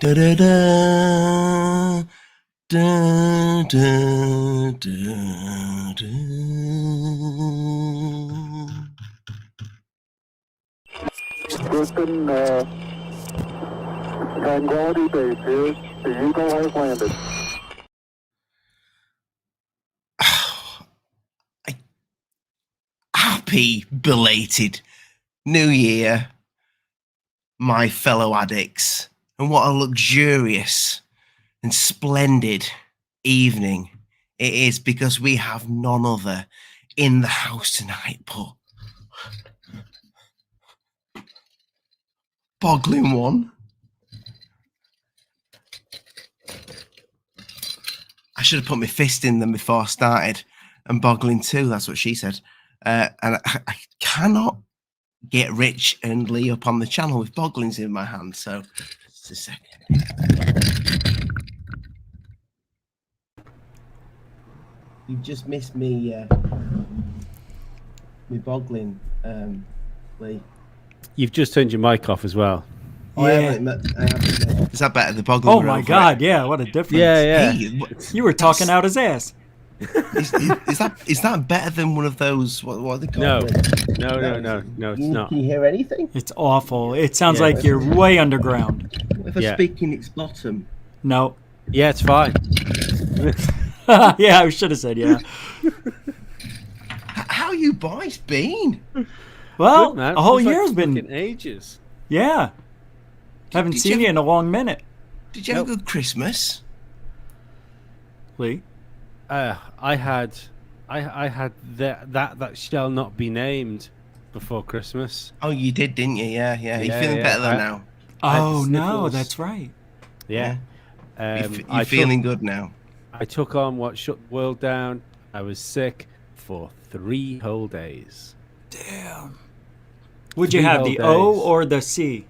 Da da da da da da da. Houston, Tranquility Base here. The Eagle has landed. Happy belated New Year, my fellow addicts, and what a luxurious and splendid evening it is, because we have none other in the house tonight but Boggling One. I should have put my fist in them before I started. And Boggling Two, that's what she said. And I cannot get Rich and Lee up on the channel with Bogglings in my hand. So just a second. You've just missed me, me Boggling, Lee. You've just turned your mic off as well. Oh, yeah. Is that better? The Boggling. Oh my God! Yeah, what a difference. Yeah. Hey, You were talking out his ass. is that better than one of those? What are they called? No, it's not. Can you hear anything? It's awful. It sounds like you're way underground. If I speak in its bottom. No. Yeah, it's fine. Yeah, I should have said yeah. How you boys been? Well, Good, man. a whole Feels like year's been. fucking ages. Yeah. Haven't seen you in a long minute. Did you have a good Christmas? Lee? I had that shall not be named before Christmas. Oh, you did, didn't you? Yeah. Are you feeling yeah. better though now? Oh, no, sniffles. that's right. Yeah. You're feeling good now. I took on what shut the world down. I was sick for 3 whole days. Damn. Would you 3 have whole the O days. or the C?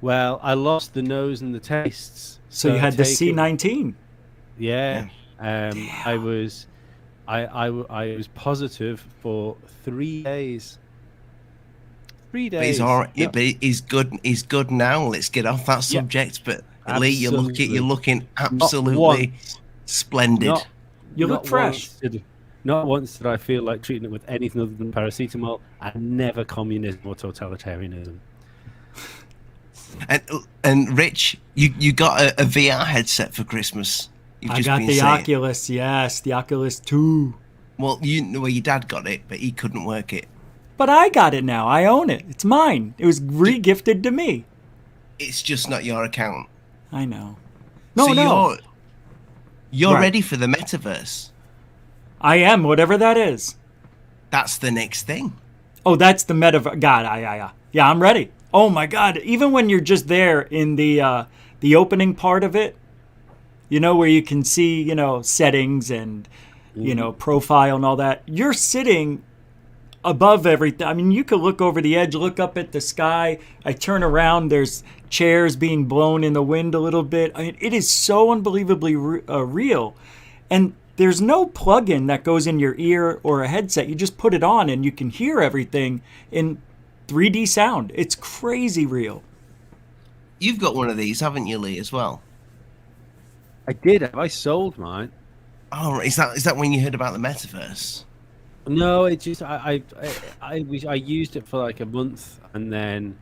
Well, I lost the nose and the tastes. So you had the taking- C19. Yeah. I was positive for 3 days. 3 days. But he's all right. No, But he's good. He's good now. Let's get off that subject. But Lee, you're looking absolutely splendid. You look fresh. Not once did I feel like treating it with anything other than paracetamol, and never communism or totalitarianism. And Rich, you got a VR headset for Christmas. I got the Oculus, yes, the Oculus 2. Well, your dad got it, but he couldn't work it. But I got it now. I own it. It's mine. It was re-gifted to me. It's just not your account. I know. No. You're Right. ready for the metaverse. I am, whatever that is. That's the next thing. Oh, that's the metaverse. God, yeah, I'm ready. Oh my God! Even when you're just there in the opening part of it, you know, where you can see, you know, settings and you know, profile and all that. You're sitting above everything. I mean, you could look over the edge, look up at the sky. I turn around, there's chairs being blown in the wind a little bit. I mean, it is so unbelievably real. And there's no plug-in that goes in your ear or a headset. You just put it on and you can hear everything in 3D sound. It's crazy real. You've got one of these, haven't you, Lee, as well? I did. Have I sold mine? Oh, is that when you heard about the metaverse? No, it just I used it for like a month and then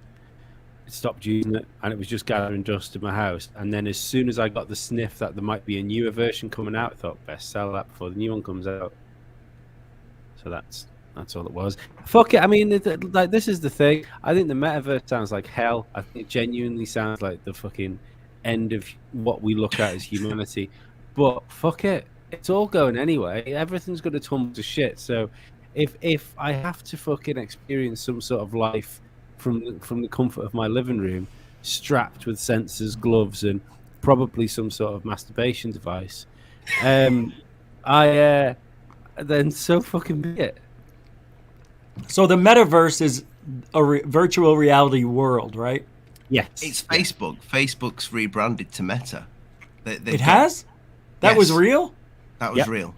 stopped using it, and it was just gathering dust in my house. And then as soon as I got the sniff that there might be a newer version coming out, I thought best sell that before the new one comes out. So that's all it was. Fuck it. I mean, like, this is the thing. I think the metaverse sounds like hell. I think it genuinely sounds like the fucking end of what we look at as humanity. But fuck it. It's all going anyway. Everything's going to tumble to shit. So if I have to fucking experience some sort of life from the comfort of my living room, strapped with sensors, gloves, and probably some sort of masturbation device, then so fucking be it. So the metaverse is a virtual reality world, right? Yes. It's Facebook. Facebook's rebranded to Meta. It has? That was real? That was real.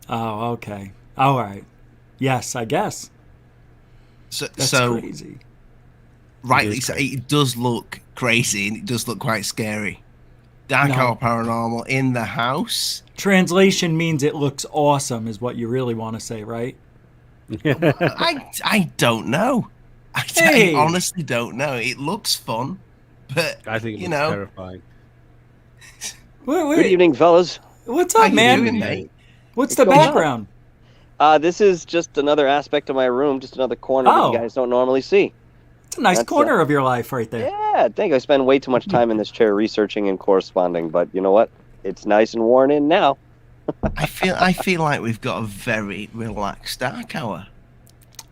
Oh, okay. All right. Yes, I guess. That's crazy. Rightly so. It does look crazy and it does look quite scary. Darkhour Paranormal in the house. Translation means it looks awesome, is what you really want to say, right? I don't know. Hey. I honestly don't know. It looks fun, but I think it you looks know, terrifying. Good evening, fellas. What's how up, you man? doing, mate? What's the going on? background? This is just another aspect of my room, just another corner that Oh. you guys don't normally see. It's a nice That's, corner of your life right there. Yeah, I think I spend way too much time in this chair researching and corresponding, but you know what? It's nice and worn in now. I feel like we've got a very relaxed dark hour.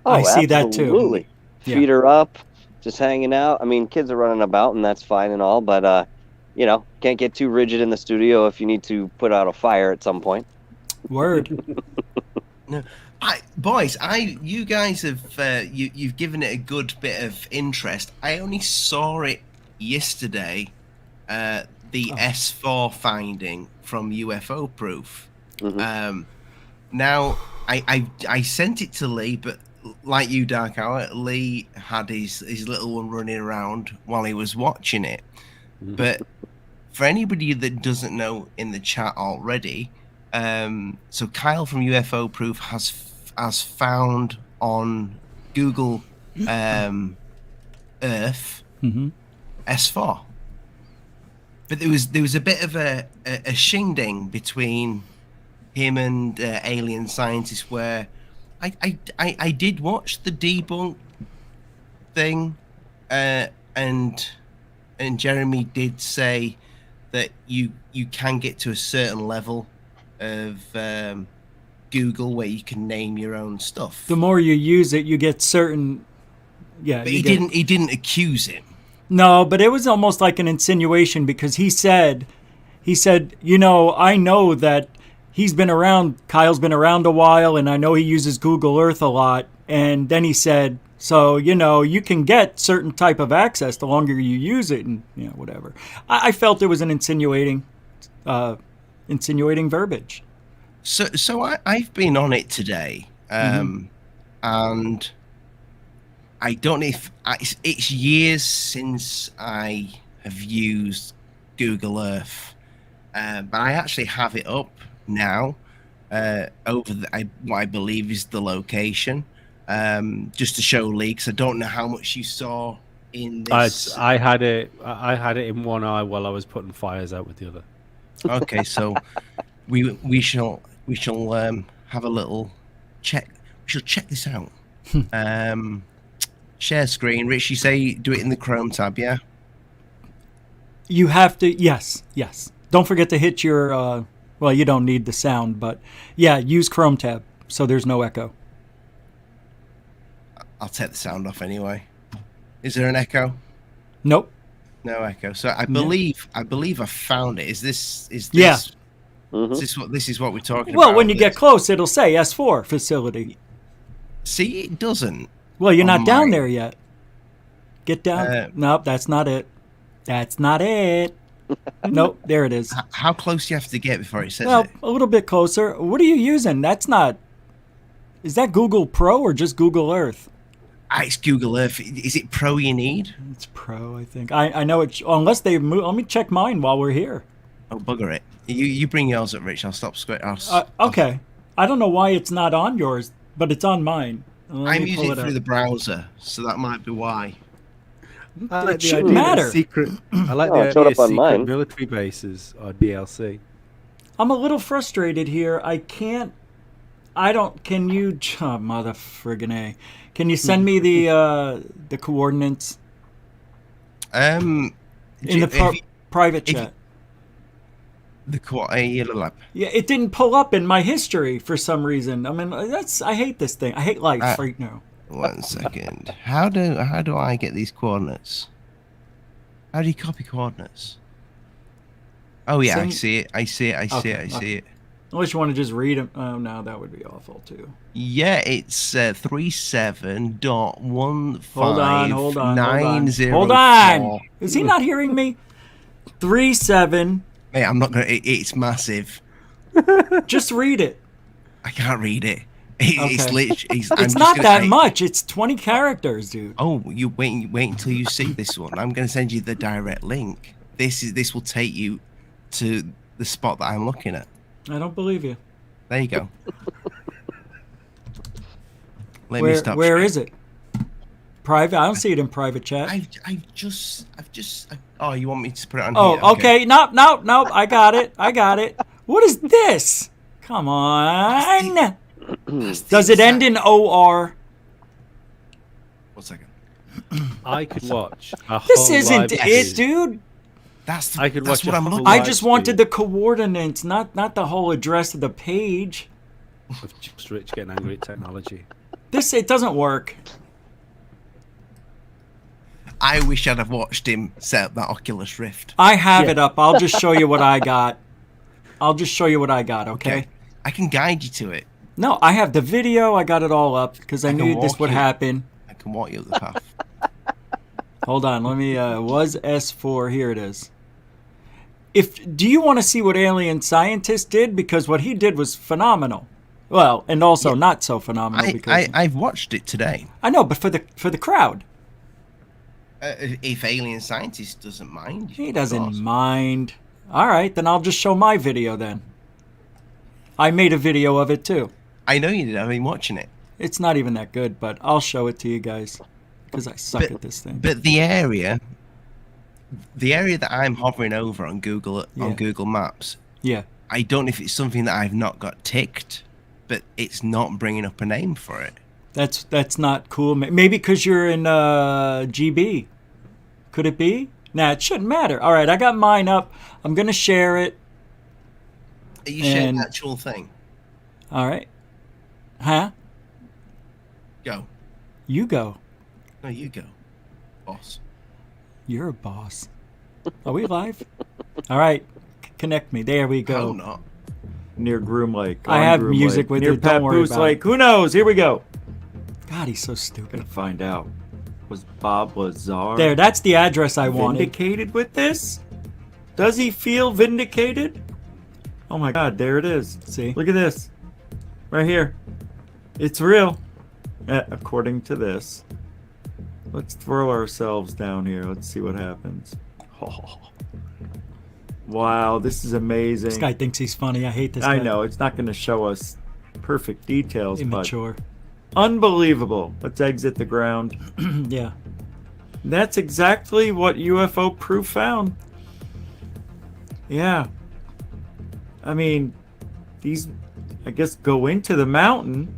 Oh, I see that too. Absolutely. Yeah. Feet are up, just hanging out. I mean, kids are running about, and that's fine and all, but you know, can't get too rigid in the studio if you need to put out a fire at some point. Word. No, you guys have you've given it a good bit of interest. I only saw it yesterday, the S4 finding from UFO Proof. Mm-hmm. Now I sent it to Lee, but like you, Dark Hour, Lee had his little one running around while he was watching it. But for anybody that doesn't know in the chat already, so Kyle from UFO Proof has found on Google Earth S4. But there was a bit of a shingding between him and AlienScientist where I did watch the debunk thing, and Jeremy did say that you can get to a certain level of Google where you can name your own stuff. The more you use it, you get certain. Yeah, But he didn't accuse him. No, but it was almost like an insinuation because he said, you know, I know that he's been around, Kyle's been around a while, and I know he uses Google Earth a lot. And then he said, so, you know, you can get certain type of access the longer you use it and, you know, whatever. I felt it was an insinuating verbiage. So I've been on it today, and I don't know if it's years since I have used Google Earth, but I actually have it up now over what I believe is the location, just to show Lee, because I don't know how much you saw in this. I had it in one eye while I was putting fires out with the other. Okay, so we shall have a little check. We shall check this out. Share screen. Rich, you say do it in the Chrome tab, yeah? You have to, yes. Don't forget to hit your, well, you don't need the sound, but yeah, use Chrome tab so there's no echo. I'll take the sound off anyway. Is there an echo? Nope. No echo. So I believe I found it. Is this? Yeah. This is what we're talking about? Well, when you get close, it'll say S4 facility. See, it doesn't. Well, you're not down mine. there yet. Get down. Nope, that's not it. That's not it. Nope, there it is. How close do you have to get before it says Well, it? a little bit closer. What are you using? That's not. Is that Google Pro or just Google Earth? It's Google Earth. Is it Pro you need? It's Pro, I think. I know it. Unless they move. Let me check mine while we're here. Oh, bugger it. You bring yours up, Rich. I'll stop square. Okay. I don't know why it's not on yours, but it's on mine. I'm using it through the browser, so that might be why. It shouldn't matter. I like Oh, the it showed idea up on secret mine. military bases or DLC. I'm a little frustrated here. I can't. I don't. Can you? Oh, mother friggin' A. Can you send me the coordinates in the private chat? Yeah, it didn't pull up in my history for some reason. I mean, I hate this thing. I hate life right now. 1 second. How do I get these coordinates? How do you copy coordinates? Oh yeah, I see it. I see it. Unless you want to just read them. Oh no, that would be awful too. Yeah, it's 37.15. Hold on. Is he not hearing me? 37. Hey, I'm not gonna. It's massive. Just read it. I can't read it. It's literally. It's not that much. It's 20 characters, dude. Oh, you wait until you see this one. I'm going to send you the direct link. This will take you to the spot that I'm looking at. I don't believe you. There you go. Let me stop. Where is it? Private? I don't see it in private chat. I've just. Oh, you want me to put it on Oh, here? okay. Nope. I got it. What is this? Come on. Does it end in OR? 1 second. I could watch a This whole isn't live it, stream dude. I could that's watch what a I'm whole looking I live just stream wanted the coordinates, not the whole address of the page. of just Rich getting angry at technology. It doesn't work. I wish I'd have watched him set up that Oculus Rift. I have it up. I'll just show you what I got. Okay? I can guide you to it. No, I have the video. I got it all up because I can knew this walk would you. happen. I can walk you up the path. Hold on. Let me. Was S4. Here it is. Do you want to see what AlienScientist did? Because what he did was phenomenal. Well, and also not so phenomenal. Because I've watched it today. I know, but for the crowd. If AlienScientist doesn't mind. He of doesn't course. mind. All right, then I'll just show my video then. I made a video of it too. I know you did. I've been watching it. It's not even that good, but I'll show it to you guys because I suck at this thing. But the area that I'm hovering over on Google Maps, Yeah. I don't know if it's something that I've not got ticked, but it's not bringing up a name for it. That's not cool. Maybe because you're in GB. Could it be? Nah, it shouldn't matter. All right, I got mine up. I'm going to share it. Are you sharing the actual thing? All right. Huh? Go. You go. No, you go. Boss. You're a boss. Are we live? All right. Connect me. There we go. Oh, not. Near Groom Lake. I on have Groom music Lake. with Near it. Don't worry Papoose about Lake. it. Who knows? Here we go. God, he's so stupid. Gonna find out. Was Bob Lazar There, that's the address I wanted. vindicated with this? Does he feel vindicated? Oh my God, there it is. See? Look at this. Right here. It's real. According to this. Let's throw ourselves down here. Let's see what happens. Oh. Wow, this is amazing. This guy thinks he's funny. I hate this guy. I know, it's not going to show us perfect details, Immature. but unbelievable. Let's exit the ground. Yeah. That's exactly what UFO Proof found. Yeah. I mean, these, I guess, go into the mountain.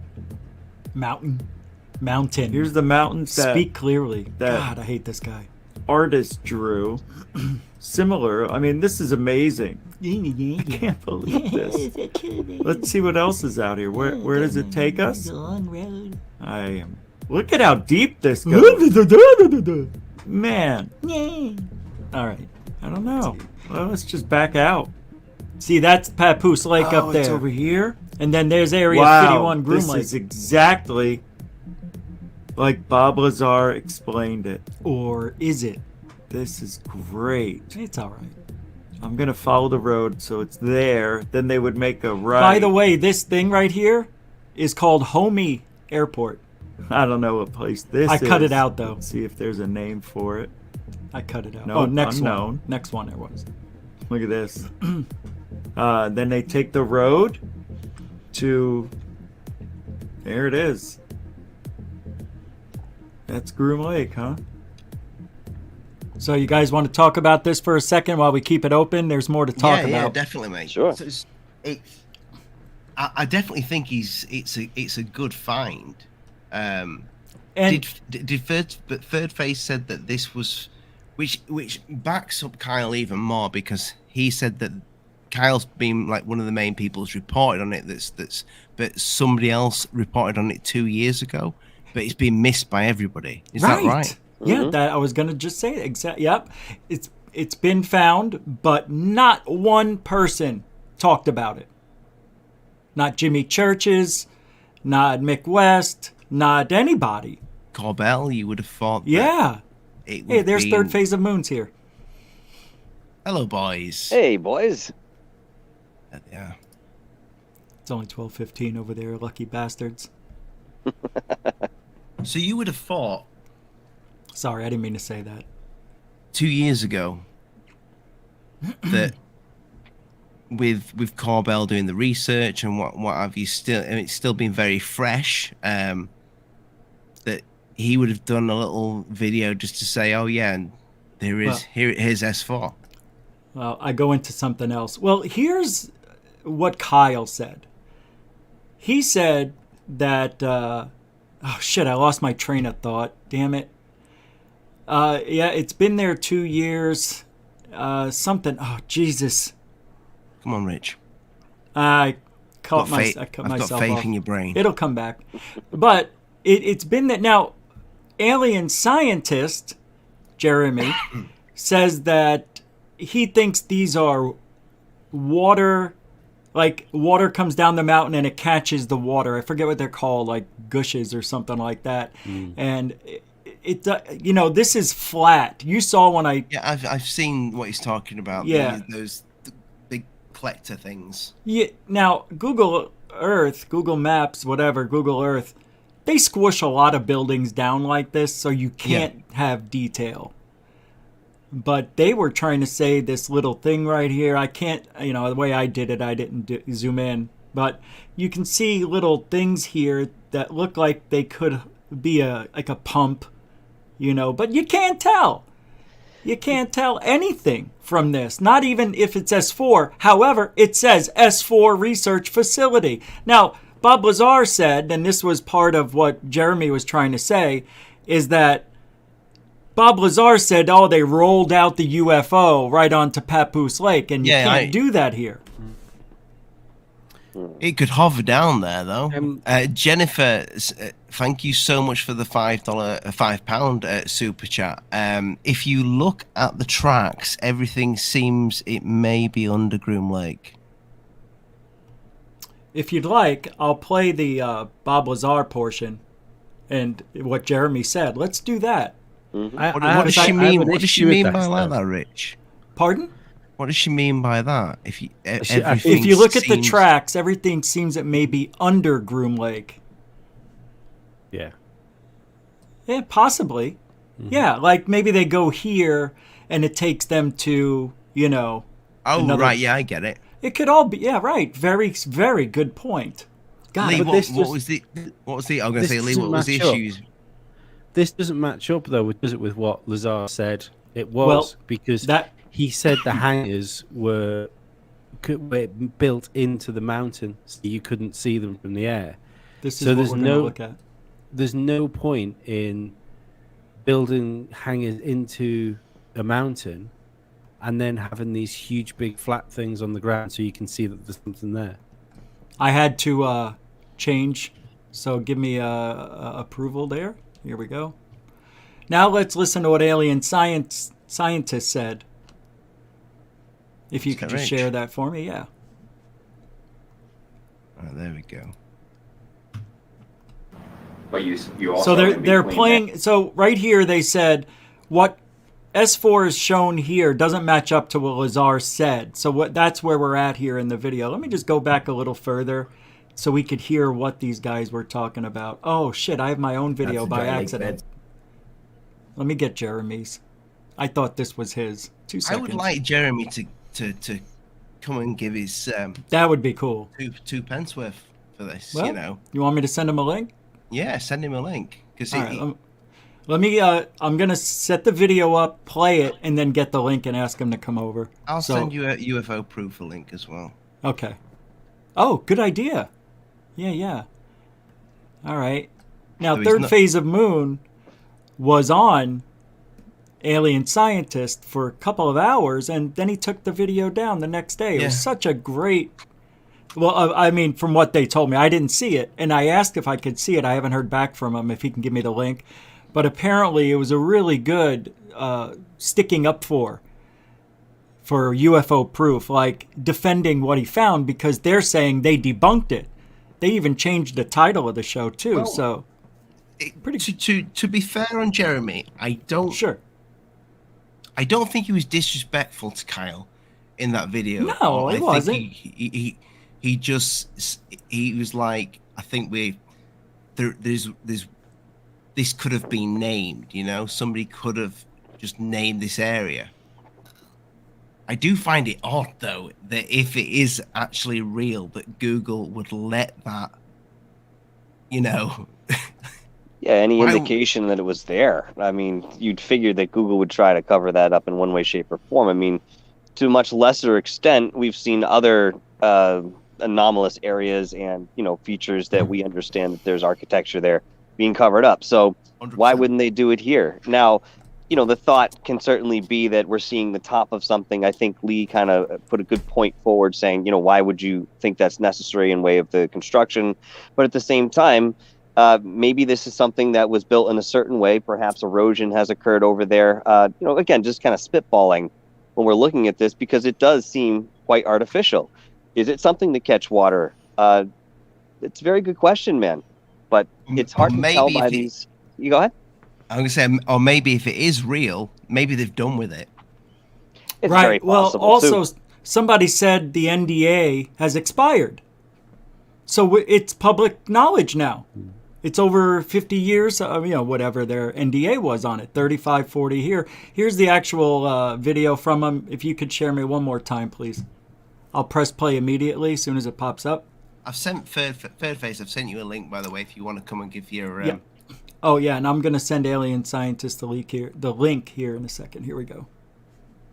Mountain. Here's the mountains that Speak clearly. that- God, I hate this guy. artist drew. Similar. I mean, this is amazing. I can't believe this. Let's see what else is out here. Where does it take us? I am. Look at how deep this goes. Man, All right. I don't know. Well, let's just back out. See, that's Papoose Lake up It's there. over here. And then there's Area Wow, 51 Groom this Lake. is exactly like Bob Lazar explained it. Or is it? This is great. It's all right. I'm gonna follow the road so it's there. Then they would make a right. By the way, this thing right here is called Homey Airport. I don't know what place this I is. cut it out, though. Let's see if there's a name for it. I cut it out. No, oh, next unknown. one. Next one there was. Look at this. Then they take the road to. There it is. That's Groom Lake, huh? So you guys want to talk about this for a second while we keep it open? There's more to talk Yeah, about. definitely, mate. Sure. So I definitely think it's a good find. And Did Thirdphase said that this was, which backs up Kyle even more, because he said that Kyle's been like one of the main people who's reported on it. But somebody else reported on it 2 years ago, but it's been missed by everybody. Is that right? Yeah, that I was gonna just say exactly. Yep, it's been found, but not one person talked about it. Not Jimmy Churches, not Mick West, not anybody. Corbell, you would have thought. that Yeah. it would Hey, there's be- Third Phase of Moon's here. Hello, boys. Hey, boys. Yeah. It's only 12:15 over there, lucky bastards. So you would have thought Sorry, I didn't mean to say that. 2 years ago that with Corbell doing the research and what have you, still, and it's still been very fresh. That he would have done a little video just to say, "Oh yeah, and here's S4." Well, I go into something else. Well, here's what Kyle said. He said that. Oh shit! I lost my train of thought. Damn it. Yeah, it's been there 2 years. Something. Oh Jesus. Come on, Rich. I cut I've myself got faith off. in your brain. It'll come back. But it's been that now. Alien scientist Jeremy says that he thinks these are water, like water comes down the mountain and it catches the water. I forget what they're called, like gushes or something like that. And it you know, this is flat. You saw when I I've seen what he's talking about. Yeah. Those big collector things. Yeah. Now Google Earth, Google Maps, whatever, Google Earth, they squish a lot of buildings down like this, so you can't have detail. But they were trying to say this little thing right here. I can't, you know, the way I did it, I didn't zoom in. But you can see little things here that look like they could be like a pump, you know, but you can't tell. You can't tell anything from this, not even if it's S4. However, it says S4 Research Facility. Now, Bob Lazar said, and this was part of what Jeremy was trying to say, is that Bob Lazar said, oh, they rolled out the UFO right onto Papoose Lake, and you can't do that here. It could hover down there, though. Jennifer, thank you so much for the £5 super chat. If you look at the tracks, everything seems it may be under Groom Lake. If you'd like, I'll play the Bob Lazar portion and what Jeremy said. Let's do that. What does she mean? What does she mean by that, Rich? Pardon? What does she mean by that? If you look at the tracks, everything seems it may be under Groom Lake. Yeah. Yeah, possibly. Mm-hmm. Yeah, like maybe they go here and it takes them to, you know. Oh, right. Yeah, I get it. It could all be, yeah, right. Very, very good point. God, Lee, what was the? I'm going to say, Lee, what was the issues? This doesn't match up, though, does it, with what Lazar said? It was because he said the hangars were built into the mountain, so you couldn't see them from the air. This is what we're going to look at. There's no point in building hangars into a mountain and then having these huge, big, flat things on the ground so you can see that there's something there. I had to change, so give me approval there. Here we go. Now let's listen to what Alien Scientist said. If you could just share that for me, yeah. Oh, there we go. But you also so they're playing. So right here they said what S4 is shown here doesn't match up to what Lazar said. So that's where we're at here in the video. Let me just go back a little further so we could hear what these guys were talking about. Oh shit! I have my own video by accident. Let me get Jeremy's. I thought this was his. 2 seconds. I would like Jeremy to come and give his. That would be cool. Two pence worth for this. Well, you know. You want me to send him a link? Yeah, send him a link because let me. I'm gonna set the video up, play it, and then get the link and ask him to come over. I'll send you a UFO proof link as well. Okay. Oh, good idea. Yeah. All right. Now, Thirdphaseofmoon was on Alien Scientist for a couple of hours, and then he took the video down the next day. It was such a great. Well, I mean, from what they told me, I didn't see it, and I asked if I could see it. I haven't heard back from him if he can give me the link, but apparently it was a really good sticking up for UFO proof, like defending what he found because they're saying they debunked it. They even changed the title of the show too. Well, so, to be fair on Jeremy, I don't think he was disrespectful to Kyle in that video. No, he wasn't. He was like, I think there's this could have been named, you know, somebody could have just named this area. I do find it odd, though, that if it is actually real, that Google would let that, you know. Yeah, any Why- indication that it was there. I mean, you'd figure that Google would try to cover that up in one way, shape, or form. I mean, to a much lesser extent, we've seen other anomalous areas and, you know, features that we understand that there's architecture there being covered up. So 100%. why wouldn't they do it here? Now, you know, the thought can certainly be that we're seeing the top of something. I think Lee kind of put a good point forward saying, you know, why would you think that's necessary in way of the construction? But at the same time, maybe this is something that was built in a certain way. Perhaps erosion has occurred over there. You know, again, just kind of spitballing when we're looking at this, because it does seem quite artificial. Is it something to catch water? It's a very good question, man. But it's hard to tell by these. You go ahead. I'm gonna say, or maybe if it is real, maybe they've done with it. It's Right. very Well, possible, also, too. somebody said the NDA has expired. So it's public knowledge now. It's over 50 years, you know, whatever their NDA was on it, 35, 40 here. Here's the actual video from them. If you could share me one more time, please. I'll press play immediately as soon as it pops up. I've sent Thirdphase. I've sent you a link, by the way, if you want to come and give your. Yeah. Oh, yeah, and I'm going to send AlienScientist the link here in a second. Here we go.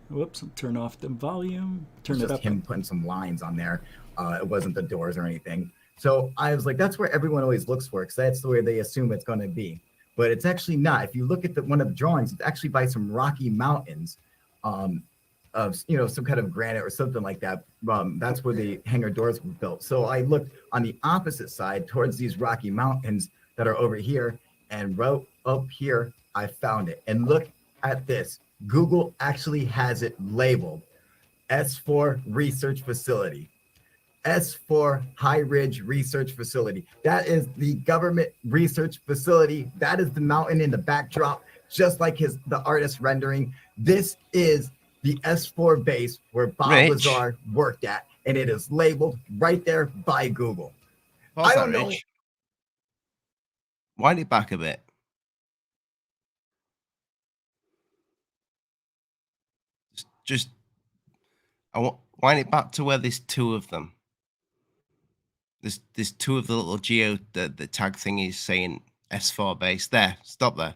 Whoops, I'll turn off the volume. Turn it just up. him putting some lines on there. It wasn't the doors or anything. So I was like, that's where everyone always looks for, because that's the way they assume it's going to be. But it's actually not. If you look at one of the drawings, it's actually by some rocky mountains of, you know, some kind of granite or something like that. That's where the hangar doors were built. So I looked on the opposite side towards these rocky mountains that are over here, and right up here, I found it. And look at this. Google actually has it labeled S4 Research Facility. S4 High Ridge Research Facility. That is the government research facility. That is the mountain in the backdrop, just like the artist rendering. This is the S4 base where Bob Rich. Lazar worked at, and it is labeled right there by Google. Pause I that, don't know. Rich. Wind it back a bit. Just I want wind it back to where there's two of them. There's two of the little the tag thing is saying S4 base. There, stop there.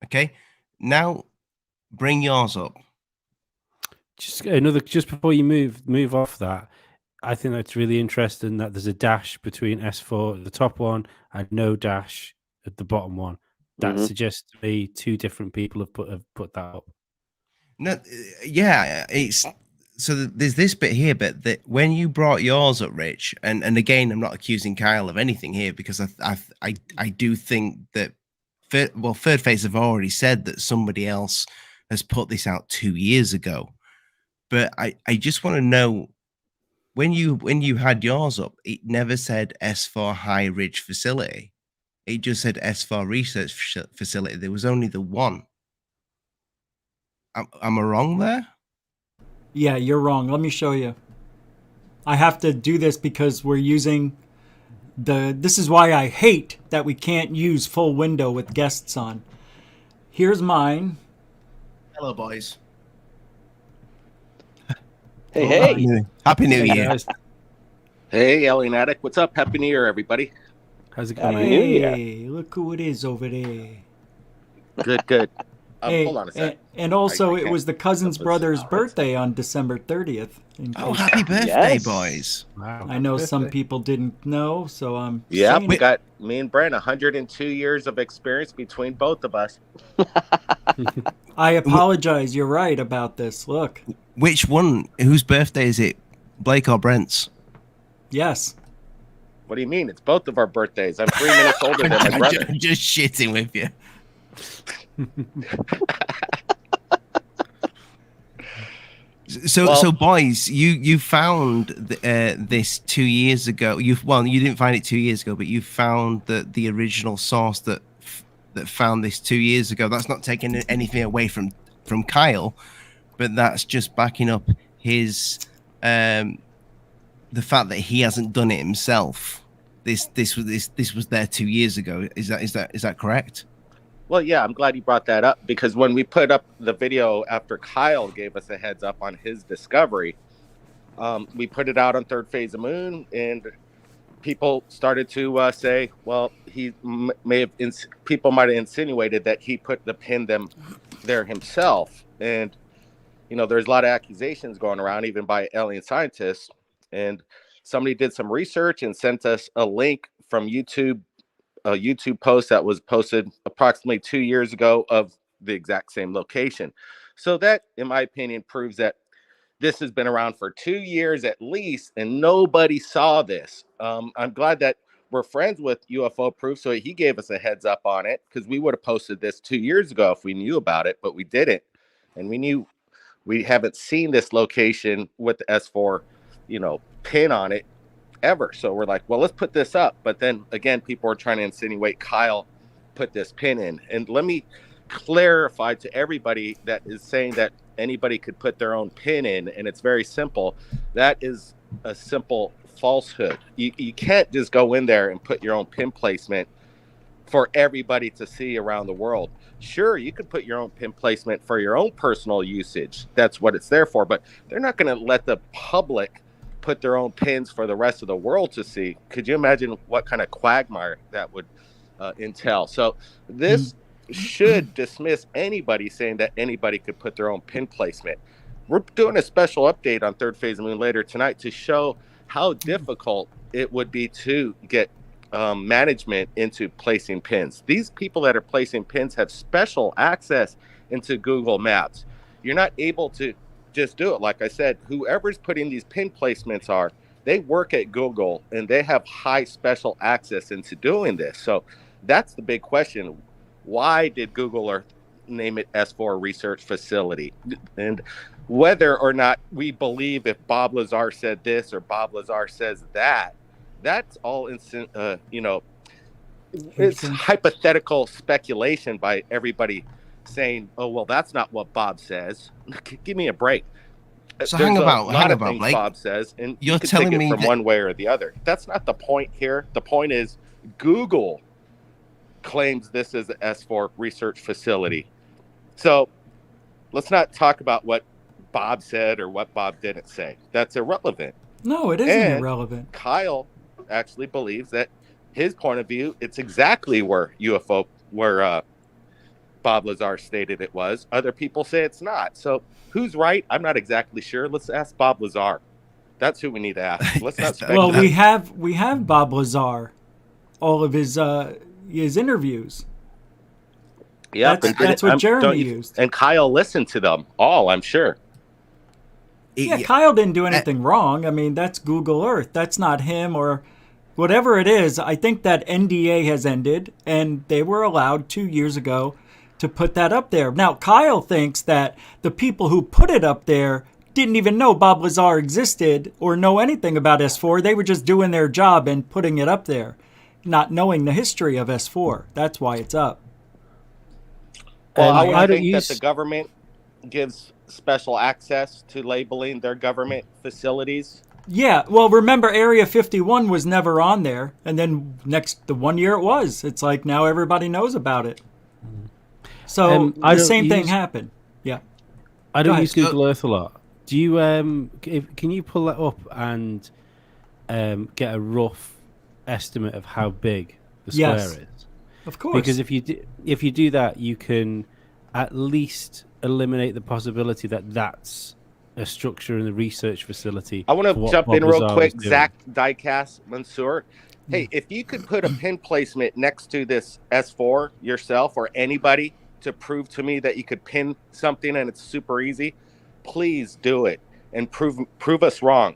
Okay. Now bring yours up. Just before you move off that, I think that's really interesting that there's a dash between S4 at the top one and no dash at the bottom one. That suggests to me two different people have put that up. No, yeah, it's so there's this bit here, but that when you brought yours up, Rich, and again, I'm not accusing Kyle of anything here, because I do think that Thirdphase have already said that somebody else has put this out 2 years ago, but I just want to know, when you had yours up, it never said S4 High Ridge Facility. It just said S4 Research Facility. There was only the one. Am I wrong there? Yeah, you're wrong. Let me show you. I have to do this because we're using this is why I hate that we can't use full window with guests on. Here's mine. Hello, boys. Hey. Happy New Year. guys. Hey, Alien Addict. What's up? Happy New Year, everybody. How's it going? Happy New Year. Hey, look who it is over there. Good, good. Hey, Hold on a sec. and also, I it can't was the cousin's put this brother's out. birthday on December 30th. Oh, happy birthday, Yes. boys. Wow. I know some people didn't know, so I'm Yeah, saying we it. got me and Brent 102 years of experience between both of us. I apologize. You're right about this. Look. Which one? Whose birthday is it? Blake or Brent's? Yes. What do you mean? It's both of our birthdays. I'm 3 minutes older than my brother. I'm just shitting with you. So boys, you found this 2 years ago. You didn't find it 2 years ago, but you found the original source that found this 2 years ago. That's not taking anything away from Kyle, but that's just backing up his the fact that he hasn't done it himself. This was there 2 years ago. Is that correct? Well, yeah, I'm glad you brought that up, because when we put up the video after Kyle gave us a heads up on his discovery, we put it out on Thirdphaseofmoon, and people started to say, well, he people might have insinuated that he put the pin them there himself. And, you know, there's a lot of accusations going around, even by alien scientists. And somebody did some research and sent us a link from YouTube, a YouTube post that was posted approximately 2 years ago of the exact same location. So that, in my opinion, proves that this has been around for 2 years at least, and nobody saw this. I'm glad that we're friends with UFO Proof, so he gave us a heads up on it, because we would have posted this 2 years ago if we knew about it, but we didn't. And we haven't seen this location with the S4, pin on it ever. So we're like, well, let's put this up. But then again, people are trying to insinuate Kyle put this pin in. And let me clarify to everybody that is saying that anybody could put their own pin in, and it's very simple. That is a simple falsehood. You can't just go in there and put your own pin placement for everybody to see around the world. Sure, you could put your own pin placement for your own personal usage. That's what it's there for. But they're not going to let the public put their own pins for the rest of the world to see. Could you imagine what kind of quagmire that would entail? So this should dismiss anybody saying that anybody could put their own pin placement. We're doing a special update on Third Phase of Moon later tonight to show how difficult it would be to get management into placing pins. These people that are placing pins have special access into Google Maps. You're not able to just do it. Like I said, whoever's putting these pin placements they work at Google, and they have high special access into doing this. So that's the big question. Why did Google Earth name it S4 Research Facility? And whether or not we believe if Bob Lazar said this or Bob Lazar says that, that's all it's hypothetical speculation by everybody saying, oh, well, that's not what Bob says. Give me a break. So There's hang a about, lot of things Blake. Bob says, and You're you can telling take it me from that... one way or the other. That's not the point here. The point is Google claims this is an S4 research facility. So let's not talk about what Bob said or what Bob didn't say. That's irrelevant. No, it isn't irrelevant. Kyle actually believes that his point of view, it's exactly where Bob Lazar stated it was. Other people say it's not. So who's right? I'm not exactly sure. Let's ask Bob Lazar. That's who we need to ask. Let's not speculate. Well, we have Bob Lazar, all of his interviews. Yeah, that's what Jeremy used. And Kyle listened to them all, I'm sure. Yeah, Kyle didn't do anything wrong. I mean, that's Google Earth. That's not him or whatever it is. I think that NDA has ended, and they were allowed 2 years ago to put that up there. Now, Kyle thinks that the people who put it up there didn't even know Bob Lazar existed or know anything about S4. They were just doing their job and putting it up there, not knowing the history of S4. That's why it's up. Well, I think that the government gives special access to labeling their government facilities. Yeah, well, remember Area 51 was never on there, and then the 1 year it was. It's like now everybody knows about it. So the same thing happened. Yeah. I don't use Google Earth a lot. Do you can you pull that up and get a rough estimate of how big the square is? Of course. Because if you do that, you can at least eliminate the possibility that that's a structure in the research facility. I want to jump in real quick, Zach Diecast Mansour. Hey, if you could put a pin placement next to this S4 yourself or anybody to prove to me that you could pin something and it's super easy, please do it and prove us wrong.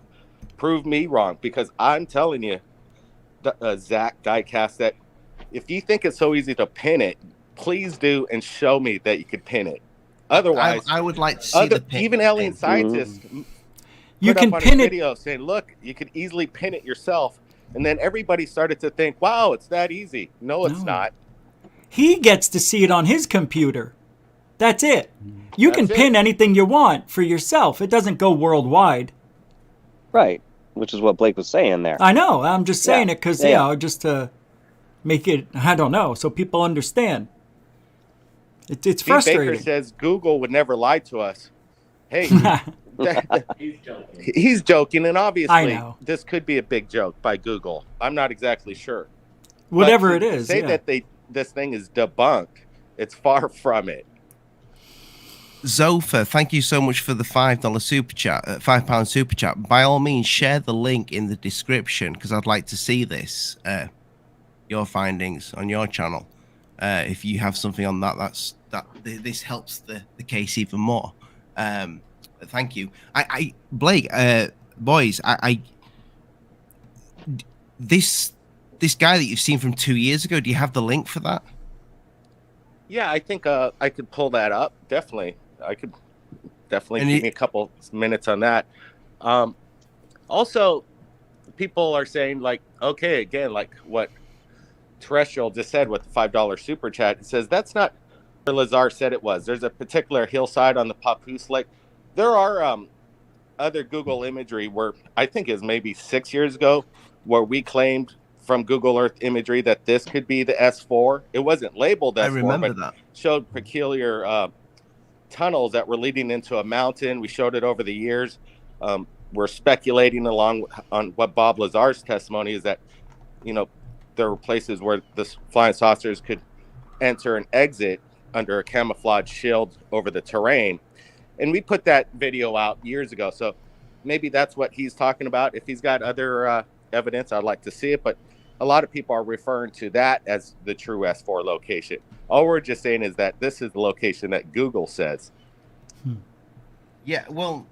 Prove me wrong, because I'm telling you, Zach Diecast, that if you think it's so easy to pin it, please do and show me that you could pin it. Otherwise, I would like to see the pin. Even alien scientists you put can up on pin a it. video saying, "Look, you could easily pin it yourself." And then everybody started to think, "Wow, it's that easy." No, it's not. He gets to see it on his computer. That's it. You can pin anything you want for yourself. It doesn't go worldwide. Right, which is what Blake was saying there. I know. I'm just saying it because, just to make it, I don't know, so people understand. It's Steve Baker frustrating. says Google would never lie to us. Hey, he's joking, and I obviously know. this could be a big joke by Google. I'm not exactly sure. Whatever But it to is. say Yeah. that this thing is debunked, it's far from it. Zofa, thank you so much for the $5 super chat, £5 super chat. By all means, share the link in the description because I'd like to see this, your findings on your channel. If you have something on that, this helps the case even more. Thank you. Blake, boys, this guy that you've seen from 2 years ago, do you have the link for that? Yeah, I think I could pull that up. Definitely. I could definitely give me a couple minutes on that. Also, people are saying, like, okay, again, like what Terrestrial just said with the $5 super chat. It says that's not where Lazar said it was. There's a particular hillside on the Papoose Lake. There are other Google imagery where I think it was maybe 6 years ago where we claimed from Google Earth imagery that this could be the S4. It wasn't labeled S4, I remember but that. Showed peculiar tunnels that were leading into a mountain. We showed it over the years. We're speculating along on what Bob Lazar's testimony is that, you know, there were places where the flying saucers could enter and exit under a camouflage shield over the terrain. And we put that video out years ago. So maybe that's what he's talking about. If he's got other evidence, I'd like to see it. But a lot of people are referring to that as the true S4 location. All we're just saying is that this is the location that Google says. Yeah, well,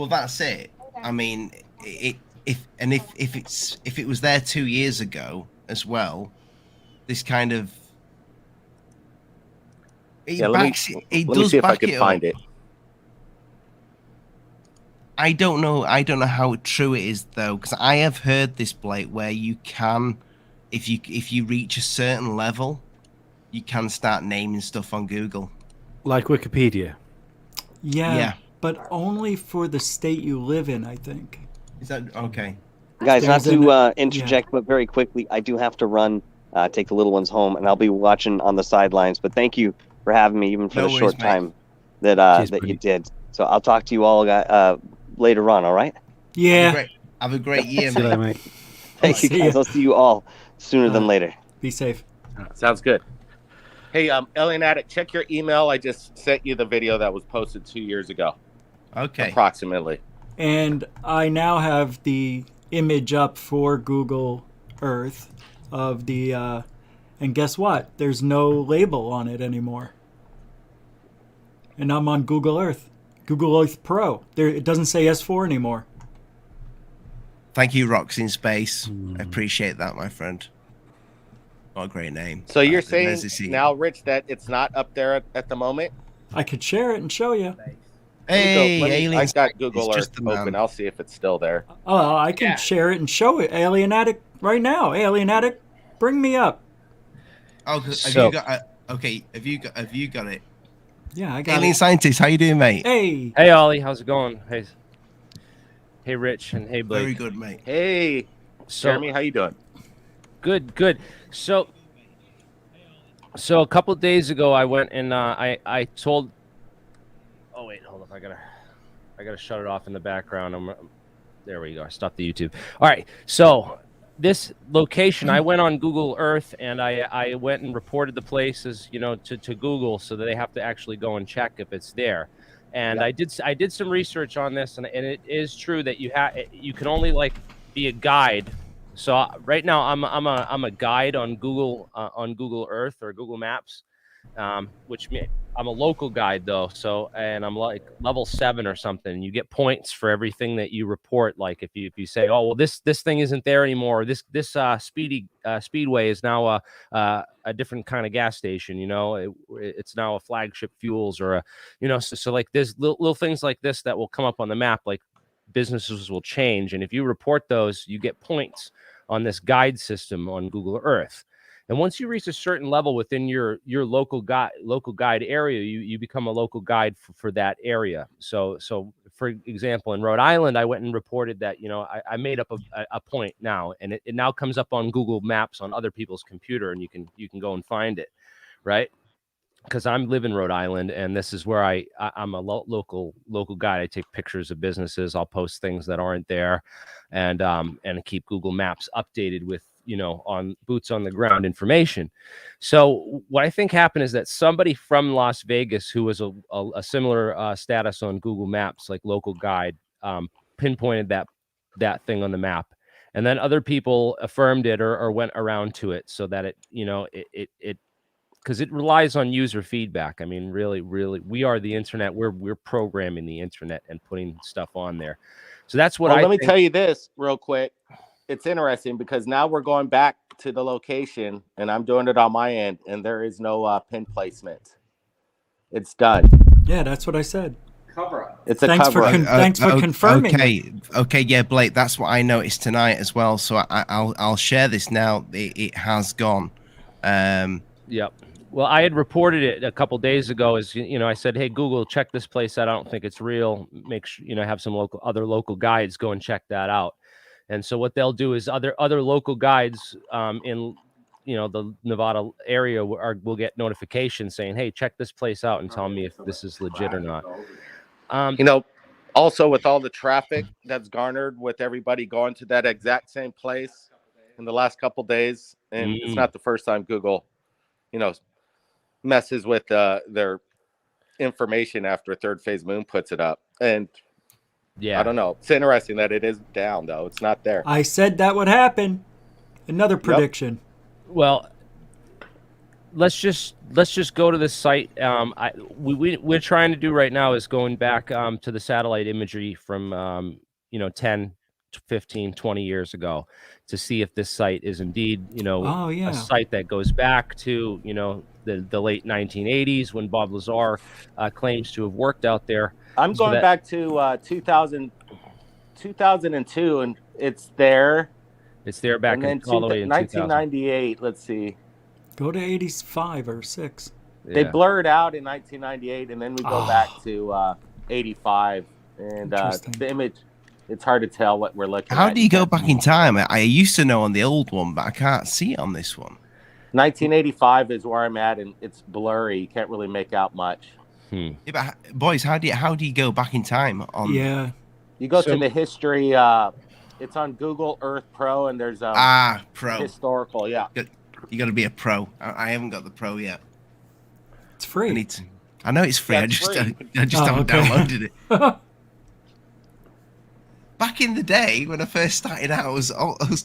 that's it. I mean, if it was there 2 years ago as well, this kind of let me see if I can find it. I don't know how true it is though, because I have heard this, Blake, where you can, if you reach a certain level, you can start naming stuff on Google, like Wikipedia. Yeah, but only for the state you live in, I think. Is that okay? Guys, not to interject, but very quickly, I do have to run, take the little ones home, and I'll be watching on the sidelines. But thank you for having me, even for the short time that that you did. So I'll talk to you all later on. All right? Yeah. Have a great year, See you later, mate. mate. Thank you, guys. I'll see you all sooner than later. Be safe. Sounds good. Hey, Alien Addict, check your email. I just sent you the video that was posted 2 years ago. Okay. Approximately. And I now have the image up for Google Earth of the, and guess what? There's no label on it anymore. And I'm on Google Earth Pro. It doesn't say S4 anymore. Thank you, Rocks in Space. I appreciate that, my friend. What a great name. So you're saying now, Rich, that it's not up there at the moment? I could share it and show you. Hey, I've got Google Earth open. I'll see if it's still there. Oh, I can share it and show it. Alien Addict right now. Alien Addict, bring me up. Oh, have you got it? Yeah, I got Alien it. Scientist, how you doing, mate? Hey, Ollie, how's it going? Hey, Rich, and hey, Blake. Very good, mate. Hey, Jeremy, how you doing? Good. So a couple of days ago, I went and I told. Oh wait, hold up! I gotta shut it off in the background. There we go. I stopped the YouTube. All right. So this location, I went on Google Earth and I went and reported the places, to Google, so that they have to actually go and check if it's there. And I did some research on this, and it is true that you can only be a guide. So right now I'm a guide on Google Earth or Google Maps, which I'm a local guide though. So, and I'm like level 7 or something. You get points for everything that you report. Like if you say, oh well, this thing isn't there anymore. This speedway is now a different kind of gas station. It's now a Flagship Fuels or so like there's little things like this that will come up on the map. Like businesses will change, and if you report those, you get points on this guide system on Google Earth. And once you reach a certain level within your local guide area, you become a local guide for that area. So for example, in Rhode Island, I went and reported that I made up a point now, and it now comes up on Google Maps on other people's computer, and you can go and find it, right? because I'm live in Rhode Island, and this is where I'm a local guide. I take pictures of businesses. I'll post things that aren't there, and keep Google Maps updated with, you know, on boots on the ground information. So what I think happened is that somebody from Las Vegas, who was a similar status on Google Maps, like local guide, pinpointed that thing on the map, and then other people affirmed it or went around to it, so that it, you know, it because it relies on user feedback. I mean, really, we are the internet. We're programming the internet and putting stuff on there. So that's what let me tell you this real quick. It's interesting because now we're going back to the location, and I'm doing it on my end, and there is no pin placement. It's done. Yeah, that's what I said. Cover up. It's a cover up. Thanks for confirming. Okay, yeah, Blake, that's what I noticed tonight as well. So I'll share this now. It has gone. Yep. Well, I had reported it a couple days ago. As you know, I said, "Hey, Google, check this place out. I don't think it's real. Make sure, you know, have some other local guides go and check that out." And so what they'll do is other local guides in, you know, the Nevada area will get notifications saying, "Hey, check this place out and tell me if this is legit or not." You know, also with all the traffic that's garnered with everybody going to that exact same place in the last couple days, and it's not the first time Google, you know, messes with their information after Third Phase Moon puts it up. And yeah, I don't know. It's interesting that it is down, though. It's not there. I said that would happen. Another prediction. Yep. Well, let's just go to the site. We're trying to do right now is going back to the satellite imagery from you know, 10, 15, 20 years ago to see if this site is indeed, you know, a site that goes back to, you know, the late 1980s when Bob Lazar claims to have worked out there. I'm going back to 2002, and it's there. It's there back in all the way in 1998. Let's see. Go to 85 or 6. Yeah. They blurred out in 1998, and then we go back to 85. And the image, it's hard to tell what we're looking at. How do you go back in time? I used to know on the old one, but I can't see it on this one. 1985 is where I'm at, and it's blurry. You can't really make out much. Yeah, but boys, how do you go back in time on? Yeah, you go to the history. It's on Google Earth Pro, and there's pro historical. Yeah, you got to be a pro. I haven't got the pro yet. It's free. I know it's free. I just haven't downloaded it. Back in the day when I first started out, I was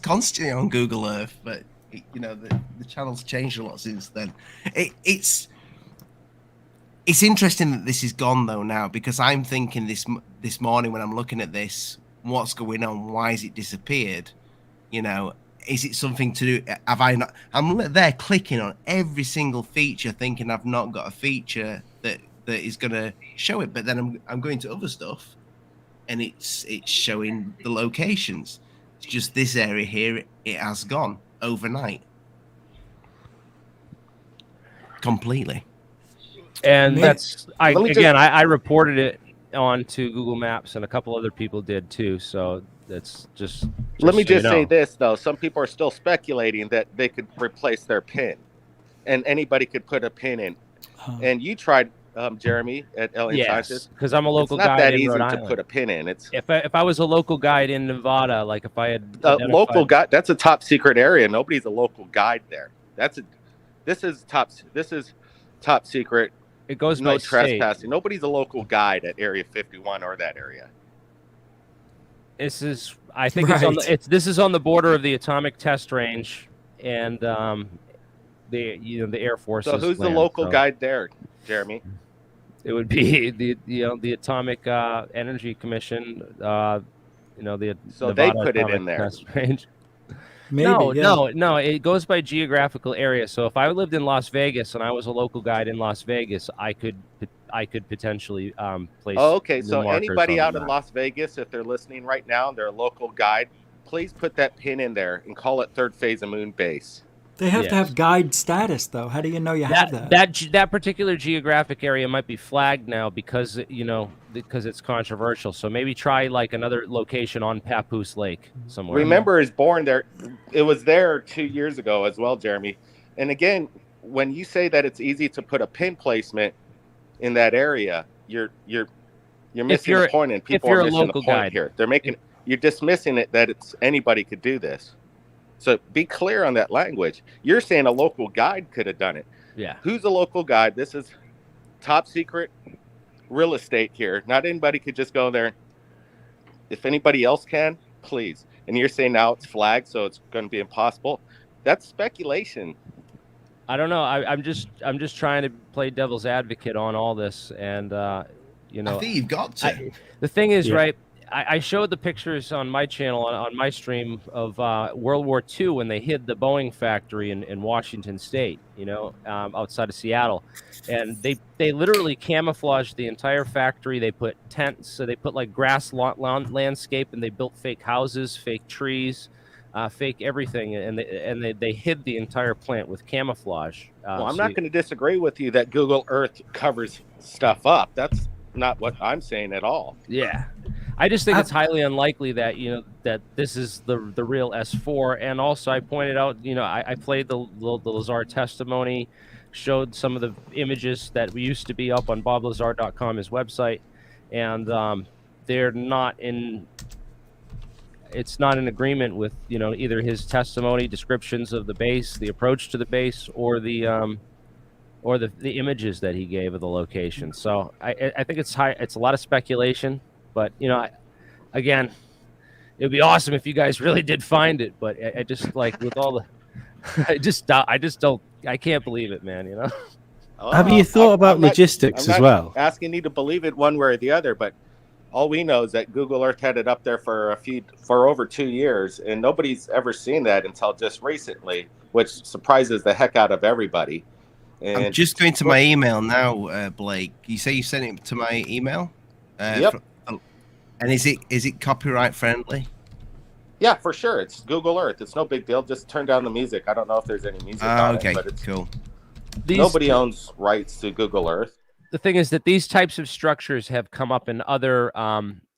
constantly on Google Earth, but you know the channel's changed a lot since then. It's interesting that this is gone though now, because I'm thinking this morning when I'm looking at this, what's going on? Why has it disappeared? You know, is it something to do? Have I not? I'm there clicking on every single feature, thinking I've not got a feature that is going to show it, but then I'm going to other stuff, and it's showing the locations. It's just this area here. It has gone overnight, completely. And that's I reported it onto Google Maps, and a couple other people did too. So that's just let me just say this though: some people are still speculating that they could replace their pin, and anybody could put a pin in. And you tried, Jeremy, at AlienScientist, because I'm a local guide. It's not that easy to put a pin in. It's if I was a local guide in Nevada, like if I had local guide, that's a top secret area. Nobody's a local guide there. This is top secret. It goes no by trespassing. state. Nobody's a local guide at Area 51 or that area. This is, I think, this is on the border of the atomic test range, and the Air Force. So who's the local guide there, Jeremy? It would be the Atomic Energy Commission. So they put it in there. Test range. Maybe, no. It goes by geographical area. So if I lived in Las Vegas and I was a local guide in Las Vegas, I could potentially place. Oh, okay. So anybody out in Las Vegas, if they're listening right now, and they're a local guide, please put that pin in there and call it Third Phase of Moon Base. They have to have guide status, though. How do you know you have that? That particular geographic area might be flagged now because it's controversial. So maybe try like another location on Papoose Lake somewhere. Remember, is born there. It was there 2 years ago as well, Jeremy. And again, when you say that it's easy to put a pin placement in that area, you're missing the point, and people are missing the point here. You're dismissing it that it's anybody could do this. So be clear on that language. You're saying a local guide could have done it. Yeah. Who's a local guide? This is top secret real estate here. Not anybody could just go there. If anybody else can, please. And you're saying now it's flagged, so it's going to be impossible. That's speculation. I don't know. I'm just trying to play devil's advocate on all this, and you know, I think you've got to. The thing is, right? I showed the pictures on my channel on my stream of World War II when they hid the Boeing factory in Washington State, you know, outside of Seattle, and they literally camouflaged the entire factory. They put tents, so they put like grass landscape, and they built fake houses, fake trees, fake everything, and they hid the entire plant with camouflage. Well, I'm not going to disagree with you that Google Earth covers stuff up. That's not what I'm saying at all. Yeah. I just think it's highly unlikely that, you know, that this is the real S4. And also I pointed out, you know, I played the Lazar testimony, showed some of the images that used to be up on boblazar.com, his website, and they're not in, it's not in agreement with, you know, either his testimony, descriptions of the base, the approach to the base, or the images that he gave of the location. So I think it's a lot of speculation. But, you know, again, it would be awesome if you guys really did find it. But I just, like, with all the, I can't believe it, man, you know? Have you thought about logistics as well? Asking you to believe it one way or the other, but all we know is that Google Earth had it up there for over 2 years, and nobody's ever seen that until just recently, which surprises the heck out of everybody. And I'm just going to my email now, Blake. You say you sent it to my email? Yep. And is it copyright friendly? Yeah, for sure. It's Google Earth. It's no big deal. Just turn down the music. I don't know if there's any music on it, but it's cool. Nobody owns rights to Google Earth. The thing is that these types of structures have come up in other,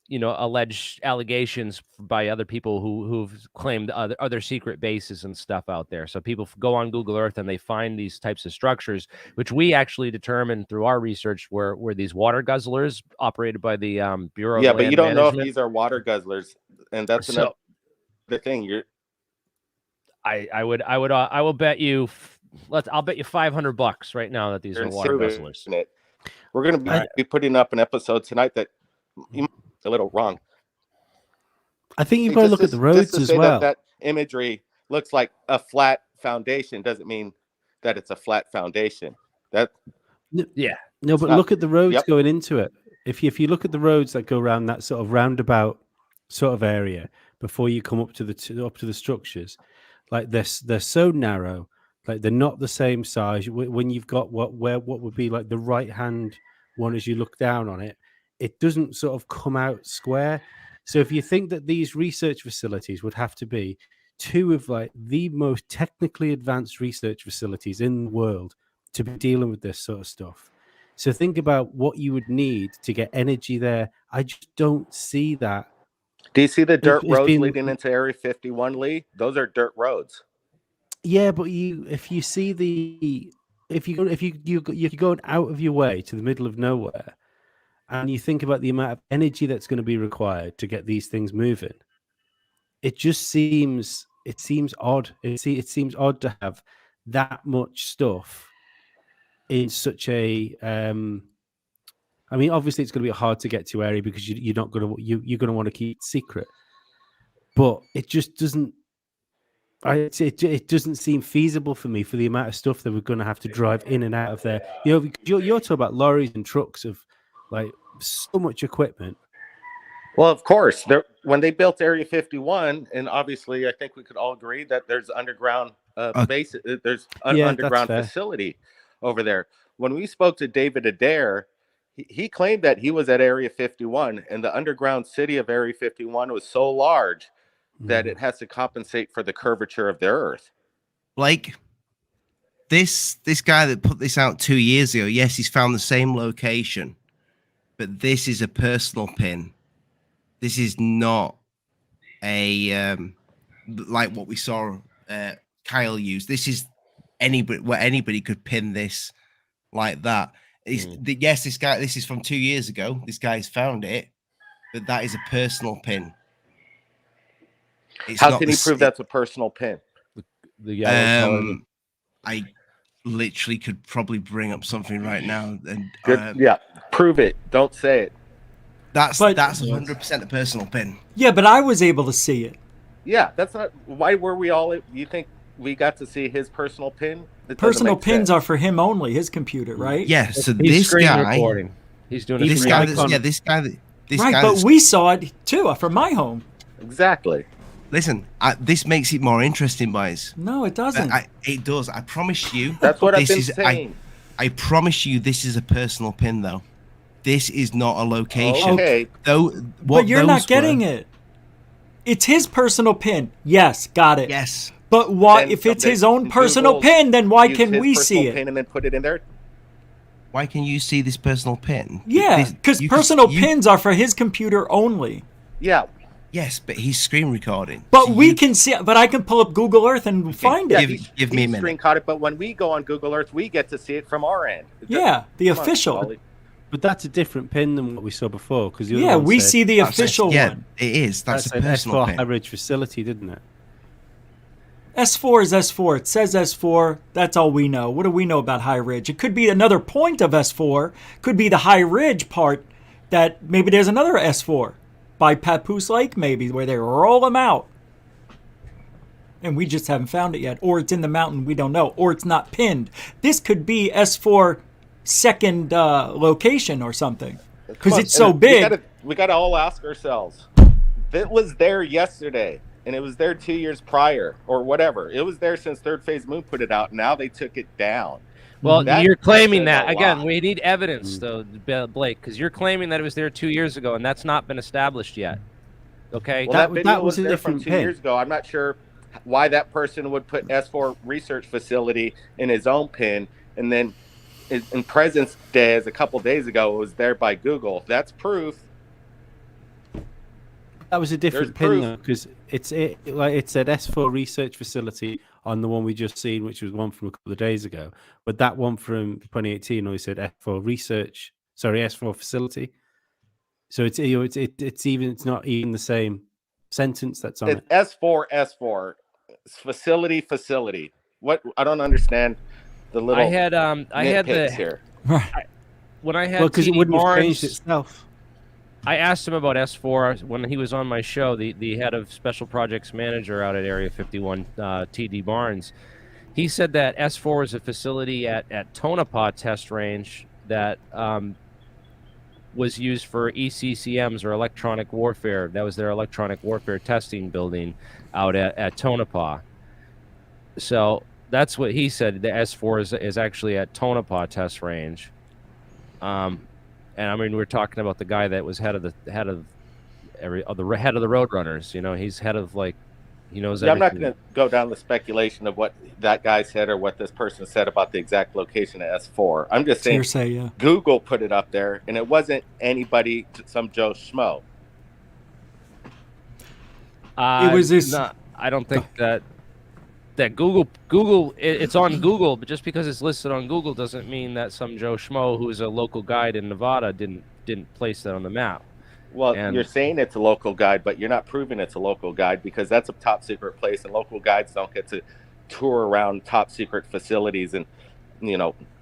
you know, alleged allegations by other people who've claimed other secret bases and stuff out there. So people go on Google Earth and they find these types of structures, which we actually determined through our research were these water guzzlers operated by the Bureau of Land but you don't know if Management. these are water guzzlers, and that's another thing. I will bet you. I'll bet you $500 right now that these are water guzzlers. We're going to be putting up an episode tonight that you might be a little wrong. I think you've got to look at the roads as well. That imagery looks like a flat foundation doesn't mean that it's a flat foundation. No, but look at the roads going into it. If you look at the roads that go around that sort of roundabout sort of area before you come up to the structures, like they're so narrow. Like they're not the same size. When you've got what would be like the right hand one as you look down on it, it doesn't sort of come out square. So if you think that these research facilities would have to be two of like the most technically advanced research facilities in the world to be dealing with this sort of stuff. So think about what you would need to get energy there. I just don't see that. Do you see the dirt roads leading into Area 51, Lee? Those are dirt roads. Yeah, but if you you're going out of your way to the middle of nowhere, and you think about the amount of energy that's going to be required to get these things moving, it just seems odd. It seems odd to have that much stuff in such a. I mean, obviously, it's going to be a hard to get to area because you're going to want to keep it secret, but it just doesn't. It doesn't seem feasible for me for the amount of stuff that we're going to have to drive in and out of there. You know, you're talking about lorries and trucks of like so much equipment. Well, of course, when they built Area 51, and obviously, I think we could all agree that there's underground base. There's an underground facility over there. When we spoke to David Adair, he claimed that he was at Area 51, and the underground city of Area 51 was so large that it has to compensate for the curvature of the Earth. Blake, this guy that put this out 2 years ago, yes, he's found the same location, but this is a personal pin. This is not a like what we saw Kyle use. This is anybody could pin this like that. Yes, this is from 2 years ago. This guy's found it, but that is a personal pin. How can you prove that's a personal pin? The yellow color. I literally could probably bring up something right now, and yeah, prove it. Don't say it. That's 100% a personal pin. Yeah, but I was able to see it. Yeah, that's not. Why were we all? You think we got to see his personal pin? Personal pins are for him only, his computer, right? Yeah. So He's this guy, recording. He's doing this guy, this guy, right. But we saw it too from my home. Exactly. Listen, this makes it more interesting, boys. No, it doesn't. It does. I promise you. That's what I've been saying. I promise you, this is a personal pin, though. This is not a location. Okay. But you're not getting it. It's his personal pin. Yes, got it. Yes. But why? If it's his own personal pin, then why can we see it? Pin and then put it in there. Why can you see this personal pin? Yeah, because personal pins are for his computer only. Yeah. Yes, but he's screen recording. But so we can see. But I can pull up Google Earth and find it. Give me a minute. Screen caught it, but when we go on Google Earth, we get to see it from our end. Yeah, the official. But that's a different pin than what we saw before. Because we see the official one. Yeah, it is. That's a personal pin. Average facility, didn't it? S4 is S4. It says S4. That's all we know. What do we know about High Ridge? It could be another point of S4. Could be the High Ridge part that maybe there's another S4 by Papoose Lake, maybe, where they roll them out. And we just haven't found it yet. Or it's in the mountain, we don't know. Or it's not pinned. This could be S4 second location or something. Because it's so big. We got to all ask ourselves. It was there yesterday. And it was there 2 years prior, or whatever. It was there since Third Phase Moon put it out. Now they took it down. Well, you're claiming that. Again, we need evidence, though, Blake, because you're claiming that it was there 2 years ago, and that's not been established yet. Okay? Well, that video was there from 2 years ago. I'm not sure why that person would put S4 Research Facility in his own pin, and then in President's Day, as a couple days ago, it was there by Google. That's proof. That was a different pin, though, because it said S4 Research Facility on the one we just seen, which was one from a couple of days ago. But that one from 2018 only said S4 Facility. So it's not even the same sentence that's on it. S4 facility. What? I don't understand the little. I had the here. When I had because it wouldn't have changed itself. I asked him about S4 when he was on my show, the head of special projects manager out at Area 51, T.D. Barnes. He said that S4 is a facility at Tonopah test range that was used for ECCMs, or electronic warfare. That was their electronic warfare testing building out at Tonopah. So that's what he said. The S4 is actually at Tonopah test range. And I mean, we're talking about the guy that was head of the Roadrunners. You know, he's head of, like, he knows everything. I'm not going to go down the speculation of what that guy said or what this person said about the exact location of S4. I'm just saying, yeah. Google put it up there, and it wasn't anybody, some Joe Schmo. It was this. No, I don't think that Google it's on Google, but just because it's listed on Google doesn't mean that some Joe Schmo who is a local guide in Nevada didn't place that on the map. Well, you're saying it's a local guide, but you're not proving it's a local guide, because that's a top secret place, and local guides don't get to tour around top secret facilities, and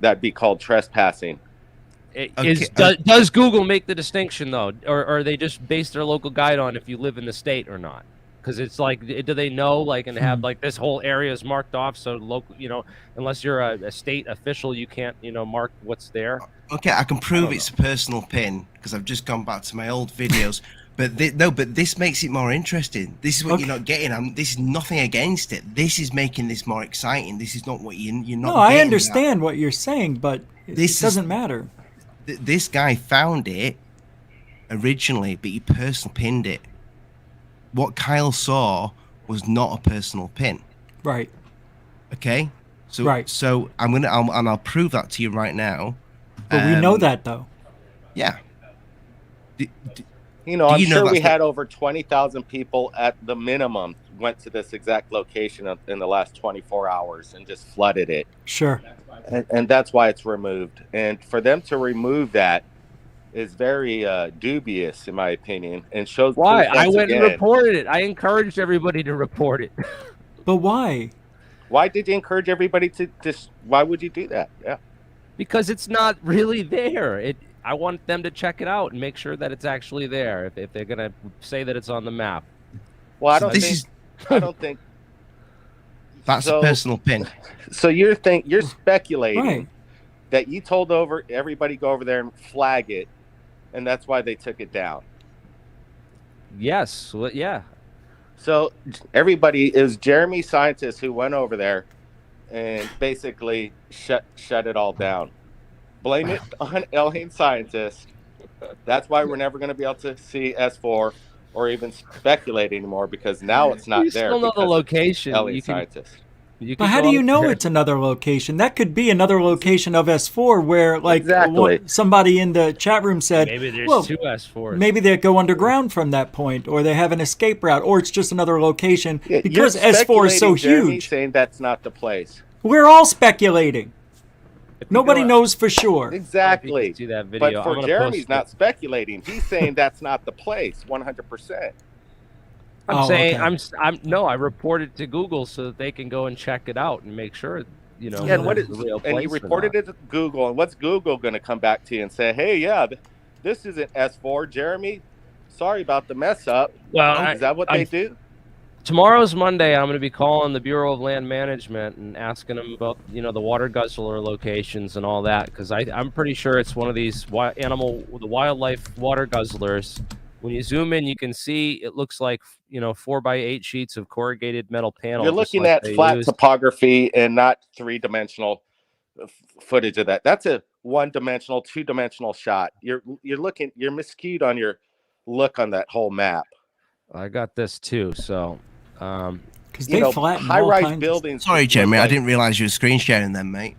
that'd be called trespassing. Does Google make the distinction, though, or they just base their local guide on if you live in the state or not? Because it's like, do they know, like, and have, like, this whole area is marked off, so local, unless you're a state official, you can't, mark what's there. Okay, I can prove it's a personal pin because I've just gone back to my old videos. But this makes it more interesting. This is what you're not getting. This is nothing against it. This is making this more exciting. This is not what you're not. No, I understand what you're saying, but it doesn't matter. This guy found it originally, but he personal pinned it. What Kyle saw was not a personal pin. Right. Okay. So I'll prove that to you right now. But we know that, though. Yeah. I'm sure we had over 20,000 people at the minimum went to this exact location in the last 24 hours and just flooded it. Sure. And that's why it's removed. And for them to remove that is very dubious, in my opinion, and shows Why? proof I once went and again. reported it. I encouraged everybody to report it. But why? Why did you encourage everybody to just? Why would you do that? Yeah. Because it's not really there. I want them to check it out and make sure that it's actually there. If they're gonna say that it's on the map. Well, I don't This think. I don't think. That's a personal pin. So you're speculating Right. that you told everybody go over there and flag it, and that's why they took it down. Yes. Well, yeah. So everybody, it was Jeremy scientist who went over there and basically shut it all down. Blame it on alien scientist. That's why we're never going to be able to see S4 or even speculate anymore, because now it's not You there. still know the because of location. alien scientist. But how do you know it's another location? That could be another location of S4 where, like, Exactly. somebody in the chat room said, Maybe there's well, two S4s. maybe they go underground from that point, or they have an escape route, or it's just another location Yeah, because you're S4 is so speculating, Jeremy, huge. saying that's not the place. We're all speculating. If you Nobody go- knows for sure. Exactly. See that video. But I'm for gonna Jeremy's post not it. speculating. He's saying that's not the place, 100%. I'm Oh, saying okay. I reported to Google so that they can go and check it out and make sure, you know. Yeah, and it's the real and place you or reported not. it to Google, and what's Google going to come back to you and say, hey, yeah, this isn't S4, Jeremy. Sorry about the mess up. Well, Is that what they do? Tomorrow's Monday. I'm going to be calling the Bureau of Land Management and asking them about, you know, the water guzzler locations and all that, because I'm pretty sure it's one of these the wildlife water guzzlers. When you zoom in, you can see it looks like, you know, 4x8 sheets of corrugated metal panel. You're looking at flat topography and not three-dimensional footage of that. That's a one-dimensional, two-dimensional shot. You're miscued on your look on that whole map. I got this too, so. Because they flatten all high-rise kinds of- buildings. Sorry, look Jeremy, I like- didn't realize you were screen sharing them, mate.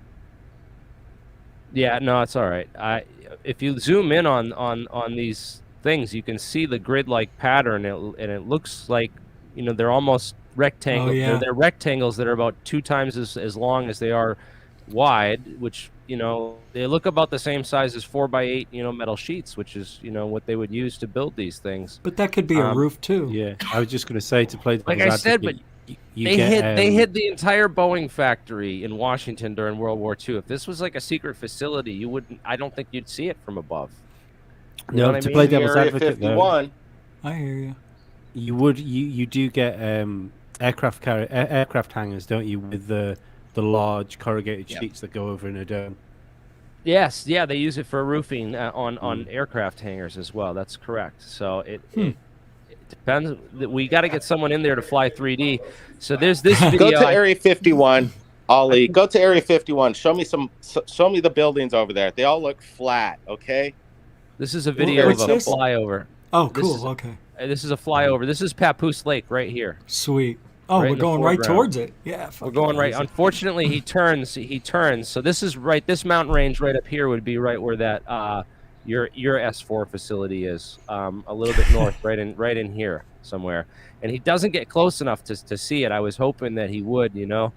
Yeah, no, it's all right. If you zoom in on these things, you can see the grid-like pattern, and it looks like, you know, they're almost rectangles. Oh, yeah. They're rectangles that are about 2 times as long as they are wide, which, you know, they look about the same size as 4x8, you know, metal sheets, which is, you know, what they would use to build these things. But that could be a roof too. Yeah, I was just going to say, to play Like devil's I said, advocate, you they get, hid the entire Boeing factory in Washington during World War II. If this was like a secret facility, I don't think you'd see it from above. You know No, what I to mean? play devil's Area advocate, though, 51. I hear you. you do get aircraft hangars, don't you, with the large corrugated sheets that go over in a dome. Yes, yeah, they use it for roofing on aircraft hangars as well. That's correct. So it depends. We got to get someone in there to fly 3D. So there's this video. Go to Area 51, Ollie. Go to Area 51. Show me the buildings over there. They all look flat. Okay. This is a video of what's a this? flyover. Oh, This cool. is- Okay. This is a flyover. This is Papoose Lake right here. Sweet. Oh, Right we're in the going right foreground. towards it. Yeah. We're fucking going right. awesome. Unfortunately, he turns. So this is right. This mountain range right up here would be right where that your S4 facility is. A little bit north, right in here somewhere. And he doesn't get close enough to see it. I was hoping that he would, you know,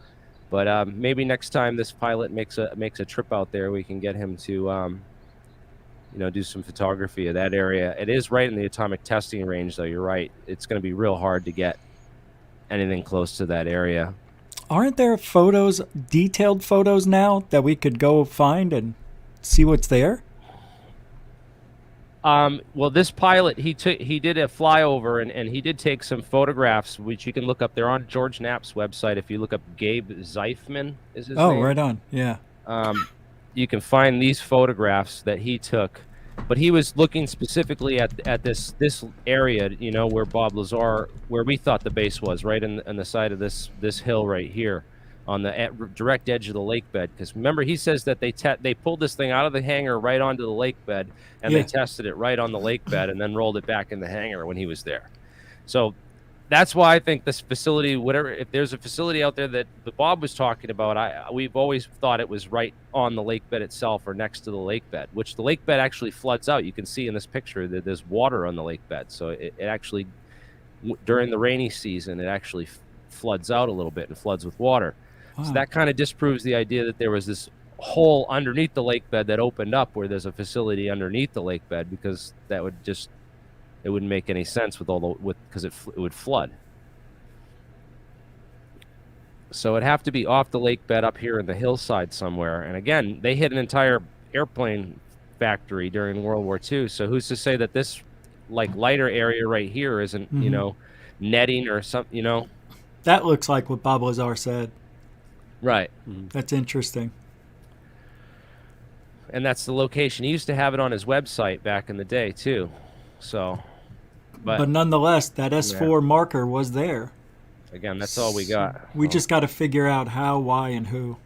but maybe next time this pilot makes a trip out there, we can get him to, you know, do some photography of that area. It is right in the atomic testing range, though. You're right. It's going to be real hard to get anything close to that area. Aren't there photos, detailed photos now that we could go find and see what's there? Well, this pilot, he did a flyover and he did take some photographs, which you can look up. They're on George Knapp's website. If you look up Gabe Zeifman, is his name. Oh, right on. Yeah. You can find these photographs that he took, but he was looking specifically at this area, you know, where Bob Lazar, where we thought the base was, right in the side of this hill right here, on the direct edge of the lake bed. Because remember, he says that they pulled this thing out of the hangar right onto the lake bed, and Yeah. they tested it right on the lake bed, and then rolled it back in the hangar when he was there. So that's why I think this facility, if there's a facility out there that Bob was talking about, we've always thought it was right on the lake bed itself or next to the lake bed, which the lake bed actually floods out. You can see in this picture that there's water on the lake bed. So it actually, during the rainy season, it actually floods out a little bit and floods with water. Wow. So that kind of disproves the idea that there was this hole underneath the lake bed that opened up where there's a facility underneath the lake bed, because that would just, it wouldn't make any sense because it would flood. So it'd have to be off the lake bed up here in the hillside somewhere. And again, they hit an entire airplane factory during World War II. So who's to say that this like lighter area right here isn't, you know, netting or something, you know? That looks like what Bob Lazar said. Right. That's interesting. And that's the location. He used to have it on his website back in the day too. So, but nonetheless, that S4 marker was there. Again, that's all we got. We just got to figure out how, why, and who.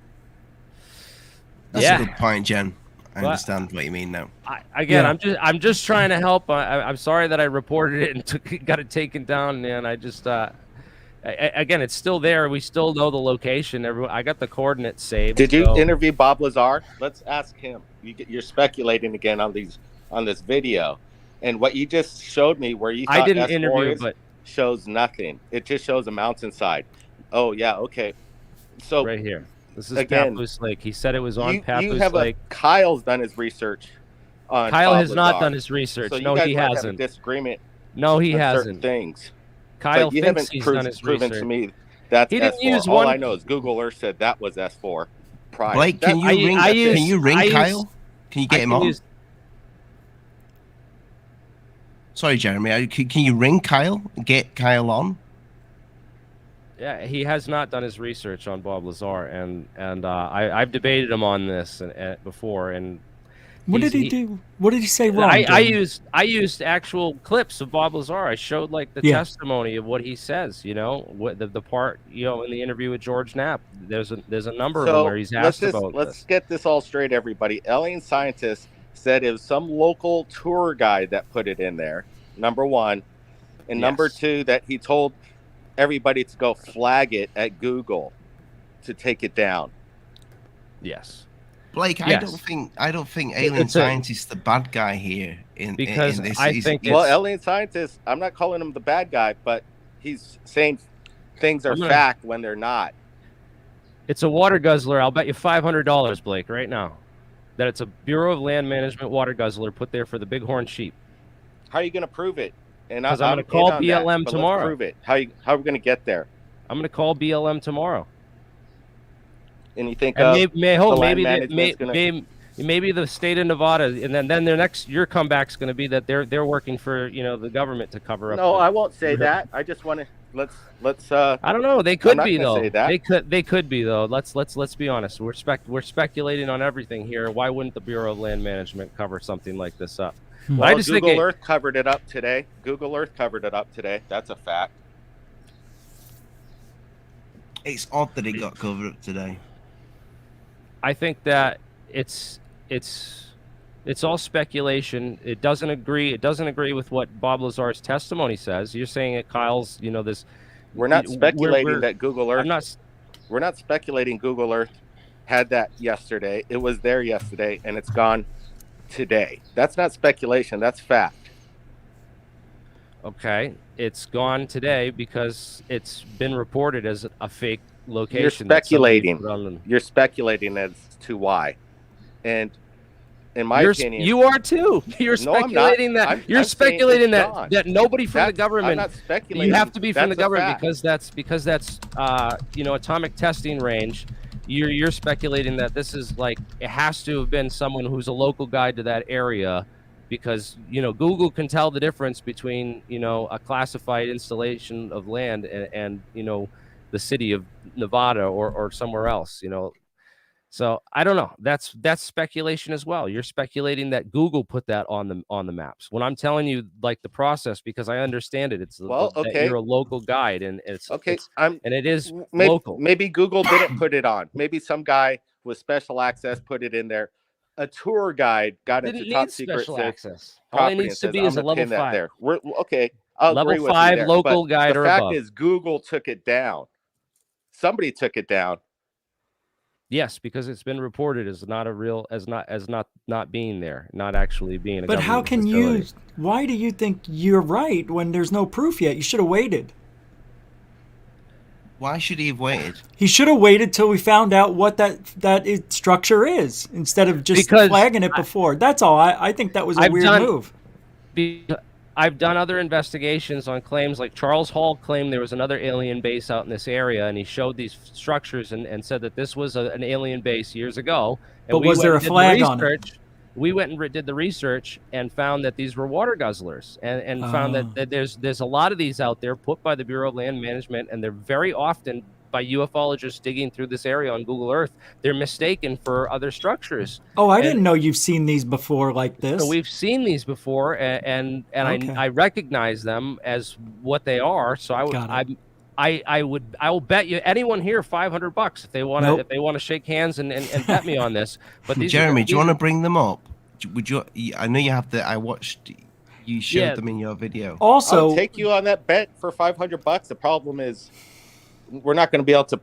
That's a good point, Jen. I understand what you mean now. I'm just trying to help. I'm sorry that I reported it and got it taken down, and I just again, it's still there. We still know the location. I got the coordinates saved. Did you interview Bob Lazar? Let's ask him. You're speculating again on this video, and what you just showed me, where you thought I didn't S4 interview, is, but shows nothing. It just shows a mountainside. Oh yeah, okay. So right here, this is again, Papoose Lake. He said it was on Papoose Lake. Kyle's done his research on. Kyle Bob has not Lazar. done his research. So no, you guys he might hasn't. have a disagreement. No, he on hasn't. certain things. Kyle but you thinks haven't he's done his proven research. to me that's He didn't S4. use All one. I know is Google Earth said that was S4. Prior. Blake, can you ring Kyle? Can you get him on? Sorry, Jeremy. Can you ring Kyle? Get Kyle on? Yeah, he has not done his research on Bob Lazar, and I've debated him on this before. And what did he do? What did he say wrong? I used actual clips of Bob Lazar. I showed like the testimony of what he says. You know, what the part, you know, in the interview with George Knapp. There's a number of them where he's asked about this. Let's get this all straight, everybody. AlienScientist said it was some local tour guide that put it in there. Number one, and number two, that he told everybody to go flag it at Google to take it down. Yes. Blake, I don't think AlienScientist is the bad guy here in this. I think AlienScientist, I'm not calling him the bad guy, but he's saying things are fact when they're not. It's a water guzzler. I'll bet you $500, Blake, right now, that it's a Bureau of Land Management water guzzler put there for the bighorn sheep. How are you going to prove it? And I'm going to call BLM tomorrow. Prove it. How are we going to get there? I'm going to call BLM tomorrow. And you think maybe the state of Nevada, and then their next your comeback's going to be that they're working for the government to cover up. No, I won't say that. I just want to let's. I don't know. They could be though. Say that. They could be though. Let's be honest. We're speculating on everything here. Why wouldn't the Bureau of Land Management cover something like this up? Well, Google Earth covered it up today. That's a fact. It's odd that it got covered up today. I think that it's all speculation. It doesn't agree with what Bob Lazar's testimony says. You're saying that Kyle's, this. We're not speculating that Google Earth. We're not speculating Google Earth had that yesterday. It was there yesterday, and it's gone today. That's not speculation. That's fact. Okay, it's gone today because it's been reported as a fake location. You're speculating. You're speculating as to why, and in my opinion, you are too. You're speculating that. You're speculating that nobody from the government. I'm not speculating. You have to be from the government because that's atomic testing range. You're speculating that this is like it has to have been someone who's a local guide to that area, because Google can tell the difference between a classified installation of land and the city of Nevada or somewhere else. So I don't know. That's speculation as well. You're speculating that Google put that on the maps. When I'm telling you like the process, because I understand it. It's that you're a local guide and it's okay. And it is local. Maybe Google didn't put it on. Maybe some guy with special access put it in there. A tour guide got into top secret special access. All it needs to be is a level 5. There. We're okay. I'll level agree with 5 you there, local guide or above. The fact is, Google took it down. Somebody took it down. Yes, because it's been reported as not a real, as not being there, not actually being a But how government can facility. you? Why do you think you're right when there's no proof yet? You should have waited. Why should he have waited? He should have waited till we found out what that structure is instead of just Because flagging it before. That's all. I think that was a weird move. I've done other investigations on claims like Charles Hall claimed there was another alien base out in this area, and he showed these structures and said that this was an alien base years ago. And But was there a flag on it? We went and did the research and found that these were water guzzlers, and found that there's a lot of these out there put by the Bureau of Land Management, and they're very often by ufologists digging through this area on Google Earth. They're mistaken for other structures. Oh, I didn't know you've seen these before like this. So we've seen these before, and Okay. I recognize them as what they are. So I will bet you anyone here $500 if they want to if they want to shake hands and bet me on this. But these Jeremy, do you want to to bring them up? Would you? I know you have the. I watched. You showed them in your video. Also, I'll take you on that bet for $500. The problem is, we're not going to be able to,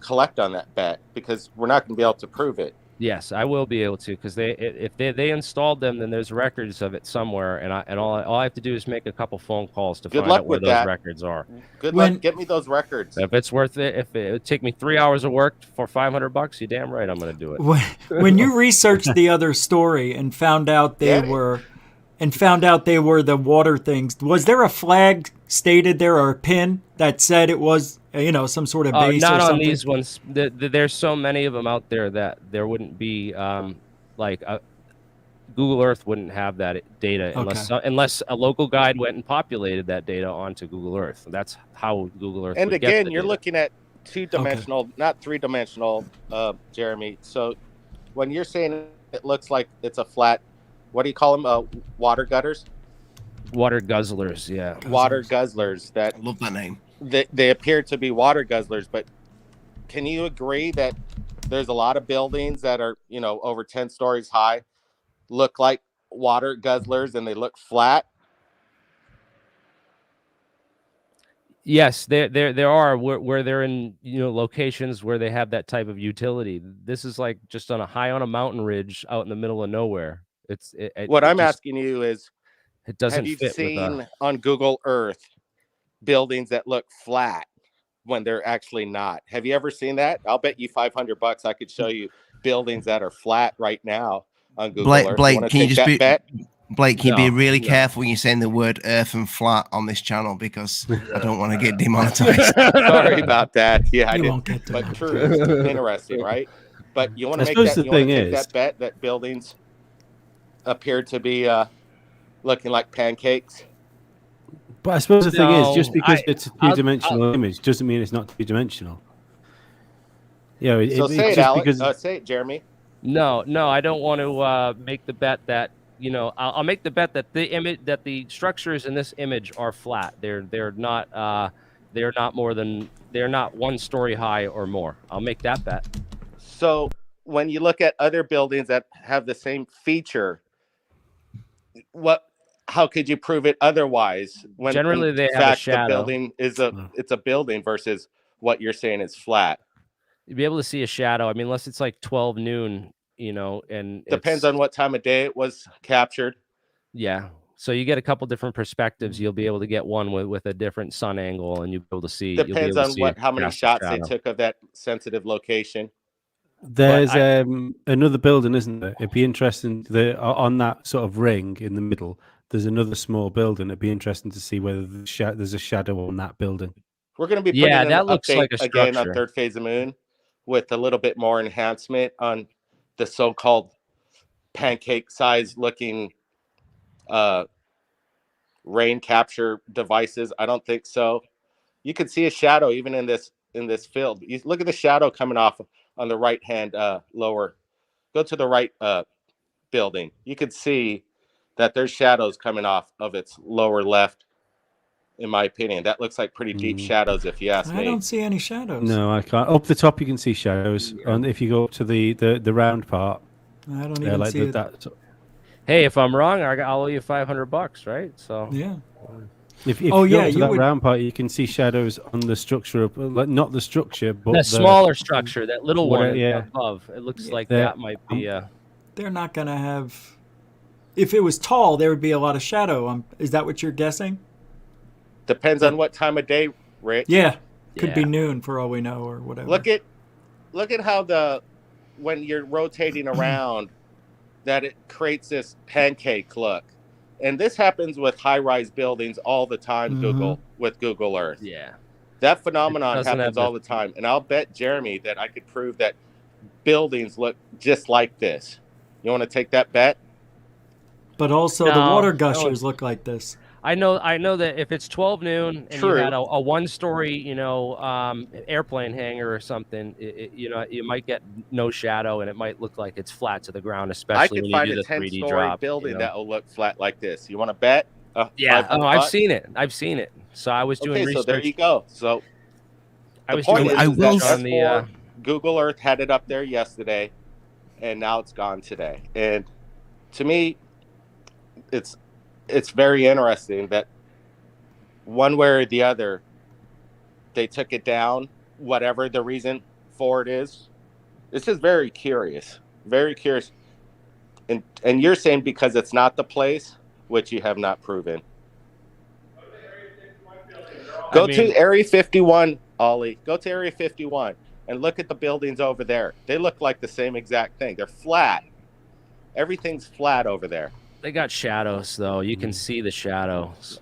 collect on that bet because we're not going to be able to prove it. Yes, I will be able to, because if they installed them, then there's records of it somewhere, and all I have to do is make a couple phone calls to find out where those records are. Good luck. Get me those records. If it's worth it, if it would take me 3 hours of work for $500, you're damn right I'm going to do it. When you researched the other story and found out they were the water things, was there a flag stated there or a pin that said it was some sort of base or not something? on these ones. There's so many of them out there that there wouldn't be Google Earth wouldn't have that data unless a local guide went and populated that data onto Google Earth. That's how Google Earth. And would get again, the you're data. looking at two-dimensional, not three-dimensional, Jeremy. So when you're saying it looks like it's a flat, what do you call them? Water gutters? Water guzzlers, yeah. Water guzzlers. I love that name. They appear to be water guzzlers, but can you agree that there's a lot of buildings that are, over 10 stories high, look like water guzzlers and they look flat? Yes, there are where they're in locations where they have that type of utility. This is like just on a mountain ridge out in the middle of nowhere. I'm asking you is, it doesn't have you fit seen on Google Earth buildings that look flat when they're actually not? Have you ever seen that? I'll bet you $500 I could show you buildings that are flat right now on Google Earth. Blake, can you just be really No. careful when you're saying the word earth and flat on this channel, because I don't want to get demonetized. Sorry about that. Yeah, I won't didn't. get But true, it's interesting, right? But you want to I make suppose that. the You want to thing take is- that bet that buildings appear to be looking like pancakes. But I suppose the thing is, just No, because it's a I'll- two-dimensional image doesn't mean it's not two-dimensional. So say it's it, just Alex. because Say it, Jeremy. No, I don't want to make the bet that I'll make the bet that the structures in this image are flat. They're not they're not 1 story high or more. I'll make that bet. So when you look at other buildings that have the same feature, how could you prove it otherwise? When Generally, in they have a fact, shadow. The building is it's a building versus what you're saying is flat. You'd be able to see a shadow. I mean, unless it's like 12 noon, and Depends it's- on what time of day it was captured. Yeah. So you get a couple different perspectives. You'll be able to get one with a different sun angle, and you'll be able to see. you'll be Depends able to on see how many past the shots they shadow. took of that sensitive location. there's another building, isn't there? It'd be interesting on that sort of ring in the middle. There's another small building. It'd be interesting to see whether there's a shadow on that building. We're going to be putting Yeah, in that an looks update like a again on structure. Third Phase of Moon with a little bit more enhancement on the so-called pancake size looking rain capture devices. I don't think so. You can see a shadow even in this field. You look at the shadow coming off on the right hand lower. Go to the right building. You could see that there's shadows coming off of its lower left. In my opinion, that looks like pretty deep shadows, if you ask I me. don't see any shadows. No, I can't. Up the top, you can see shadows. And if you go up to the round part, I don't even like see it. Hey, if I'm wrong, I'll owe you $500, right? So Yeah. If you Oh, go yeah, to you that would- round part, you can see shadows on the structure of, like, not the structure, but The smaller structure, that little whatever, one yeah. above. It looks like There- that might be. They're not going to have. If it was tall, there would be a lot of shadow. Is that what you're guessing? Depends on what time of day, Rich. Yeah. Could be Yeah. noon for all we know, or whatever. Look at how when you're rotating around, that it creates this pancake look. And this happens with high-rise buildings all the time, Mhm. with Google Earth. Yeah. That phenomenon doesn't happens have all the time. And I'll bet Jeremy that I could prove that buildings look just like this. You want to take that bet? But also the No, water no. gushers look like this. I know that if it's 12 noon and True. you had a one-story, airplane hangar or something, you might get no shadow and it might look like it's flat to the ground, I especially could when find you do a the 3D 10-story drop. building that will look flat like this. You want to bet? Yeah, $500? I've seen it. I've seen it. So I was doing Okay, research. so there you go. So I the was point doing I is will that research on the. S4, Google Earth had it up there yesterday, and now it's gone today. And to me, it's very interesting that one way or the other, they took it down, whatever the reason for it is. It's just very curious, very curious. And you're saying because it's not the place, which you have not proven. Go to Area 51, Ollie. Go to Area 51 and look at the buildings over there. They look like the same exact thing. They're flat. Everything's flat over there. They got shadows though. You can see the shadows.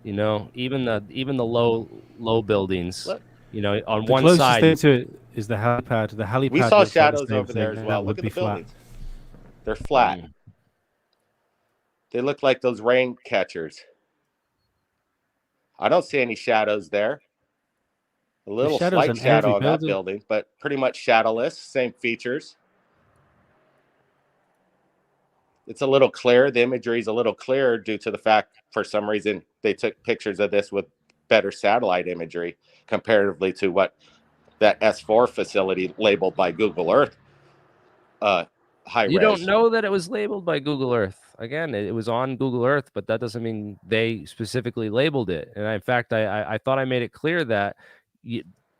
Even the low buildings. Look. On The one closest side. thing to it is the helipad. The helipad. We saw looks like the shadows same over there thing. as That well. would Look at be the flat. buildings. They're flat. They look like those rain catchers. I don't see any shadows there. A little shadows slight on shadow every on that building. building, but pretty much shadowless. Same features. It's a little clear. The imagery is a little clearer due to the fact, for some reason, they took pictures of this with better satellite imagery comparatively to what that S4 facility labeled by Google Earth high You res. don't know that it was labeled by Google Earth. Again, it was on Google Earth, but that doesn't mean they specifically labeled it. And in fact, I thought I made it clear that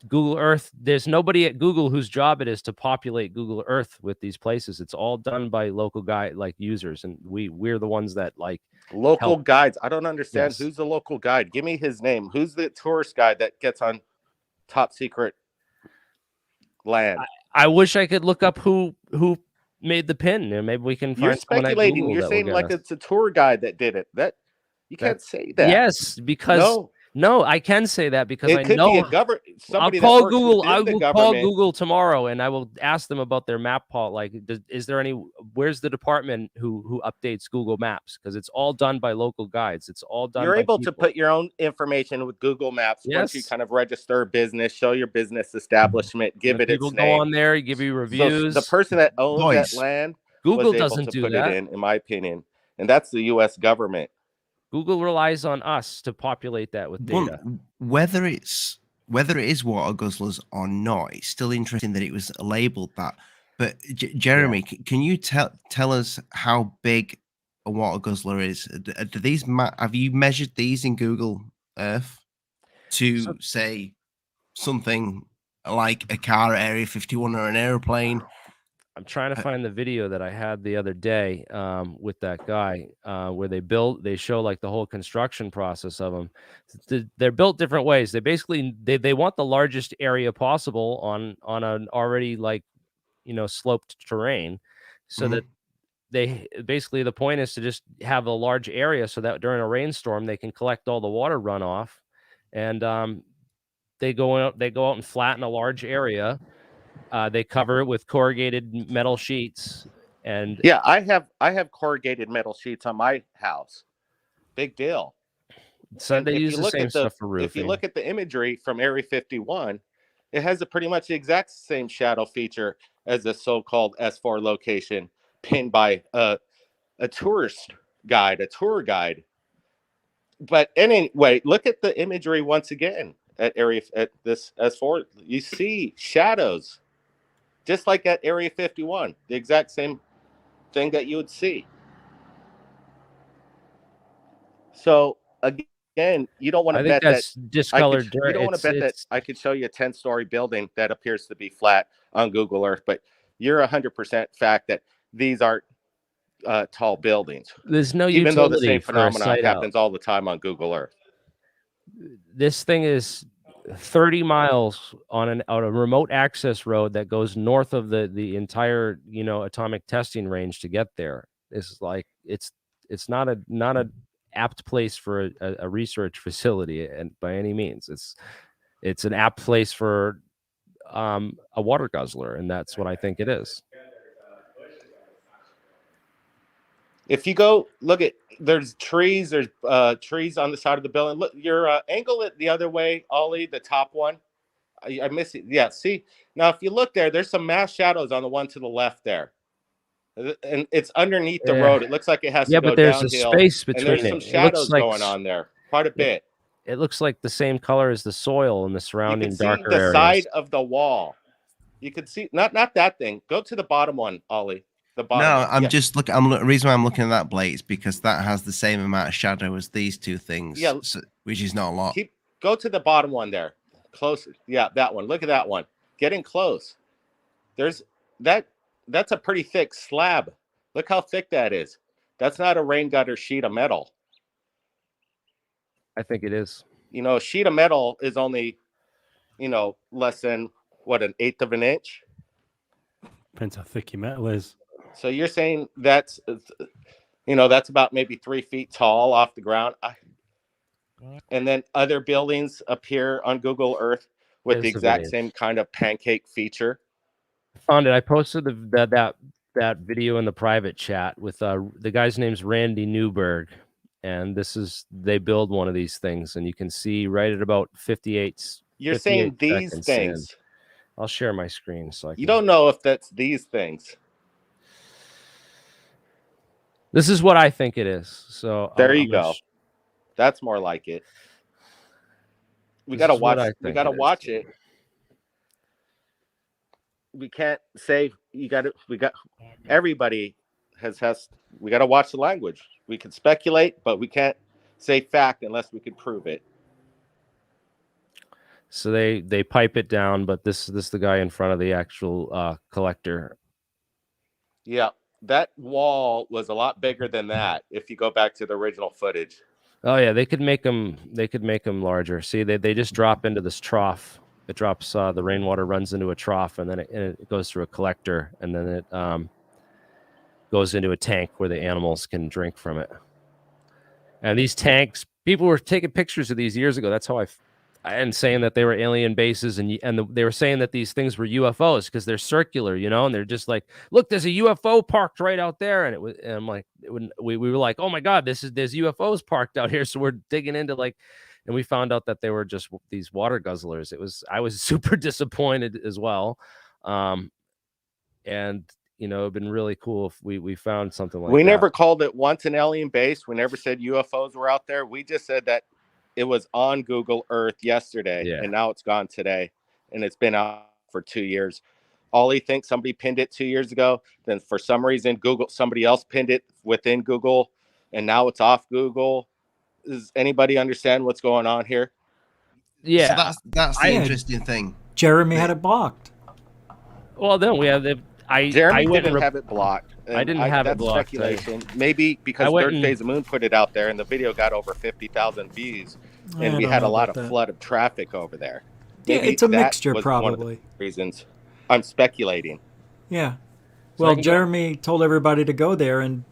Google Earth, there's nobody at Google whose job it is to populate Google Earth with these places. It's all done by local users, and we're the ones that Local help. guides. I don't understand. Yes. Who's the local guide? Give me his name. Who's the tourist guide that gets on top secret land? I wish I could look up who made the pin, and maybe we can find You're someone at speculating. Google You're that will saying get like us. it's a tour guide that did it. That you can't say that. Yes, because no, I can say that because it I could know be a government. I'll Somebody call that works Google. within I the will call government. Google tomorrow, and I will ask them about their map pot. Like, is there any? Where's the department who updates Google Maps? Because it's all done by local guides. It's all done. You're by able people. to put your own information with Google Maps once you Yes. kind of register a business, show your business establishment, give it People its go name. on there, give you So reviews. the person that owns Boys. that land Google was able doesn't to do put that. it in my opinion, and that's the U.S. government. Google relies on us to populate that with data. Well, whether it is water guzzlers or not, it's still interesting that it was labeled that. But Jeremy, can you tell us how big a water guzzler is? Do these have you measured these in Google Earth to say something like a car at Area 51 or an airplane? I'm trying to find the video that I had the other day with that guy where they show like the whole construction process of them. They're built different ways. They basically they want the largest area possible on an already sloped terrain, so that they basically the point is to just have a large area so that during a rainstorm they can collect all the water runoff, and they go out and flatten a large area. They cover it with corrugated metal sheets, and Yeah, I have corrugated metal sheets on my house. Big deal. so And they if use you the look same at the- stuff for roofing. If you look at the imagery from Area 51, it has pretty much the exact same shadow feature as the so-called S4 location pinned by a tourist guide, a tour guide. But anyway, look at the imagery once again at this S4. You see shadows, just like at Area 51, the exact same thing that you would see. So again, again, you don't want I to think bet that that's discolored you dirt. don't want to bet that I could show you a 10-story building that appears to be flat on Google Earth, but you're 100% fact that these aren't tall buildings. There's no even though the utility same for a phenomenon site out. happens all the time on Google Earth. This thing is 30 miles on a remote access road that goes north of the entire, you know, atomic testing range to get there. It's like it's not a apt place for a research facility, and by any means. It's an apt place for a water guzzler, and that's what I think it is. If you go look at, there's trees on the side of the building. Look, your angle it the other way, Ollie, the top one. I miss it. Yeah, see, now if you look there, there's some mass shadows on the one to the left there, and it's underneath the road. It looks like it has to go but there's downhill, a space between and there's it. some It shadows looks like going on there, quite a bit. It looks like the same color as the soil in the You surrounding can see darker the areas. side of the wall. You can see not that thing. Go to the bottom one, Ollie. The bottom. No, one. I'm Yeah. just looking. The reason why I'm looking at that, Blake, is because that has the same amount of shadow as these two things. Yeah. Which is not a lot. Go to the bottom one there. Close. Yeah, that one. Look at that one. Getting close. There's that's a pretty thick slab. Look how thick that is. That's not a rain gutter sheet of metal. I think it is. You know, a sheet of metal is only, you know, less than what, 1/8 of an inch. Depends how thick your metal is. So you're saying that's, you know, that's about maybe 3 feet tall off the ground. And then other buildings appear on Google Earth with the exact same kind of pancake feature. I found it. I posted that video in the private chat with the guy's name's Randy Newberg, and they build one of these things, and you can see right at about 58. You're saying these things. I'll share my screen so I can. You don't know if that's these things. This is what I think it is. So there you go. That's more like it. We gotta watch. We gotta watch it. We can't say we got. Everybody has. We gotta watch the language. We can speculate, but we can't say fact unless we can prove it. So they pipe it down, but this is the guy in front of the actual collector. Yeah, that wall was a lot bigger than that. If you go back to the original footage. Oh yeah, they could make them larger. See, they just drop into this trough. It drops. The rainwater runs into a trough, and then it goes through a collector, and then it goes into a tank where the animals can drink from it. And these tanks, people were taking pictures of these years ago. That's how and saying that they were alien bases, and they were saying that these things were UFOs because they're circular, you know, and they're just like, look, there's a UFO parked right out there, and I'm like, we were like, oh my god, there's UFOs parked out here, so we're digging into and we found out that they were just these water guzzlers. I was super disappointed as well, and you know, it'd been really cool if we found something like that. We never called it once an alien base. We never said UFOs were out there. We just said that it was on Google Earth yesterday, and now it's gone today, and it's been out for 2 years. Ollie thinks somebody pinned it 2 years ago. Then for some reason, somebody else pinned it within Google, and now it's off Google. Does anybody understand what's going on here? Yeah, so that's the interesting thing. Jeremy had it blocked. Well, then we have Jeremy didn't have it blocked. I didn't have it blocked. Speculation. Maybe because Thirdphaseofmoon put it out there, and the video got over 50,000 views, and we had a lot of flood of traffic over there. Maybe it's a mixture, probably. One of the reasons. I'm speculating. Yeah. Well, Jeremy told everybody to go there, and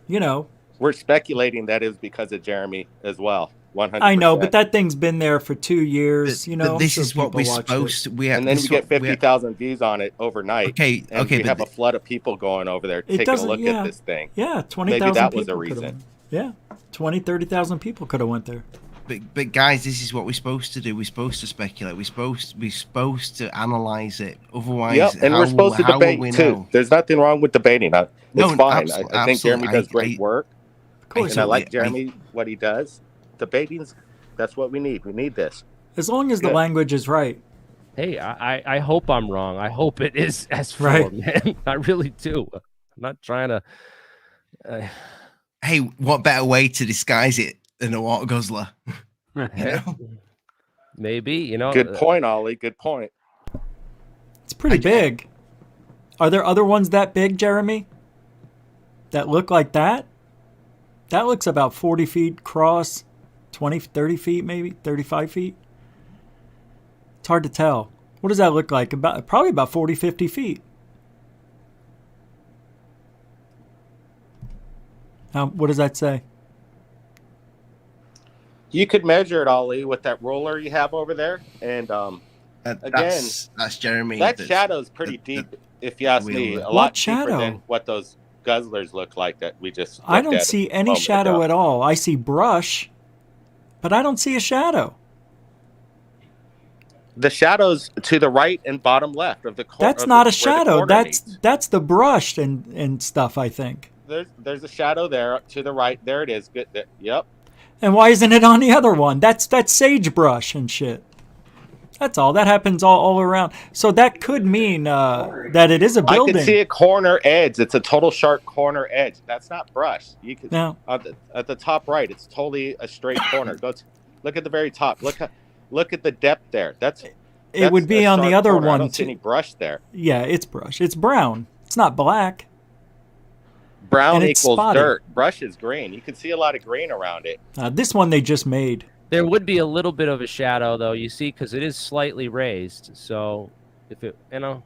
you know, we're speculating that is because of Jeremy as well. 100%. I know, but that thing's been there for 2 years. But this is what we're supposed to. And then we get 50,000 views on it overnight. Okay, and we have a flood of people going over there taking a look at this thing. Yeah, 20,000 Maybe that people was a reason. Yeah, 30,000 people could have went there. But guys, this is what we're supposed to do. We're supposed to speculate. We're supposed to analyze it. Otherwise, and we're supposed to debate too. There's nothing wrong with debating. It's fine. I think Jeremy does great work. Of course, and I like Jeremy what he does. Debating's that's what we need. We need this. As long as the language is right. Hey, I hope I'm wrong. I hope it is S4, man. I really do. I'm not trying to. Hey, what better way to disguise it than a water guzzler? You know? Maybe, you know. Good point, Ollie. Good point. It's pretty big. Are there other ones that big, Jeremy? That look like that? That looks about 40 feet across, 20, 30 feet maybe, 35 feet. It's hard to tell. What does that look like? Probably about 40, 50 feet. What does that say? You could measure it, Ollie, with that ruler you have over there. And that's Jeremy. That shadow's pretty deep, if you ask me. A lot deeper than what those guzzlers look like that we just I don't see any shadow at all. I see brush, but I don't see a shadow. The shadows to the right and bottom left of the corner. That's not a shadow. That's the brush and stuff, I think. There's a shadow there to the right. There it is. Good. Yep. And why isn't it on the other one? That's sagebrush and shit. That's all. That happens all around. So that could mean that it is a building. I can see a corner edge. It's a total sharp corner edge. That's not brush. You can at the top right. It's totally a straight corner. Look at the very top. Look at the depth there. That's it would be on the other corner. one. I don't see any brush there. Yeah, it's brush. It's brown. It's not black. Brown equals dirt. Brush is green. You can see a lot of green around it. This one they just made. There would be a little bit of a shadow, though, you see, because it is slightly raised. So, if it, you know.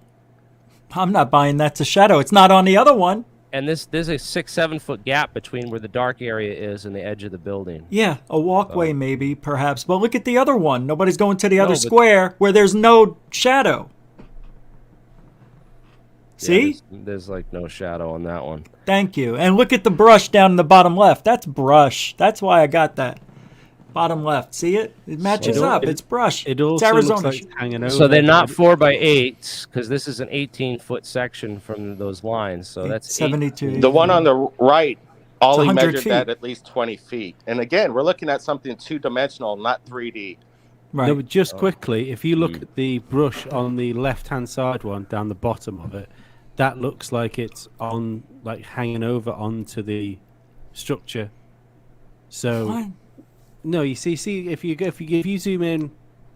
I'm not buying that's a shadow. It's not on the other one. And there's a 6-7 foot gap between where the dark area is and the edge of the building. Yeah, a walkway maybe, perhaps. But look at the other one. Nobody's going to the other square where there's no shadow. See? Yeah, there's like no shadow on that one. Thank you. And look at the brush down in the bottom left. That's brush. That's why I got that. Bottom left. See it? It matches up. It's brush. It also it's Arizona. looks like hanging over. So they're not 4x8s because this is an 18-foot section from those lines. So that's 72. The one on the right, Ollie measured feet. that at least 20 feet. And again, we're looking at something two-dimensional, not 3D. Right. No, but just quickly, if you look at the brush on the left-hand side one down the bottom of it, that looks like it's on, like hanging over onto the structure. So. What? No, you see, if you zoom in,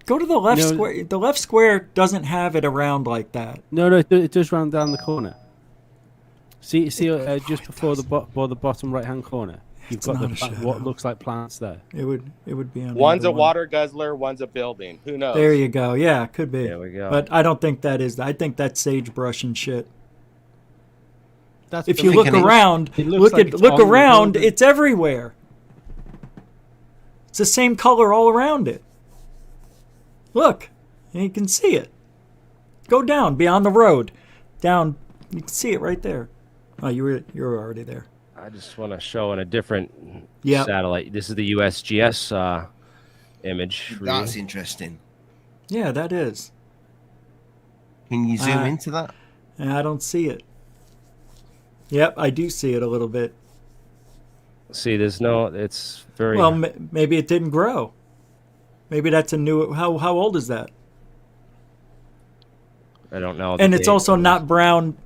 go to the left square. The left square doesn't have it around like that. No, it does round down the corner. See, just before the bottom right hand corner, you've got what looks like plants there. It would be on. One's a water guzzler, one's a building. Who knows? There you go. Yeah, could be. There we go. But I don't think that is. I think that's sagebrush and shit. That's if you look around, look around. It's everywhere. It's the same color all around it. Look, and you can see it. Go down beyond the road, down. You can see it right there. Oh, you're already there. I just want to show in a different satellite. This is the USGS image. That's interesting. Yeah, that is. Can you zoom into that? I don't see it. Yep, I do see it a little bit. See, it's very... Well, maybe it didn't grow. Maybe that's a new... How old is that? I don't know. And it's also not brown.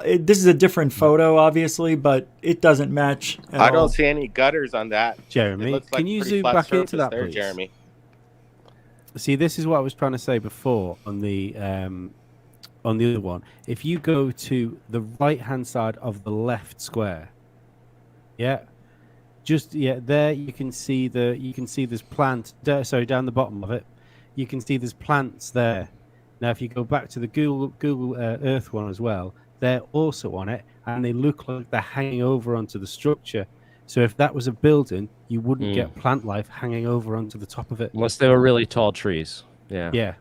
This is a different photo, obviously, but it doesn't match at I all. don't see any gutters on that. Jeremy, can you zoom back into that, please? Jeremy. See, this is what I was trying to say before on the other one. If you go to the right-hand side of the left square, there you can see there's plants. Sorry, down the bottom of it, you can see there's plants there. Now, if you go back to the Google Earth one as well, they're also on it, and they look like they're hanging over onto the structure. So if that was a building, you wouldn't get plant life hanging over onto the top of it, unless they were really tall trees. Yeah. Yeah.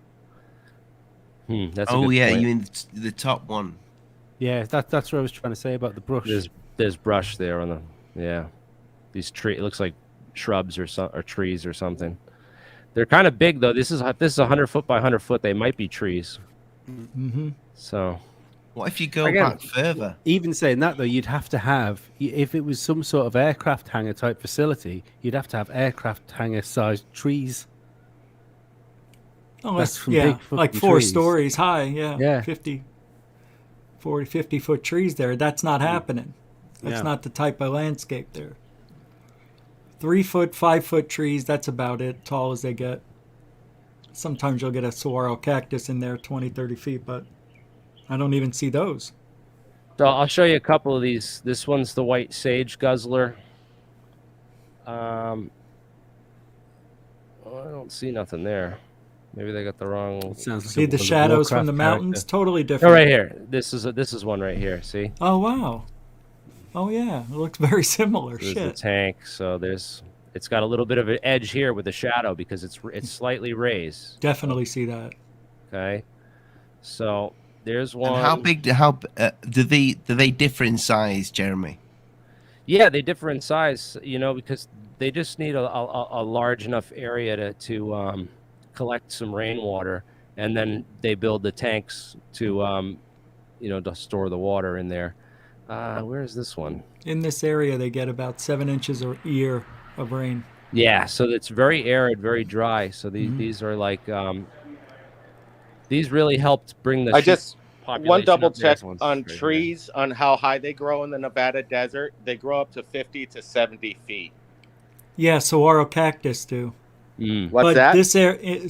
That's point. You mean the top one? Yeah, that's what I was trying to say about the brush. There's brush there on the these tree. It looks like shrubs or trees or something. They're kind of big though. This is 100 foot by 100 foot. They might be trees. Mm-hmm. So, what if you go back further? Even saying that though, you'd have to have, if it was some sort of aircraft hangar type facility, you'd have to have aircraft hangar sized trees. Oh, that's like 4 stories high. Yeah. 50 foot trees there. That's not happening. That's not the type of landscape there. 3 foot, 5 foot trees. That's about it, tall as they get. Sometimes you'll get a saguaro cactus in there 20, 30 feet, but I don't even see those. So I'll show you a couple of these. This one's the white sage guzzler. I don't see nothing there. Maybe they got the wrong. Sounds like See the shadows from the mountains? Totally Oh, different. right here. This is one right here. See? Oh, wow. Oh, yeah. It looks very similar. There's the Shit. tank. So it's got a little bit of an edge here with the shadow because it's slightly raised. Definitely see that. Okay. So there's one. And how big? Do they differ in size, Jeremy? Yeah, they differ in size. Because they just need a large enough area to collect some rainwater, and then they build the tanks to to store the water in there. Where's this one? In this area, they get about 7 inches a year of rain. Yeah, so it's very arid, very dry. So these are like these really helped bring the. I just population one double up. There's check one on right here. trees on how high they grow in the Nevada desert. They grow up to 50 to 70 feet. Yeah, saguaro cactus do. Mm. What's but that? this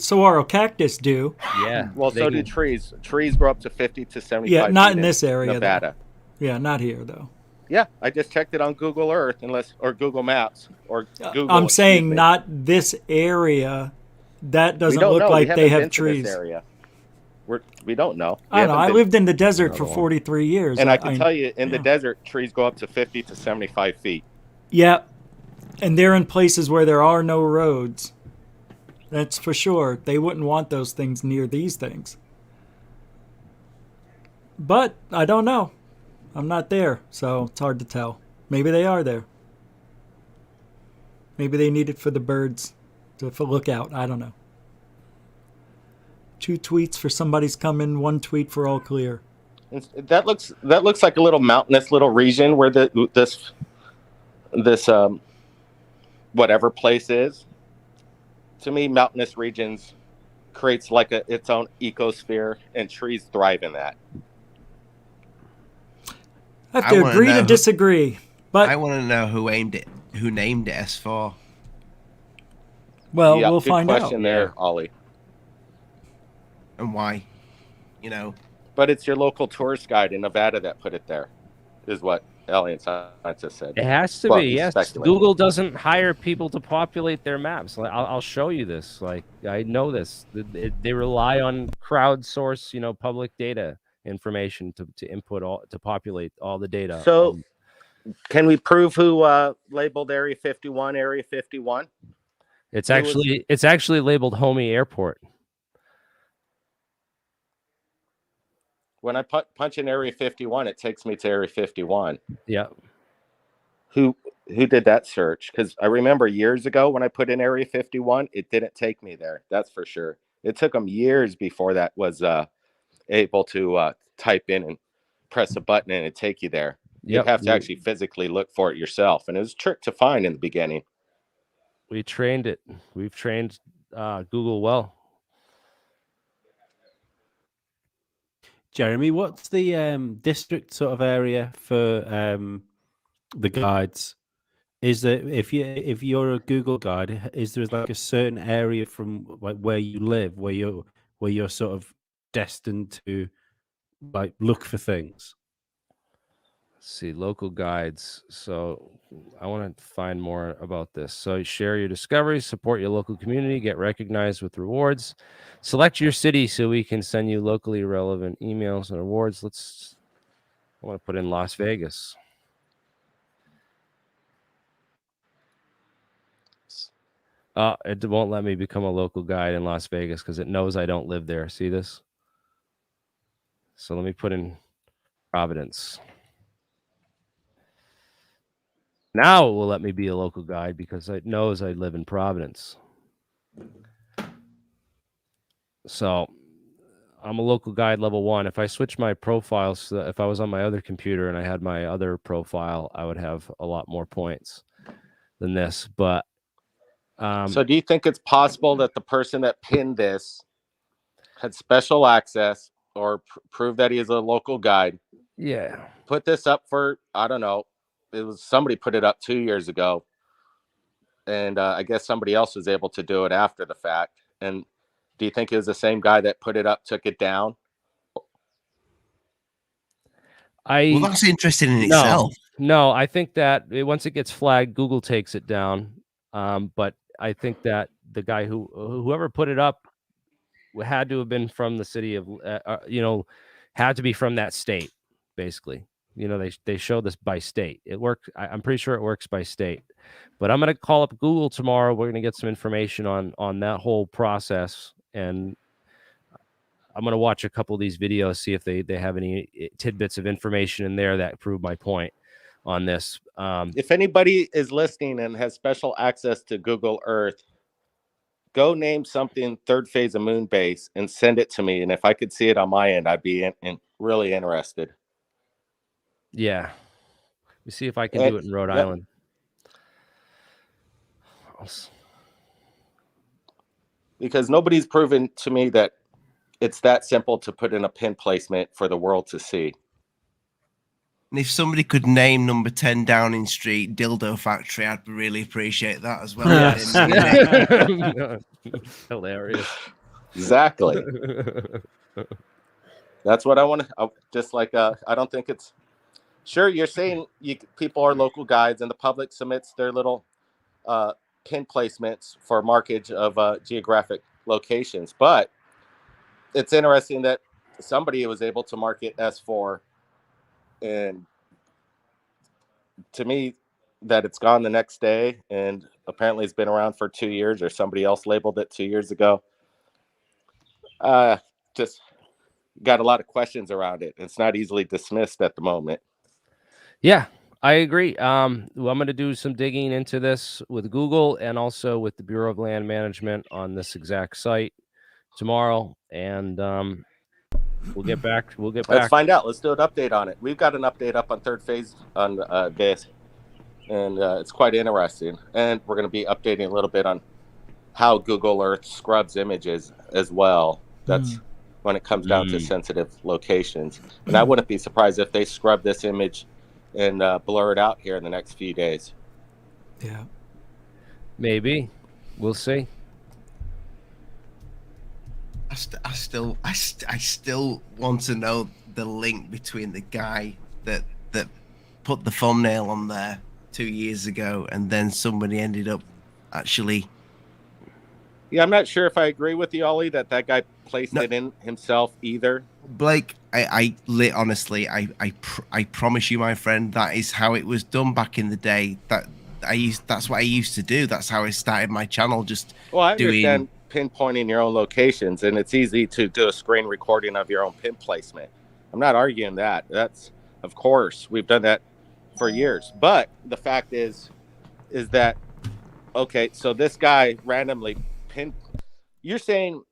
saguaro cactus do. Yeah. Well, they so do. do trees. Trees grow up to 50 to 75 Yeah, not feet in this area, Nevada. Yeah, not here though. Yeah, I just checked it on Google Earth, or Google Maps, or Google. I'm saying excuse me. not this area. That We doesn't don't look know. We like haven't they been have to this trees. area. We don't know. I don't know. I lived, lived in the desert for Another one. 43 years. and I can tell you, in the yeah. desert, trees go up to 50 to 75 feet. Yeah, and they're in places where there are no roads. That's for sure. They wouldn't want those things near these things. But I don't know. I'm not there, so it's hard to tell. Maybe they are there. Maybe they need it for the birds for lookout. I don't know. 2 tweets for somebody's coming, 1 tweet for all clear. That looks like a little mountainous little region where this whatever place is. To me, mountainous regions creates like its own ecosphere, and trees thrive in that. I have to wanna agree know to who- disagree. But I want to know who named it S4. well, Yeah, we'll good find out. question there, Ollie. And why? But it's your local tourist guide in Nevada that put it there, is what AlienScientist said. It has to Well, be. he's Yes. speculating. Google doesn't hire people to populate their maps. I'll show you this. Like, I know this. They rely on crowdsource, public data information to input to populate all the data. So, can we prove who labeled Area 51 Area 51? it's who was- actually labeled Homey Airport. When I punch in Area 51, it takes me to Area 51. Yeah. Who did that search? Because I remember years ago when I put in Area 51, it didn't take me there. That's for sure. It took them years before that was able to type in and press a button and it'd take you there. Yep. You'd have to actually physically look for it yourself. And it was a trick to find in the beginning. We trained it. We've trained Google well. Jeremy, what's the district sort of area for the guides? Is there, if you're a Google guide, is there like a certain area from like where you live where you're sort of destined to like look for things? Let's see, local guides. So I want to find more about this. So share your discoveries, support your local community, get recognized with rewards. Select your city so we can send you locally relevant emails and awards. I want to put in Las Vegas. It won't let me become a local guide in Las Vegas because it knows I don't live there. See this? So let me put in Providence. Now it will let me be a local guide because it knows I live in Providence. So I'm a local guide level 1. If I switch my profiles, so if I was on my other computer and I had my other profile, I would have a lot more points than this. But So do you think it's possible that the person that pinned this had special access or prove that he is a local guide? yeah, Put this up for, I don't know, it was somebody put it up 2 years ago. and I guess somebody else was able to do it after the fact. And do you think it was the same guy that put it up, took it down? Well, that's interesting in No, itself. no, I think that once it gets flagged, Google takes it down. But I think that the guy whoever put it up had to have been from the city of, had to be from that state, basically. They show this by state. It works. I'm pretty sure it works by state. But I'm going to call up Google tomorrow. We're going to get some information on that whole process, and I'm going to watch a couple of these videos, see if they have any tidbits of information in there that prove my point on this. If anybody is listening and has special access to Google Earth, go name something Third Phase of Moon base and send it to me. And if I could see it on my end, I'd be really interested. Yeah. Let me see if I can do it in Rhode Island. Because nobody's proven to me that it's that simple to put in a pin placement for the world to see. And if somebody could name number 10 Downing Street Dildo Factory, I'd really appreciate that as well. Yes. Hilarious. Exactly. That's what I want to. Just like I don't think it's. Sure, you're saying people are local guides, and the public submits their little pin placements for markage of geographic locations. But it's interesting that somebody was able to market S4, and to me, that it's gone the next day, and apparently it's been around for 2 years, or somebody else labeled it 2 years ago. Just got a lot of questions around it. It's not easily dismissed at the moment. Yeah, I agree. I'm going to do some digging into this with Google and also with the Bureau of Land Management on this exact site tomorrow, and we'll get back. Let's find out. Let's do an update on it. We've got an update up on Third Phase on this, and it's quite interesting. And we're going to be updating a little bit on how Google Earth scrubs images as well. That's when it comes down to sensitive locations. And I wouldn't be surprised if they scrub this image and blur it out here in the next few days. Yeah. Maybe. We'll see. I still want to know the link between the guy that put the thumbnail on there 2 years ago, and then somebody ended up actually. Yeah, I'm not sure if I agree with you, Ollie, that guy placed it in himself either. Blake, honestly, I promise you, my friend, that is how it was done back in the day. That's what I used to do. That's how I started my channel. Well, I understand pinpointing your own locations, and it's easy to do a screen recording of your own pin placement. I'm not arguing that. That's, of course, we've done that for years. But the fact is that, okay, so this guy randomly you're saying,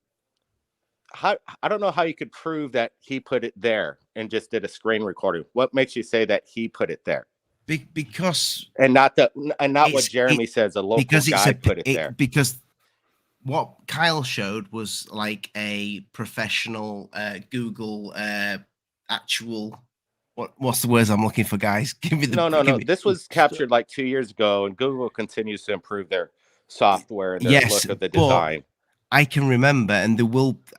I don't know how you could prove that he put it there and just did a screen recording. What makes you say that he put it there? Because not what Jeremy says a local guy put it there. Because what Kyle showed was like a professional Google actual. What's the words I'm looking for, guys? Give me the no. This was captured like 2 years ago, and Google continues to improve their software and their look of the design. I can remember, and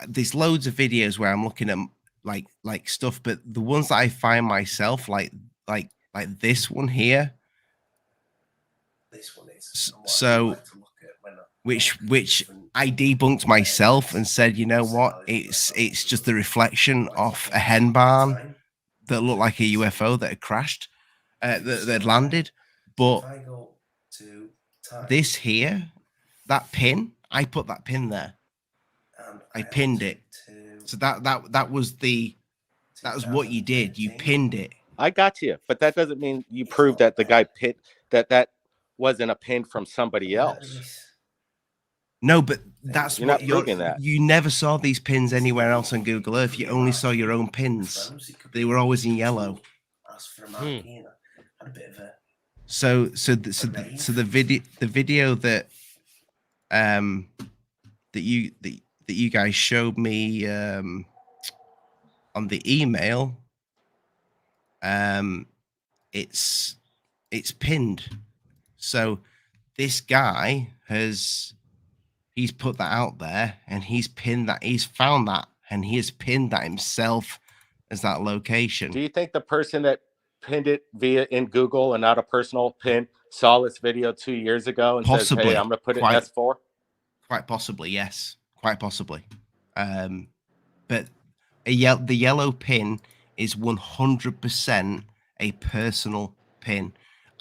there's loads of videos where I'm looking at like stuff, but the ones that I find myself like this one here. This one is so, which I debunked myself and said, you know what, it's just the reflection of a hen barn that looked like a UFO that had crashed, that had landed. But this here, that pin, I put that pin there. I pinned it. So that was what you did. You pinned it. I got you, but that doesn't mean you proved that the guy pinned that wasn't a pin from somebody else. No, but that's you're not proving that. You never saw these pins anywhere else on Google Earth. You only saw your own pins. They were always in yellow. So the video that you guys showed me on the email, it's pinned. So this guy he's put that out there, and he's found that, and he has pinned that himself as that location. Do you think the person that pinned it in Google and not a personal pin saw this video 2 years ago and Possibly. says, "Hey, I'm going to put it S4"? Quite possibly, yes. Quite possibly. But the yellow pin is 100% a personal pin.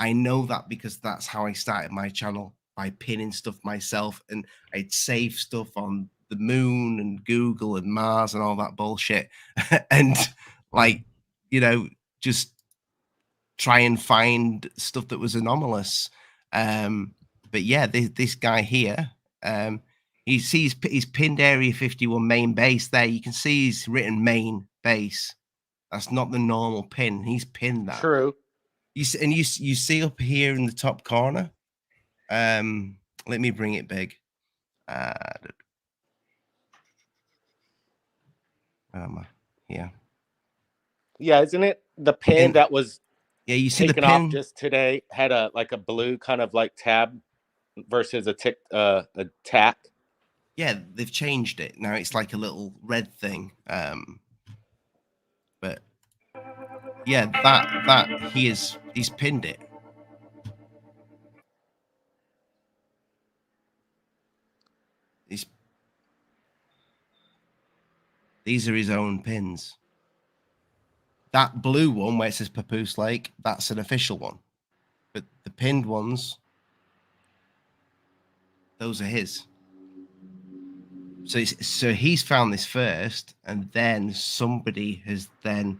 I know that because that's how I started my channel, by pinning stuff myself, and I'd save stuff on the moon and Google and Mars and all that bullshit. And like, you know, just try and find stuff that was anomalous. But yeah, this guy here, he's pinned Area 51 main base there. You can see he's written main base. That's not the normal pin. He's pinned that. True. You see up here in the top corner. Let me bring it big. Yeah. Yeah, isn't it the pin that was you see taken the pin off just today had a blue kind of like tab versus a tack? Yeah, they've changed it. Now it's like a little red thing. But yeah, that he's pinned it. These are his own pins. That blue one where it says Papoose Lake, that's an official one. But the pinned ones, those are his. So he's found this first, and then somebody has then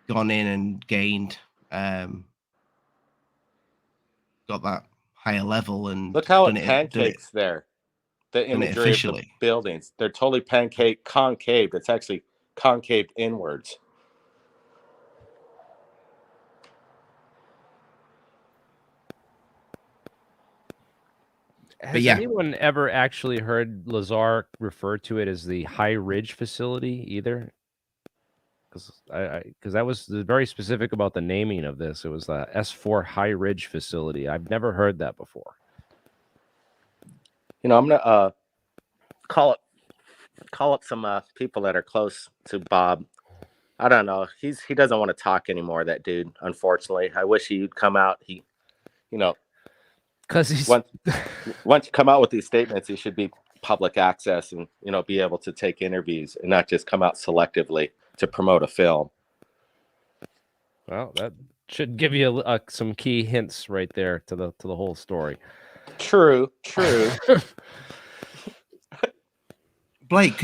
gone in and gained, got that higher level, and look how it pancakes there. The imagery of the buildings, they're totally concave. It's actually concaved inwards. Has anyone ever actually heard Lazar refer to it as the High Ridge facility either? Because that was very specific about the naming of this. It was the S4 High Ridge facility. I've never heard that before. You know, I'm gonna call up some people that are close to Bob. I don't know. He doesn't want to talk anymore. That dude, unfortunately. I wish he'd come out. Because he's once you come out with these statements, he should be public access and be able to take interviews and not just come out selectively to promote a film. Well, that should give you some key hints right there to the whole story. True. Blake,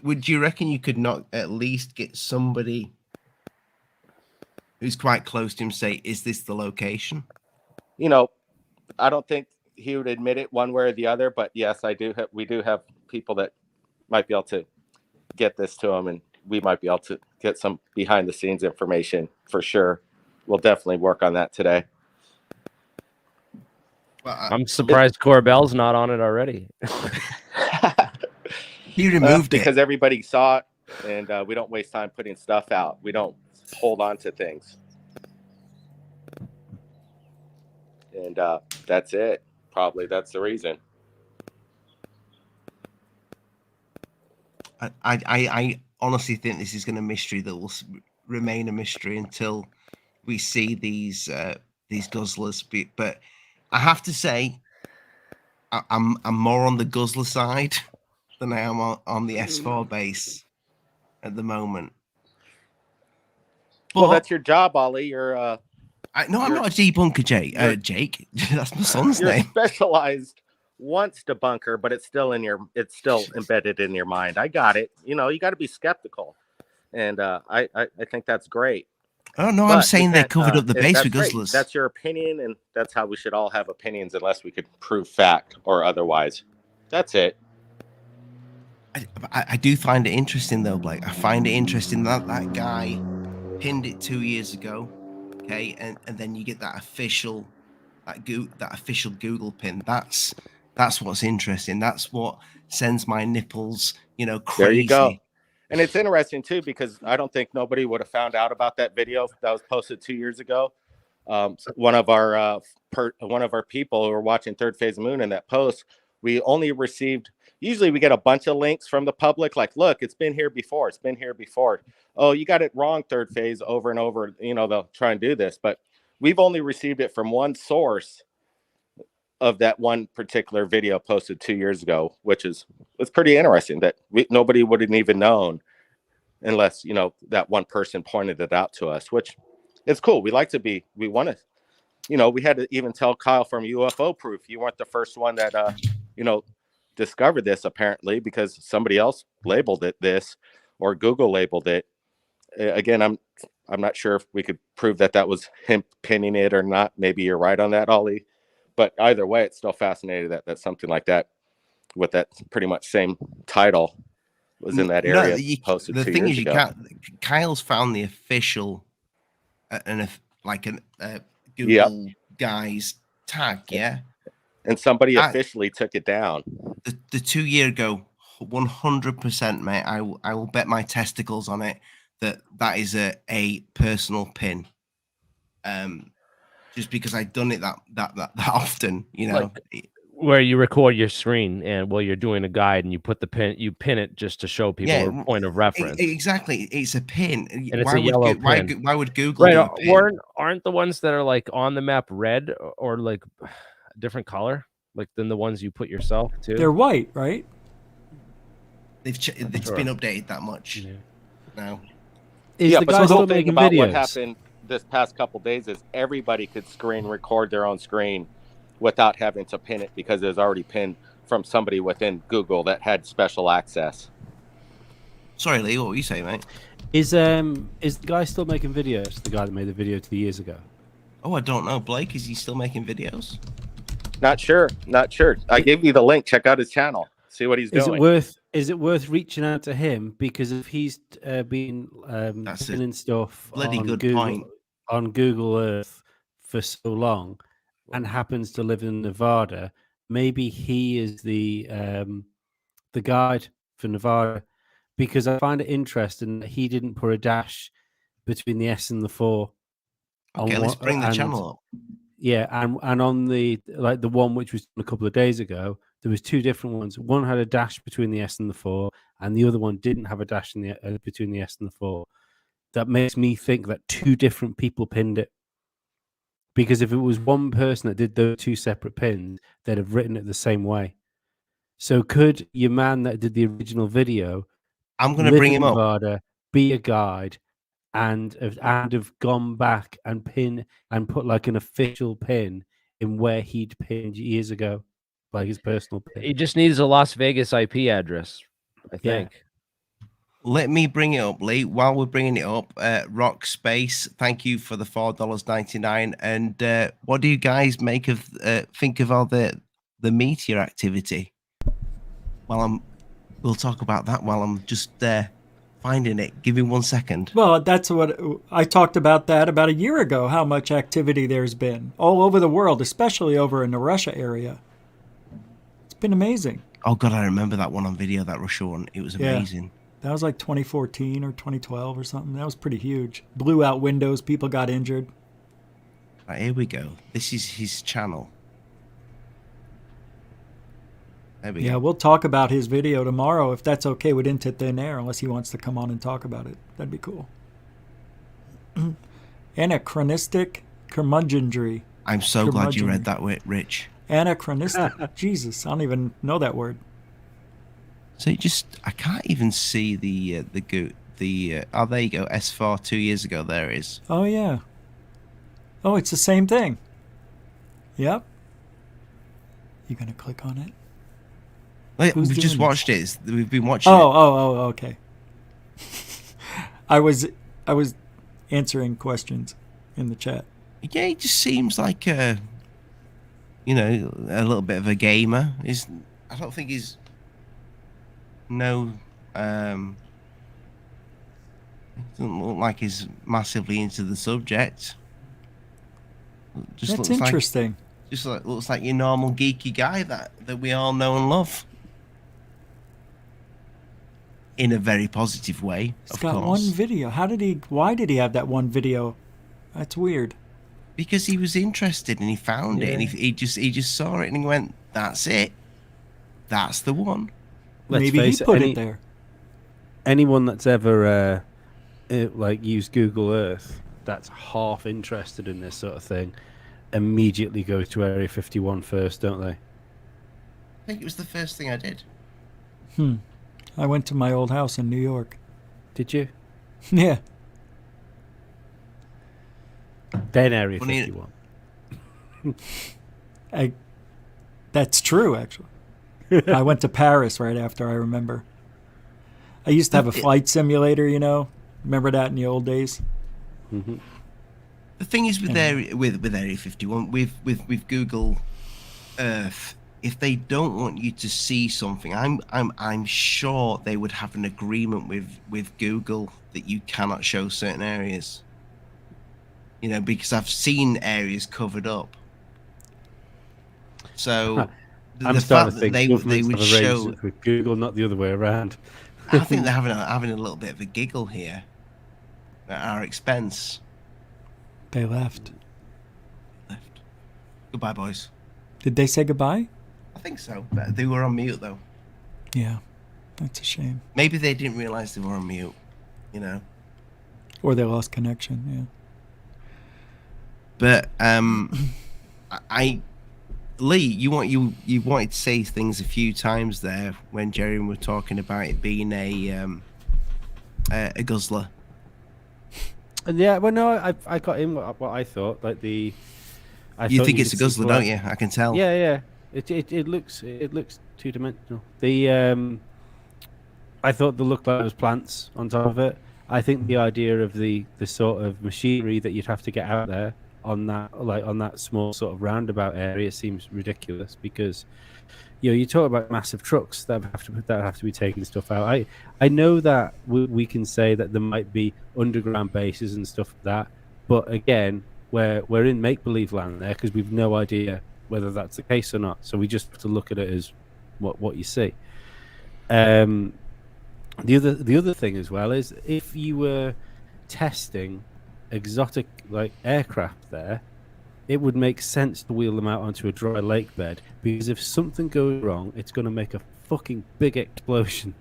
would you reckon you could not at least get somebody who's quite close to him say, "Is this the location?" I don't think he would admit it one way or the other, but yes, we do have people that might be able to get this to him, and we might be able to get some behind the scenes information for sure. We'll definitely work on that today. Well, I'm surprised Corbell's not on it already. He removed because everybody saw it, and we don't waste time putting stuff out. We don't hold on to things. And that's it. Probably that's the reason. I honestly think this is going to mystery that will remain a mystery until we see these guzzlers. But I have to say, I'm more on the guzzler side than I am on the S4 base at the moment. Well, that's your job, Ollie. You're I'm not a debunker, Jake. That's my son's you're name. Specialized once debunker, but it's still embedded in your mind. I got it. You got to be skeptical, and I think that's great. Oh no, I'm saying they covered up the base with guzzlers. Great. That's your opinion, and that's how we should all have opinions, unless we could prove fact or otherwise. That's it. I do find it interesting though, Blake. I find it interesting that guy pinned it 2 years ago. Okay, and then you get that official Google pin. That's what's interesting. That's what sends my nipples, crazy. There you go. And it's interesting too, because I don't think nobody would have found out about that video that was posted 2 years ago One of our people who were watching Third Phase of Moon in that post, we only received. Usually, we get a bunch of links from the public, like, "Look, it's been here before. It's been here before." Oh, you got it wrong, Third Phase, over and over. They'll try and do this, but we've only received it from one source of that one particular video posted 2 years ago, which is it's pretty interesting that nobody would have even known unless that one person pointed it out to us, which it's cool. We want to we had to even tell Kyle from UFO Proof, you weren't the first one that discovered this, apparently, because somebody else labeled it this, or Google labeled it. Again, I'm not sure if we could prove that was him pinning it or not. Maybe you're right on that, Ollie. But either way, it's still fascinating that something like that with that pretty much same title was in that area. Posted the 2 thing years is, ago. Kyle's found the official Google guy's tag, yeah. And somebody officially took it down. The 2 year ago, 100%, mate. I will bet my testicles on it that is a personal pin. Just because I've done it that often, Like, where you record your screen and while you're doing a guide and you put you pin it just to show people a point of reference. Exactly, it's a pin. And it's a yellow pin. Why would Google do a pin? Aren't the ones that are like on the map red or like a different color than the ones you put yourself too? They're white, right? It's been updated that much now. Is the guy still making videos? What happened this past couple days is everybody could screen record their own screen without having to pin it because it was already pinned from somebody within Google that had special access. Sorry, Lee, what were you saying, mate? Is the guy still making videos? The guy that made the video 2 years ago? Oh, I don't know. Blake, is he still making videos? Not sure. I gave you the link. Check out his channel. See what he's doing. Is it worth reaching out to him? Because if he's been pinning stuff on Google Earth for so long and happens to live in Nevada, maybe he is the guide for Nevada. Because I find it interesting that he didn't put a dash between the S and the 4. Okay, let's bring the channel up. Yeah, and on the one which was a couple of days ago, there was two different ones. One had a dash between the S and the 4, and the other one didn't have a dash in between the S and the 4. That makes me think that two different people pinned it. Because if it was one person that did those two separate pins, they'd have written it the same way. So could your man that did the original video, I'm going to bring him Nevada, up, be a guide, and have gone back and pin and put like an official pin in where he'd pinned years ago, like his personal pin? He just needs a Las Vegas IP address, I think. Let me bring it up, Lee. While we're bringing it up, Rock Space, thank you for the $4.99. And what do you guys think of all the meteor activity? We'll talk about that while I'm just finding it. Give me 1 second. Well, that's what I talked about that about a year ago, how much activity there's been all over the world, especially over in the Russia area. It's been amazing. Oh, God, I remember that one on video, that Russia one. It was amazing. Yeah. That was like 2014 or 2012 or something. That was pretty huge. Blew out windows. People got injured. Right, here we go. This is his channel. There we go. We'll talk about his video tomorrow if that's okay with Into Thin Air, unless he wants to come on and talk about it. That'd be cool. Anachronistic curmudgeonry. I'm so glad you read that, Rich. Anachronistic. Jesus, I don't even know that word. So I can't even see the oh, there you go, S4 2 years ago. There it is. Oh yeah. Oh, it's the same thing. Yep. You gonna click on it? Wait, we've just watched it. We've been watching. Oh, okay. I was answering questions in the chat. Yeah, he just seems like a little bit of a gamer. I don't think he's. No, doesn't look like he's massively into the subject. That's interesting. Looks like your normal geeky guy that we all know and love. In a very positive way, He's got one video. Why did he have that one video? That's weird. because he was interested and he found it, and he just saw it and he went, "That's it. That's the one." Maybe he put it there. Anyone that's ever like used Google Earth that's half interested in this sort of thing immediately goes to Area 51 first, don't they? I think it was the first thing I did. I went to my old house in New York. Did you? Yeah. Then Area 51. That's true, actually. I went to Paris right after, I remember. I used to have a flight simulator, you know. Remember that in the old days? Mm-hmm. The thing is with Area 51, with Google Earth, if they don't want you to see something, I'm sure they would have an agreement with Google that you cannot show certain areas. You know, because I've seen areas covered up. So I'm starting to think they would show with Google, not the other way around. I think they're having a little bit of a giggle here at our expense. They left. Goodbye, boys. Did they say goodbye? I think so. But they were on mute, though. Yeah, that's a shame. Maybe they didn't realize they were on mute, you know. Or they lost connection, yeah. But Lee, you wanted to say things a few times there when Jerry were talking about it being a guzzler. And yeah, well, no, I got in what I thought. Like you think it's a guzzler, don't you? I can tell. Yeah. It looks two dimensional. I thought the look like it was plants on top of it. I think the idea of the sort of machinery that you'd have to get out there on that small sort of roundabout area seems ridiculous, because you talk about massive trucks that have to be taking stuff out. I know that we can say that there might be underground bases and stuff like that, but again, we're in make-believe land there, because we've no idea whether that's the case or not. So we just have to look at it as what you see. The other thing as well is, if you were testing exotic like aircraft there, it would make sense to wheel them out onto a dry lake bed, because if something goes wrong, it's going to make a fucking big explosion.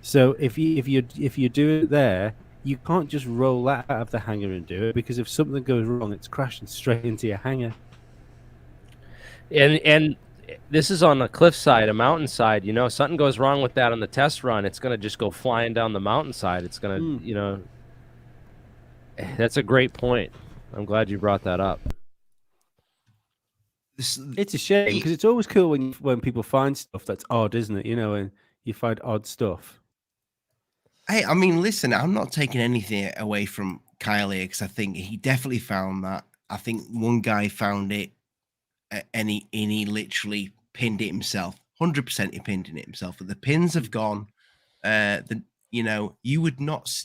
So if you're doing it there, you can't just roll that out of the hangar and do it, because if something goes wrong, it's crashing straight into your hangar. And this is on a cliffside, a mountainside. You know, something goes wrong with that on the test run, it's going to just go flying down the mountainside. It's going to, that's a great point. I'm glad you brought that up. It's a shame, because it's always cool when people find stuff that's odd, isn't it? And you find odd stuff. Hey, I mean, listen, I'm not taking anything away from Kyle here, because I think he definitely found that. I think one guy found it, and he literally pinned it himself. 100% he pinned it himself. But the pins have gone. You would not.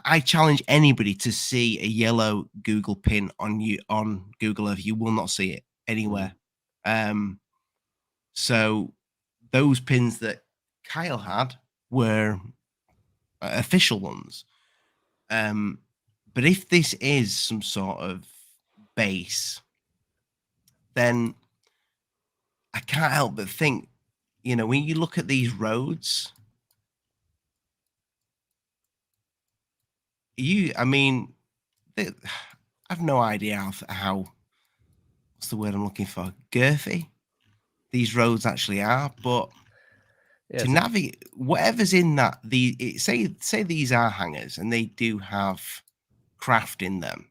I challenge anybody to see a yellow Google pin on Google Earth. You will not see it anywhere. So those pins that Kyle had were official ones. But if this is some sort of base, then I can't help but think, when you look at these roads, I have no idea how what's the word I'm looking for? Girthy these roads actually are, but to navigate whatever's in that, say these are hangars and they do have craft in them.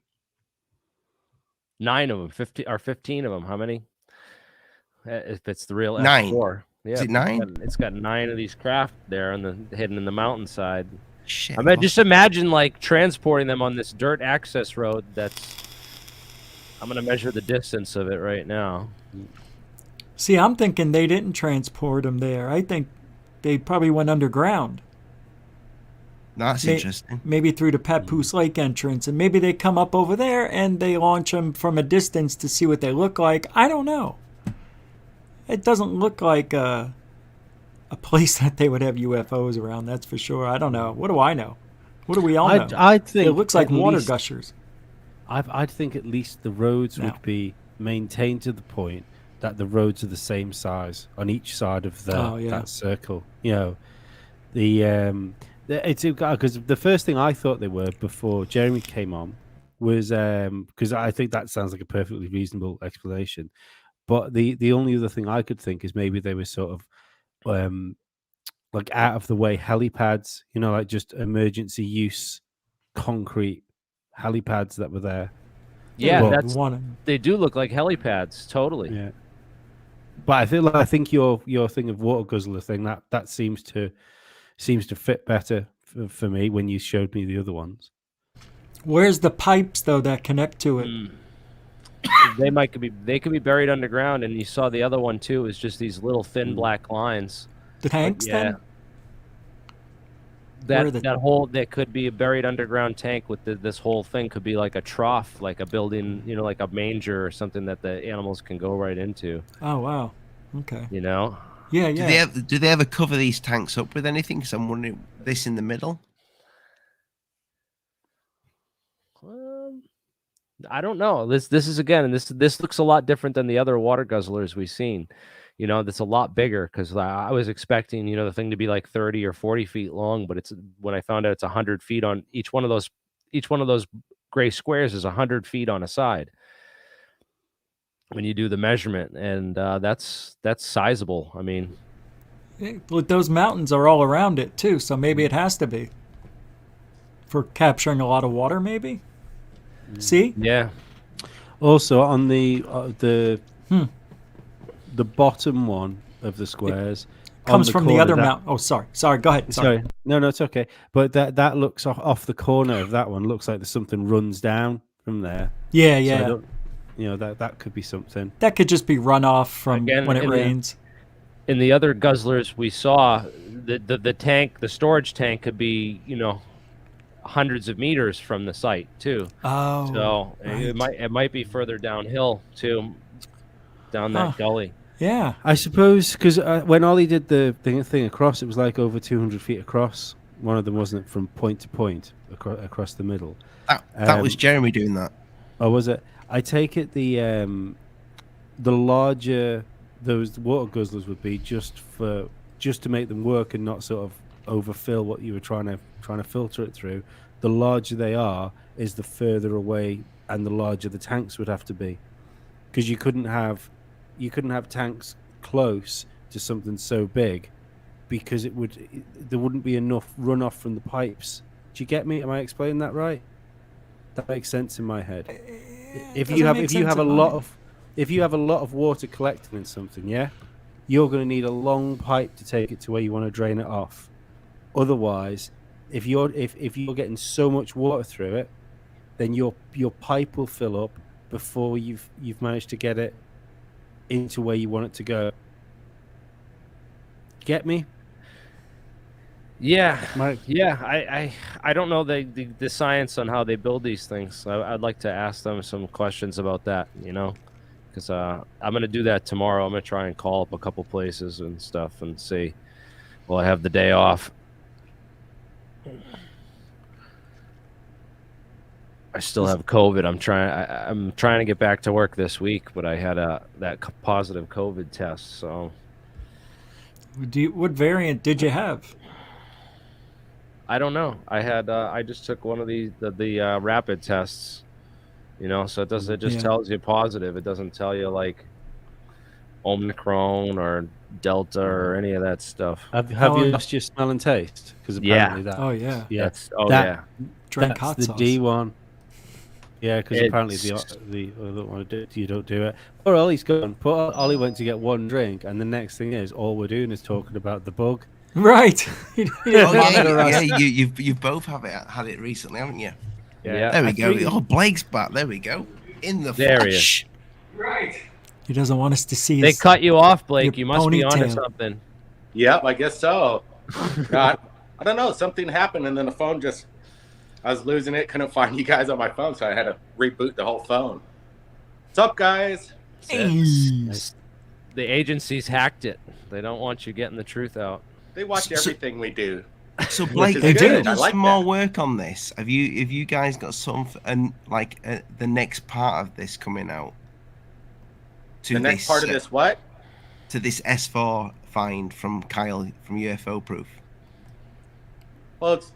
9 of them, 15 of them. How many? If it's the real 9. F4. Yeah, is it 9? It's got 9 of these craft there hidden in the mountainside. Shit, just imagine like transporting them on this dirt access road. I'm going to measure the distance of it right now. See, I'm thinking they didn't transport them there. I think they probably went underground. That's interesting. Maybe through the Papoose Lake entrance, and maybe they come up over there and they launch them from a distance to see what they look like. I don't know. It doesn't look like a place that they would have UFOs around, that's for sure. I don't know. What do I know? What do we all know? I think it looks like water gushers. I'd think at least the roads No. would be maintained to the point that the roads are the same size on each side of that circle. You know, it's because the first thing I thought they were before Jeremy came on was because I think that sounds like a perfectly reasonable explanation. But the only other thing I could think is maybe they were sort of like out of the way helipads, you know, like just emergency use concrete helipads that were there. Yeah, But- they do look like helipads, totally. Yeah. But I think your thing of water guzzler thing that seems to fit better for me when you showed me the other ones. Where's the pipes though that connect to it? They could be buried underground, and you saw the other one too. Is just these little thin black lines. The tanks then? Where are the- That could be a buried underground tank with this whole thing could be like a trough, like a building, you know, like a manger or something that the animals can go right into. Oh wow. Okay. You know. Yeah, yeah. Do they ever cover these tanks up with anything? Because I'm wondering this in the middle. I don't know. This is again, and this looks a lot different than the other water guzzlers we've seen. You know, that's a lot bigger because I was expecting, you know, the thing to be like 30 or 40 feet long, but it's when I found out it's 100 feet on each one of those gray squares is 100 feet on a side when you do the measurement, and that's sizable. I mean, But those mountains are all around it too, so maybe it has to be for capturing a lot of water. Maybe. See? Yeah. Also on the bottom one of the squares Comes from the corner, other mountain. Oh, sorry. Go ahead. Sorry. No, it's okay. But that looks off the corner of that one. Looks like there's something runs down from there. Yeah, So yeah. I don't- you know that could be something. That could just be runoff from Again, when it in the- rains. In the other guzzlers we saw, the tank, the storage tank could be, you know, hundreds of meters from the site too. Oh. So right. it might be further downhill too, down that gully. Yeah. I suppose because when Ollie did the thing across, it was like over 200 feet across. One of them wasn't it, from point to point across the middle. That was Jeremy doing that. Oh, was it? I take it the larger those water guzzlers would be just to make them work and not sort of overfill what you were trying to filter it through. The larger they are, is the further away, and the larger the tanks would have to be, because you couldn't have tanks close to something so big, because there wouldn't be enough runoff from the pipes. Do you get me? Am I explaining that right? That makes sense in my head. If you have a lot of water collecting in something, yeah, you're going to need a long pipe to take it to where you want to drain it off. Otherwise, if you're getting so much water through it, then your pipe will fill up before you've managed to get it into where you want it to go. Get me? Yeah, I don't know the science on how they build these things. I'd like to ask them some questions about that, you know, because I'm gonna do that tomorrow. I'm gonna try and call up a couple places and stuff and see. Well, I have the day off. I still have COVID. I'm trying to get back to work this week, but I had that positive COVID test. So, What variant did you have? I don't know. I just took one of the rapid tests, you know. So it just tells you positive. It doesn't tell you like Omicron or Delta or any of that stuff. Have you lost your smell and taste? Because apparently that. Oh yeah. Yeah. Drink That's hot the sauce. D1. Yeah, because apparently the other one you don't do it. Poor Ollie's gone. Poor Ollie went to get one drink, and the next thing is all we're doing is talking about the bug. Right. You've both had it recently, haven't you? Yeah. There we go. Oh, Blake's back. There we go. In the There he is. flesh. Right. He doesn't want us to see. They his, cut you off, Blake. your You must be onto ponytail. something. Yep, I guess so. God, I don't know. Something happened, and then the phone I was losing it. Couldn't find you guys on my phone, so I had to reboot the whole phone. What's up, guys? The agencies hacked it. They don't want you getting the truth out. They watch everything we do. So Blake, They have you do. done I like some more that. work on this? Have you guys got some the next part of this coming out? To The next part of this what? to this S4 find from Kyle from UFO Proof. Well, it's,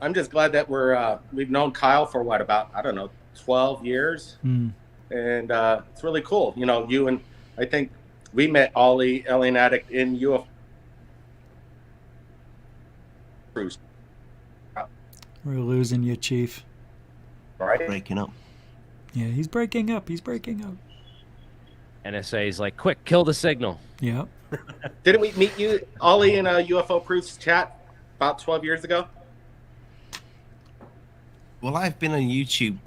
I'm just glad that we've known Kyle for what, about, I don't know, 12 years. And it's really cool. You and I think we met Ollie, Alien Addict, in UFO Proof. We're losing you, Chief. Right? Breaking up. Yeah, he's breaking up. He's breaking up. NSA is like, quick, kill the signal. Yep. Didn't we meet you, Ollie, in a UFO Proofs chat about 12 years ago? Well, I've been on YouTube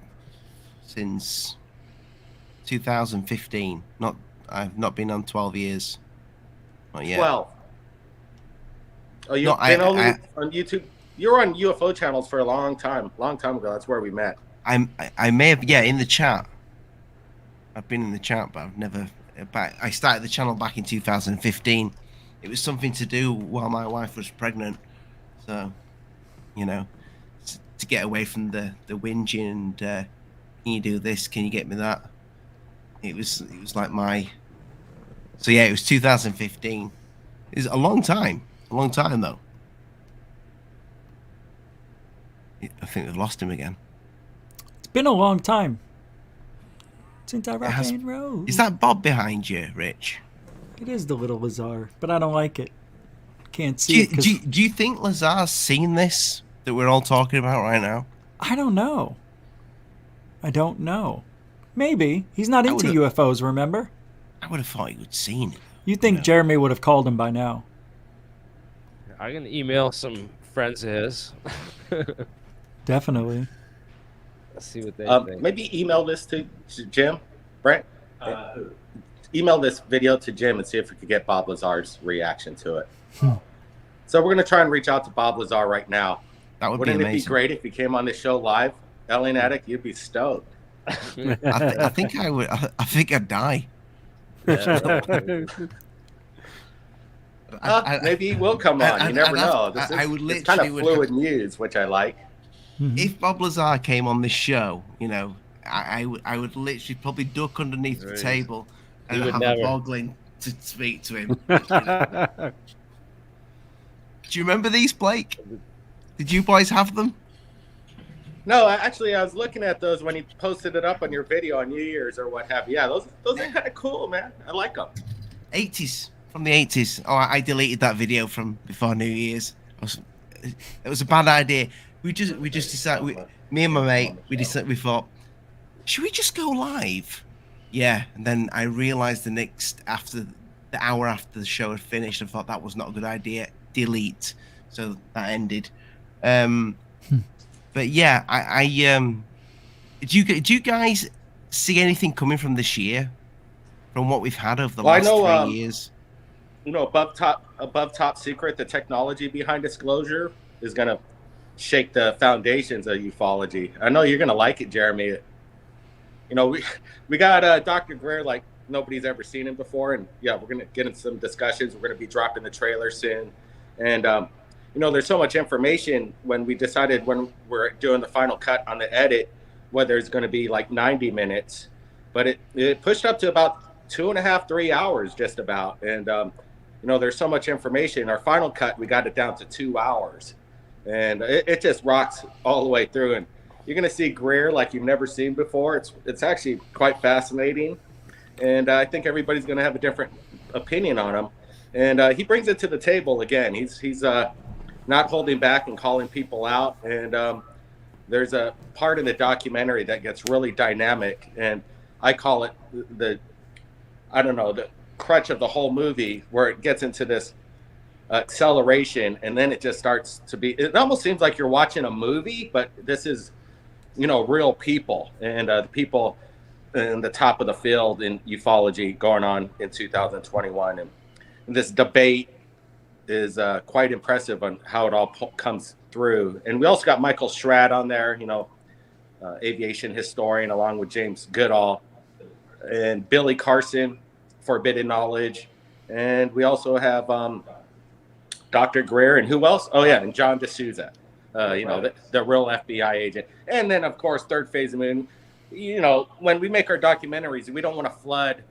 since 2015. I've not been on 12 years. Not yet. 12. Oh, you've No, been only on YouTube? You were on UFO channels for a long time ago. That's where we met. I may have, in the chat. I've been in the chat, but I've never. But I started the channel back in 2015. It was something to do while my wife was pregnant, so to get away from the whinging and can you do this? Can you get me that? It was like my. So it was 2015. It's a long time though. I think we've lost him again. It's been a long time since I rock and roll. Is that Bob behind you, Rich? It is the little Lazar, but I don't like it. Can't see it. Do you think Lazar's seen this that we're all talking about right now? I don't know. Maybe. He's not into UFOs, remember? I would have thought he would seen it. You'd think Jeremy would have called him by now. I can email some friends of his. Definitely. Let's see what they think. Maybe email this to Jim, Brent. Email this video to Jim and see if we could get Bob Lazar's reaction to it. So we're going to try and reach out to Bob Lazar right now. That would Wouldn't be it amazing. be great if he came on the show live? Alien Addict, you'd be stoked. I think I would. I think I'd die. Maybe he will come on. You never know. It's kind of fluid news, which I like. If Bob Lazar came on this show, I would literally probably duck underneath the table and have a boggling to speak to him. Do you remember these, Blake? Did you boys have them? No, actually, I was looking at those when you posted it up on your video on New Year's or what have you. Yeah, those are kind of cool, man. I like them. 80s, from the 80s. Oh, I deleted that video from before New Year's. It was a bad idea. We just decided. Me and my mate, we thought, should we just go live? Yeah, and then I realized after the hour after the show had finished, I thought that was not a good idea. Delete. So that ended. But yeah, I do you guys see anything coming from this year, from what we've had over the last 3 years? Above top secret, the technology behind disclosure is gonna shake the foundations of ufology. I know you're gonna like it, Jeremy. We got Dr. Greer like nobody's ever seen him before, and yeah, we're gonna get in some discussions. We're gonna be dropping the trailer soon, and there's so much information when we decided when we're doing the final cut on the edit, whether it's going to be like 90 minutes, but it pushed up to about 2.5, 3 hours just about. And, there's so much information. Our final cut, we got it down to 2 hours, and it just rocks all the way through. And you're going to see Greer like you've never seen before. It's actually quite fascinating. And I think everybody's going to have a different opinion on him. And he brings it to the table again. He's not holding back and calling people out. And there's a part in the documentary that gets really dynamic, and I call it the crutch of the whole movie, where it gets into this acceleration, and then it just starts to be, it almost seems like you're watching a movie, but this is, real people, and the people in the top of the field in ufology going on in 2021. And this debate is quite impressive on how it all comes through. And we also got Michael Schrad on there, aviation historian, along with James Goodall, and Billy Carson, Forbidden Knowledge. And we also have Dr. Greer, and who else? Oh yeah, and John D'Souza, you know, the real FBI agent. And then of course Third Phase of Moon. You know, when we make our documentaries, we don't want to flood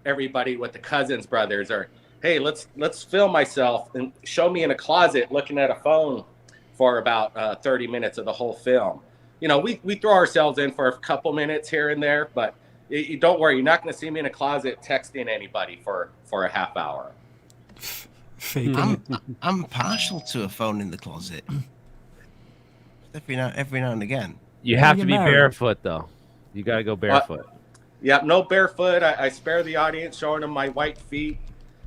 everybody with the Cousins brothers, or hey, let's film myself and show me in a closet looking at a phone for about 30 minutes of the whole film. You know, we throw ourselves in for a couple minutes here and there, but you don't worry, you're not going to see me in a closet texting anybody for a half hour. Faking. I'm partial to a phone in the closet. Every now and again. You have to you be married? barefoot though. You got to go barefoot. Yeah, no barefoot. I spare the audience showing them my white feet.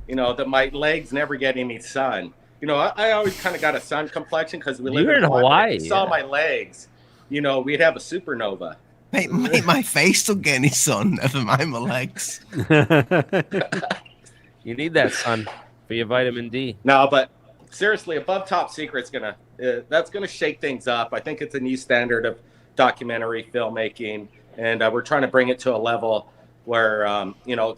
You know, that my legs never get any sun. You know, I always kind of got a sun complexion because we live You're in Hawaii. If you saw my legs, you know, we'd have a supernova. Mate, my face don't get any sun, never mind my legs. You need that sun for your vitamin D. No, but seriously, Above Top Secret's that's gonna shake things up. I think it's a new standard of documentary filmmaking, and we're trying to bring it to a level where you know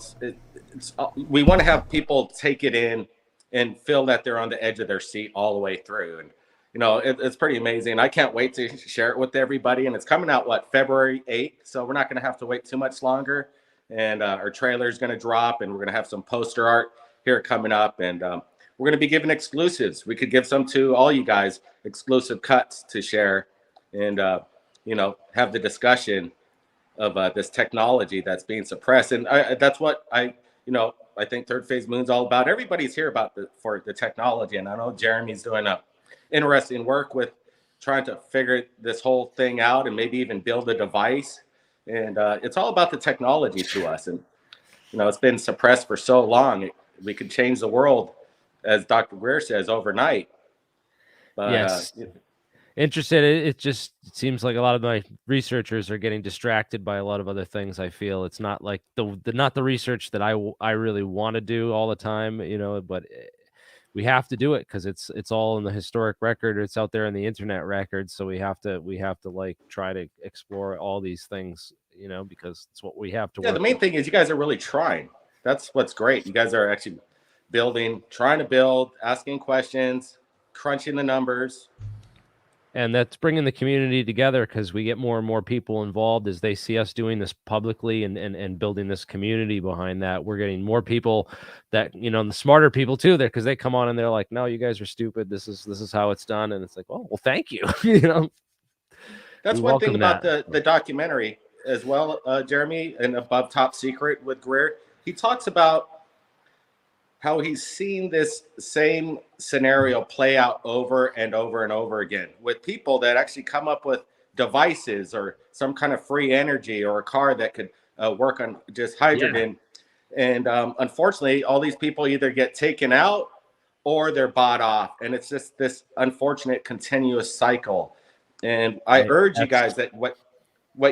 we want to have people take it in and feel that they're on the edge of their seat all the way through. And you know, it's pretty amazing. I can't wait to share it with everybody. And it's coming out February 8th, so we're not going to have to wait too much longer. And our trailer is going to drop, and we're going to have some poster art here coming up, and we're going to be giving exclusives. We could give some to all you guys, exclusive cuts to share, and you know, have the discussion of this technology that's being suppressed. And that's what I think Third Phase Moon's all about. Everybody's here for the technology, and I know Jeremy's doing interesting work with trying to figure this whole thing out and maybe even build a device. And it's all about the technology to us. And, you know, it's been suppressed for so long. We could change the world, as Dr. Greer says, overnight. But, yes. Interested. It just seems like a lot of my researchers are getting distracted by a lot of other things. I feel it's not like not the research that I really want to do all the time, you know, but we have to do it because it's all in the historic record. It's out there in the internet record. So we have to like try to explore all these things, you know, because it's what we have to. Yeah, the main thing is you guys are really trying. That's what's great. You guys are actually trying to build, asking questions, crunching the numbers. And that's bringing the community together because we get more and more people involved as they see us doing this publicly and building this community behind that. We're getting more people that, you know, and the smarter people too, there because they come on and they're like, no, you guys are stupid. This is how it's done. And it's like, well, thank you. You know, that's one thing about the documentary as well, Jeremy, and Above Top Secret with Greer. He talks about how he's seen this same scenario play out over and over and over again with people that actually come up with devices or some kind of free energy or a car that could work on just hydrogen. Yeah. And unfortunately, all these people either get taken out or they're bought off. And it's just this unfortunate continuous cycle. And I urge you guys that what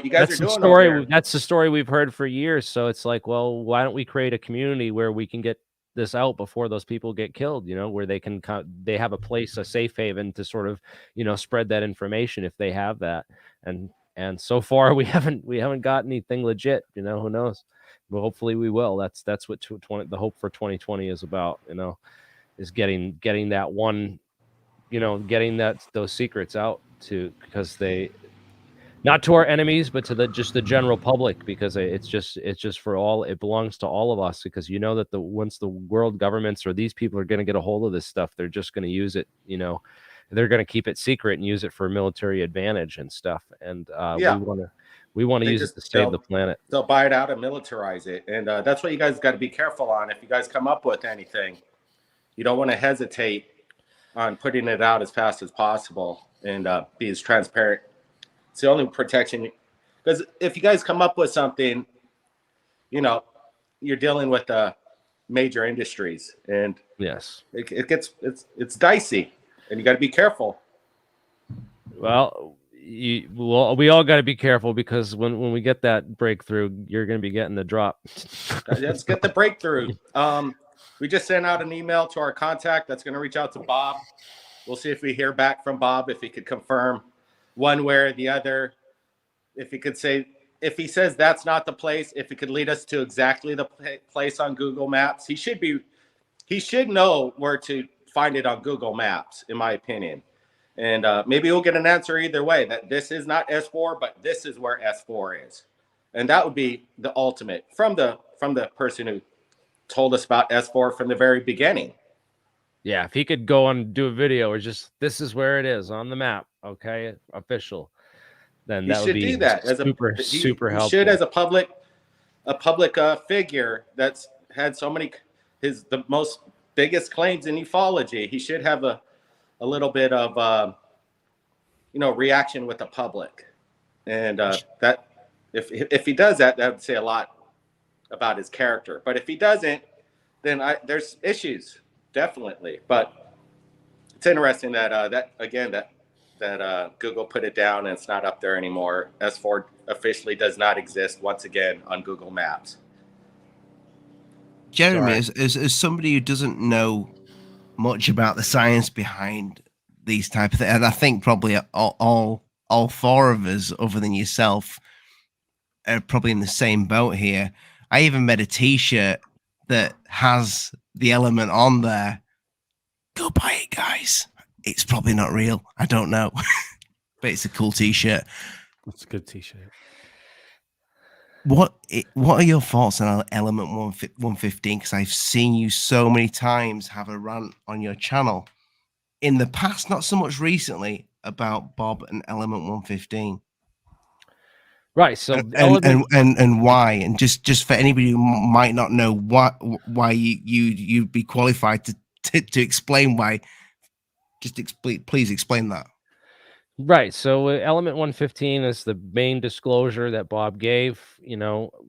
you guys are doing. That's the story we've heard for years. So it's like, well, why don't we create a community where we can get this out before those people get killed, you know, where they have a place, a safe haven to sort of, you know, spread that information if they have that. And so far we haven't got anything legit, you know, who knows, but hopefully we will. That's what the hope for 2020 is about, you know, is getting that one, you know, getting those secrets out because they, not to our enemies, but to just the general public, because it's just for all. It belongs to all of us, because you know that once the world governments or these people are going to get a hold of this stuff, they're just going to use it. You know, they're going to keep it secret and use it for military advantage and stuff. And we want to use it to save the planet. They'll buy it out and militarize it, and that's what you guys got to be careful on. If you guys come up with anything, you don't want to hesitate on putting it out as fast as possible and be as transparent. It's the only protection, because if you guys come up with something, you know, you're dealing with major industries, and yes, it's dicey, and you got to be careful. Well, we all got to be careful, because when we get that breakthrough, you're going to be getting the drop. Let's get the breakthrough. We just sent out an email to our contact that's going to reach out to Bob. We'll see if we hear back from Bob, if he could confirm one way or the other. If he says that's not the place, if it could lead us to exactly the place on Google Maps, he should know where to find it on Google Maps, in my opinion. And maybe we'll get an answer either way, that this is not S4, but this is where S4 is. And that would be the ultimate from the person who told us about S4 from the very beginning. Yeah, if he could go and do a video or just this is where it is on the map, okay, official, then He that would should be do that as super he helpful. should, as a public figure that's had so many the most biggest claims in ufology. He should have a little bit of reaction with the public, and that if he does that, that would say a lot about his character. But if he doesn't, then there's issues, definitely. But it's interesting that Google put it down and it's not up there anymore. S4 officially does not exist once again on Google Maps. Jeremy, as somebody who doesn't know much about the science behind these type of things, and I think probably all four of us, other than yourself, are probably in the same boat here. I even made a T-shirt that has the element on there. Go buy it, guys. It's probably not real. I don't know, but it's a cool T-shirt. It's a good T-shirt. What are your thoughts on Element 115? Because I've seen you so many times have a rant on your channel in the past, not so much recently, about Bob and Element 115. Right. So and why? And just for anybody who might not know why you'd be qualified to explain why, please explain that. Right. So Element 115 is the main disclosure that Bob gave,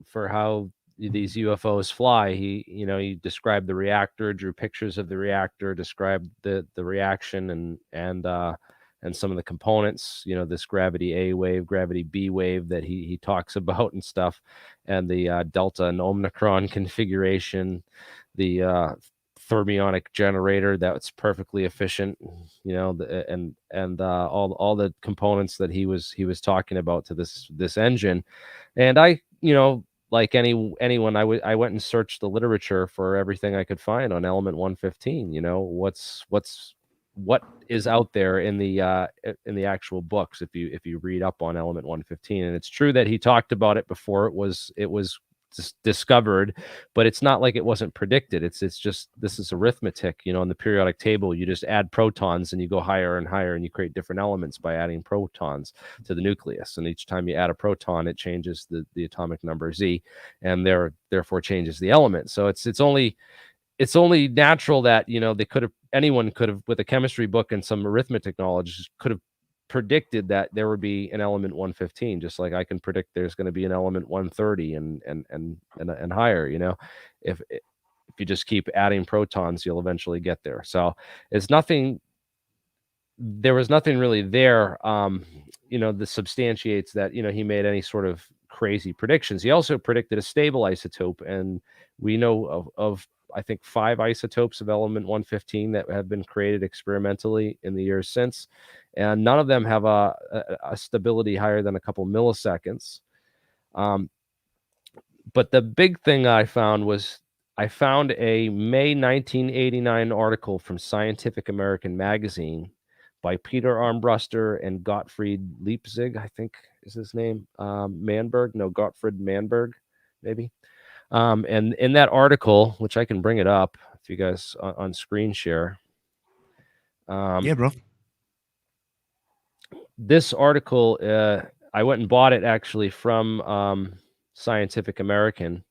for how these UFOs fly. He described the reactor, drew pictures of the reactor, described the reaction and some of the components, this gravity A wave, gravity B wave that he talks about and stuff, and the Delta and Omicron configuration, the thermionic generator that's perfectly efficient, and all the components that he was talking about to this engine. And I, like anyone, I went and searched the literature for everything I could find on Element 115. What is out there in the actual books if you read up on Element 115. And it's true that he talked about it before it was discovered, but it's not like it wasn't predicted. It's just, this is arithmetic. In the periodic table, you just add protons and you go higher and higher, and you create different elements by adding protons to the nucleus. And each time you add a proton, it changes the atomic number Z, and therefore changes the element. So it's only natural that anyone could have, with a chemistry book and some arithmetic knowledge, could have predicted that there would be an element 115, just like I can predict there's going to be an element 130 and higher. If you just keep adding protons, you'll eventually get there. So there was nothing really there that substantiates that he made any sort of crazy predictions. He also predicted a stable isotope, and we know of I think 5 isotopes of element 115 that have been created experimentally in the years since, and none of them have a stability higher than a couple milliseconds. But the big thing I found was I found a May 1989 article from Scientific American magazine by Peter Armbruster and Gottfried Leipzig, I think is his name. Gottfried Manberg, maybe. And in that article, which I can bring it up if you guys on screen share. Yeah, bro. This article, I went and bought it actually from Scientific American.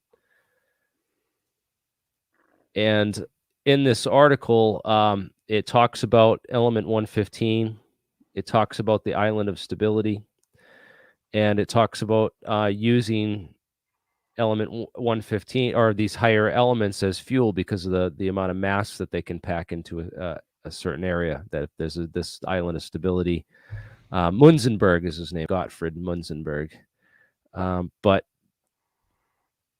And in this article, it talks about element 115. It talks about the island of stability. And it talks about using element 115 or these higher elements as fuel because of the amount of mass that they can pack into a certain area, that if there's this island of stability. Munzenberg is his name, Gottfried Munzenberg. But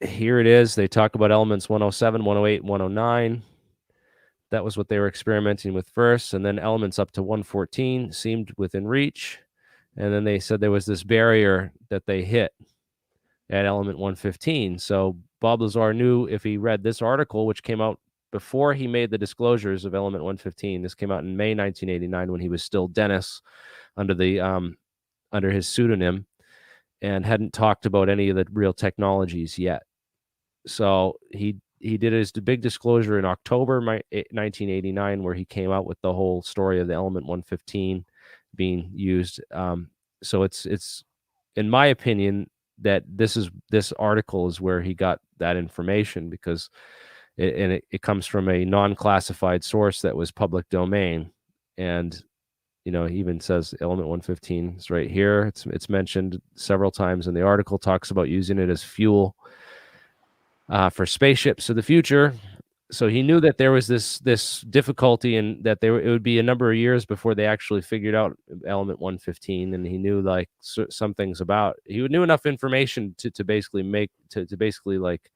here it is. They talk about elements 107, 108, 109. That was what they were experimenting with first. And then elements up to 114 seemed within reach. And then they said there was this barrier that they hit at element 115. So Bob Lazar knew if he read this article, which came out before he made the disclosures of element 115. This came out in May 1989 when he was still Dennis under the under his pseudonym, and hadn't talked about any of the real technologies yet. So he did his big disclosure in October 1989, where he came out with the whole story of the element 115 being used. So it's in my opinion that this article is where he got that information, because it comes from a non-classified source that was public domain. And he even says element 115 is right here. It's mentioned several times in the article, talks about using it as fuel for spaceships of the future. So he knew that there was this difficulty, and that it would be a number of years before they actually figured out element 115. And he knew like some things about. He knew enough information to basically like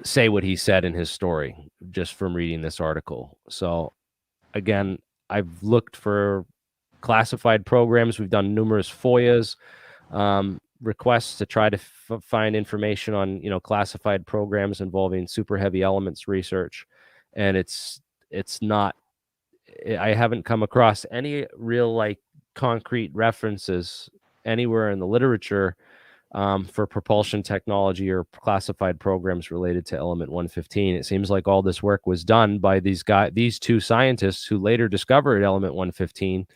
say what he said in his story just from reading this article. So again, I've looked for classified programs. We've done numerous FOIAs, requests to try to find information on classified programs involving super heavy elements research, and it's not. I haven't come across any real like concrete references anywhere in the literature for propulsion technology or classified programs related to element 115. It seems like all this work was done by these two scientists who later discovered element 115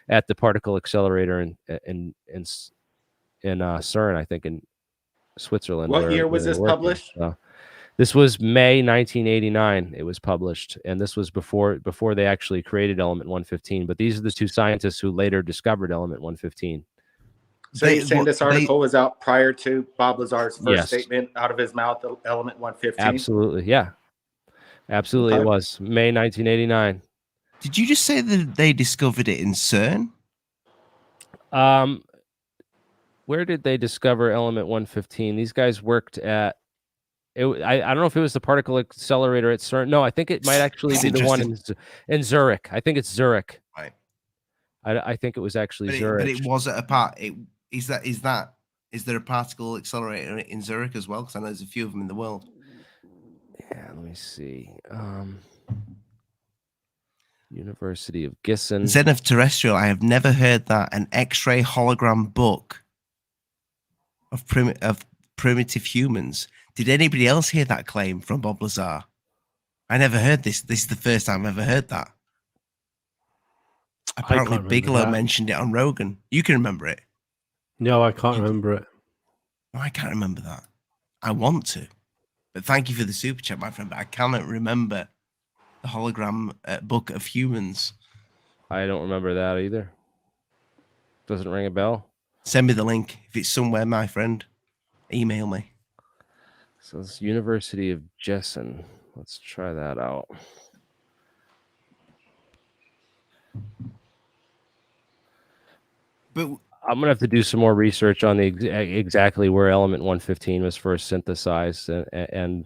at the particle accelerator in CERN, I think in Switzerland. What year was this published? This was May 1989. It was published, and this was before they actually created element 115. But these are the two scientists who later discovered element 115. So you're saying this article was out prior to Bob Lazar's first statement out of his mouth, element 115? Absolutely, yeah. Absolutely, okay. It was May 1989. Did you just say that they discovered it in CERN? Where did they discover element 115? These guys worked at it. I don't know if it was the particle accelerator at CERN. No, I think it might actually be the one in Zurich. I think it's Zurich. Right. I think it was actually Zurich. But it was at a part. Is there a particle accelerator in Zurich as well? Because I know there's a few of them in the world. Yeah, let me see. University of Gießen. Zenith Terrestrial. I have never heard that. An X-ray hologram book of primitive humans. Did anybody else hear that claim from Bob Lazar? I never heard this. This is the first time I've ever heard that. Apparently, Bigelow mentioned it on Rogan. You can remember it. No, I can't remember it. No, I can't remember that. I want to. But thank you for the super chat, my friend. But I cannot remember the hologram book of humans. I don't remember that either. Doesn't ring a bell. Send me the link. If it's somewhere, my friend, email me. So it's University of Gießen. Let's try that out. But I'm going to have to do some more research on the exactly where element 115 was first synthesized and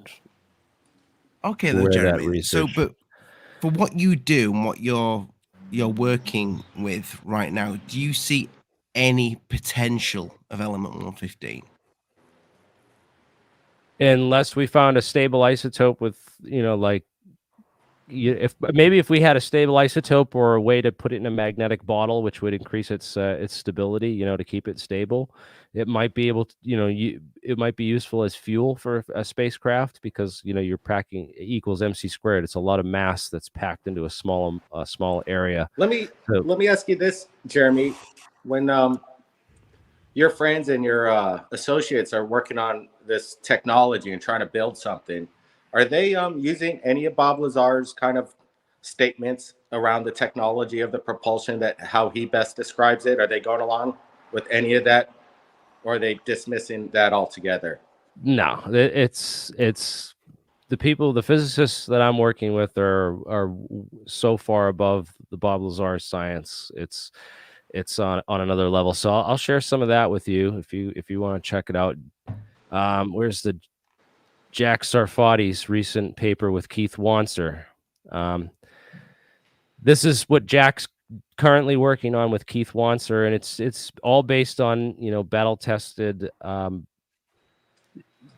okay, then, Jeremy. So, but for what you do and what you're working with right now, do you see any potential of element 115? Unless we found a stable isotope with, if we had a stable isotope or a way to put it in a magnetic bottle, which would increase its stability, to keep it stable, it might be able to, it might be useful as fuel for a spacecraft, because you're packing E equals MC squared. It's a lot of mass that's packed into a small area. Let me ask you this, Jeremy. When your friends and your associates are working on this technology and trying to build something, are they using any of Bob Lazar's kind of statements around the technology of the propulsion, that how he best describes it? Are they going along with any of that, or are they dismissing that altogether? No, it's the physicists that I'm working with are so far above the Bob Lazar science. It's on another level. So I'll share some of that with you if you want to check it out. Where's the Jack Sarfati's recent paper with Keith Wanser? This is what Jack's currently working on with Keith Wanser, and it's all based on battle tested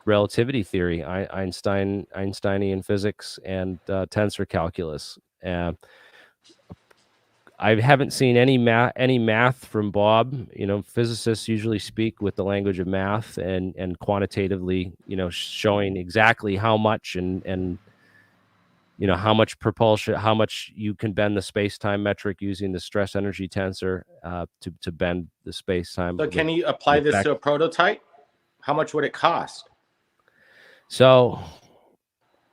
relativity theory, Einsteinian physics, and tensor calculus. I haven't seen any math from Bob. You know, physicists usually speak with the language of math and quantitatively, you know, showing exactly how much and you know how much propulsion, how much you can bend the space-time metric using the stress energy tensor to bend the space-time. So can you apply this to a prototype? How much would it cost? So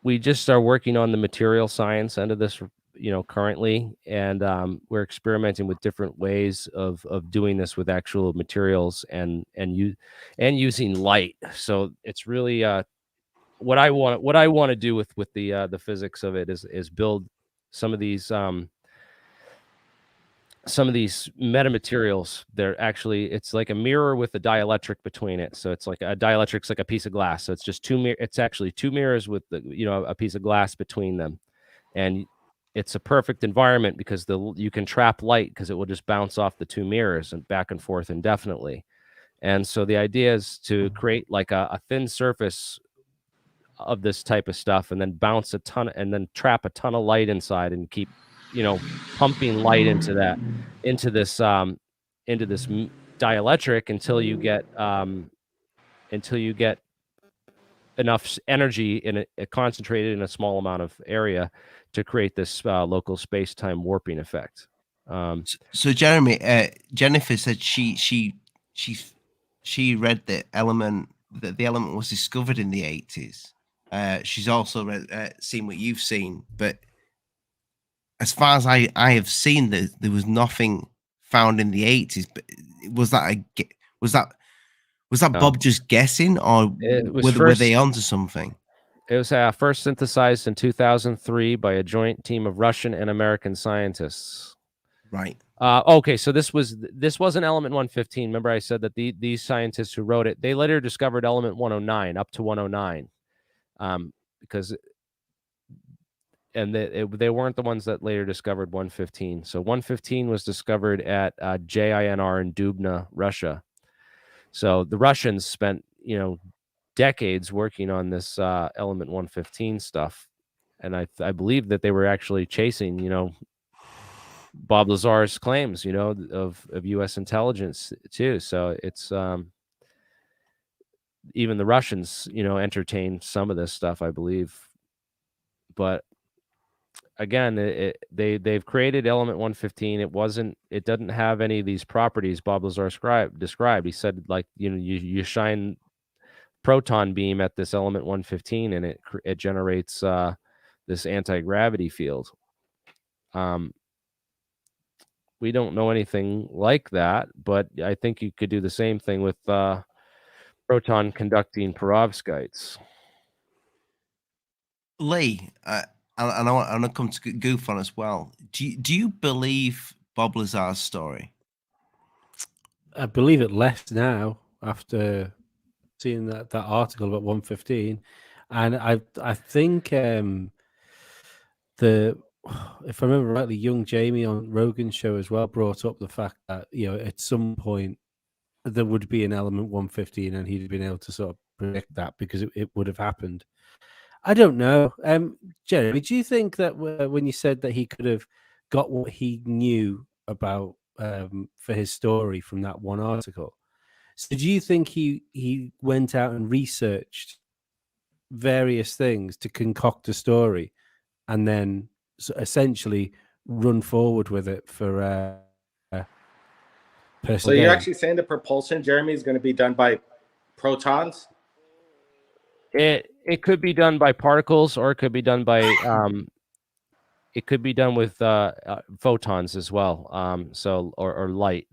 we just are working on the material science end of this, you know, currently, and we're experimenting with different ways of doing this with actual materials and using light. So it's really what I want to do with the physics of it is build some of these metamaterials. They're actually, it's like a mirror with a dielectric between it. So it's like a dielectric's like a piece of glass. So it's just it's actually two mirrors with a piece of glass between them. And it's a perfect environment because you can trap light because it will just bounce off the two mirrors and back and forth indefinitely. And so the idea is to create like a thin surface of this type of stuff and then bounce a ton and then trap a ton of light inside and keep, you know, pumping light into this dielectric until you get enough energy in it concentrated in a small amount of area to create this local space-time warping effect. So Jeremy, Jennifer said she read the element that the element was discovered in the 80s. She's also seen what you've seen, but as far as I have seen, there was nothing found in the 80s. But was that Bob just guessing, or were they onto something? It was first synthesized in 2003 by a joint team of Russian and American scientists. Right. Okay, so this wasn't element 115. Remember, I said that these scientists who wrote it, they later discovered element 109 up to 109, because they weren't the ones that later discovered 115. So 115 was discovered at JINR in Dubna, Russia. So the Russians spent, you know, decades working on this element 115 stuff, and I believe that they were actually chasing, you know, Bob Lazar's claims, you know, of U.S. intelligence too. So it's even the Russians, you know, entertained some of this stuff, I believe. But again, they've created element 115. It doesn't have any of these properties Bob Lazar described. He said, like, you know, you shine proton beam at this element 115 and it generates this anti-gravity field. We don't know anything like that, but I think you could do the same thing with proton conducting perovskites. Lee, and I want to come to GUFON as well. Do you believe Bob Lazar's story? I believe it less now after seeing that article about 115, and I think if I remember rightly, young Jamie on Rogan's show as well brought up the fact that, you know, at some point there would be an element 115 and he'd been able to sort of predict that because it would have happened. I don't know. Jeremy, do you think that when you said that he could have got what he knew about for his story from that one article, so do you think he went out and researched various things to concoct a story and then essentially run forward with it for personal So you're gain? actually saying the propulsion, Jeremy, is going to be done by protons? It could be done by particles, or it could be done by it could be done with photons as well. So or light.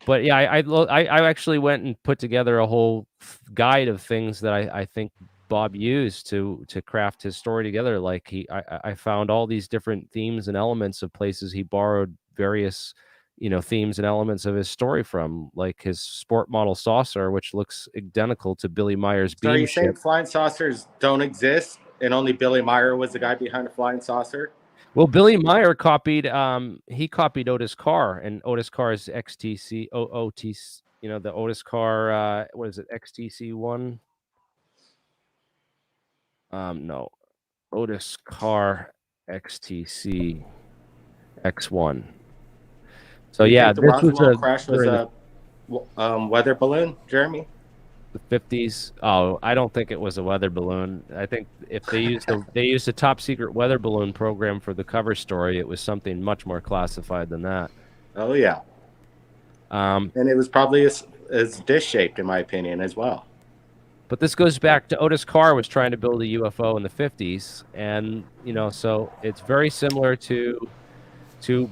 But yeah, I actually went and put together a whole guide of things that I think Bob used to craft his story together. Like I found all these different themes and elements of places he borrowed various, you know, themes and elements of his story from, like his sport model saucer, which looks identical to Billy Meyer's So are beam you saying ship. flying saucers don't exist and only Billy Meyer was the guy behind the flying saucer? Well, Billy Meyer copied Otis Carr, and Otis Carr's XTC OOTC, you know, the Otis car, what is it, XTC1? No, Otis car XTC X1. So Do you yeah, think the this was Roswell crash was during a weather balloon, Jeremy? the 50s. Oh, I don't think it was a weather balloon. I think if they used a top secret weather balloon program for the cover story, it was something much more classified than that. Oh yeah. And it was probably as dish shaped, in my opinion, as well. But this goes back to Otis Carr was trying to build a UFO in the 50s, and you know, so it's very similar to